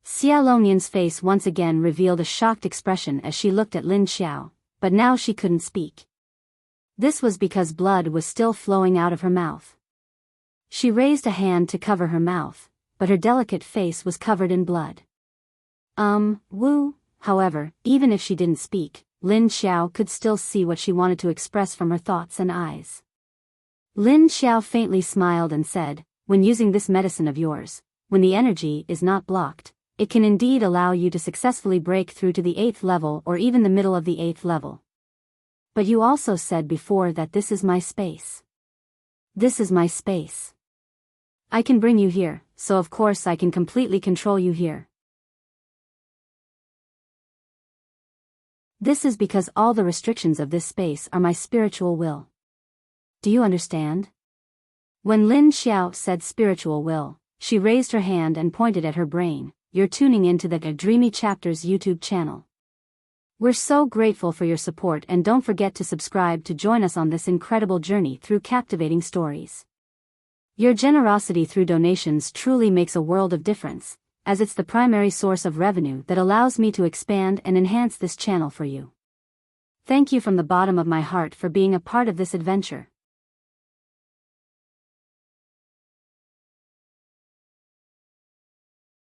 Xia Longyan's face once again revealed a shocked expression as she looked at Lin Xiao, but now she couldn't speak. This was because blood was still flowing out of her mouth. She raised a hand to cover her mouth, but her delicate face was covered in blood. However, even if she didn't speak, Lin Xiao could still see what she wanted to express from her thoughts and eyes. Lin Xiao faintly smiled and said, when using this medicine of yours, when the energy is not blocked, it can indeed allow you to successfully break through to the 8th level or even the middle of the 8th level. But you also said before that this is my space. This is my space. I can bring you here, so of course I can completely control you here. This is because all the restrictions of this space are my spiritual will. Do you understand? When Lin Xiao said spiritual will, she raised her hand and pointed at her brain. You're tuning into the Dreamy Chapters YouTube channel. We're so grateful for your support, and don't forget to subscribe to join us on this incredible journey through captivating stories. Your generosity through donations truly makes a world of difference, as it's the primary source of revenue that allows me to expand and enhance this channel for you. Thank you from the bottom of my heart for being a part of this adventure.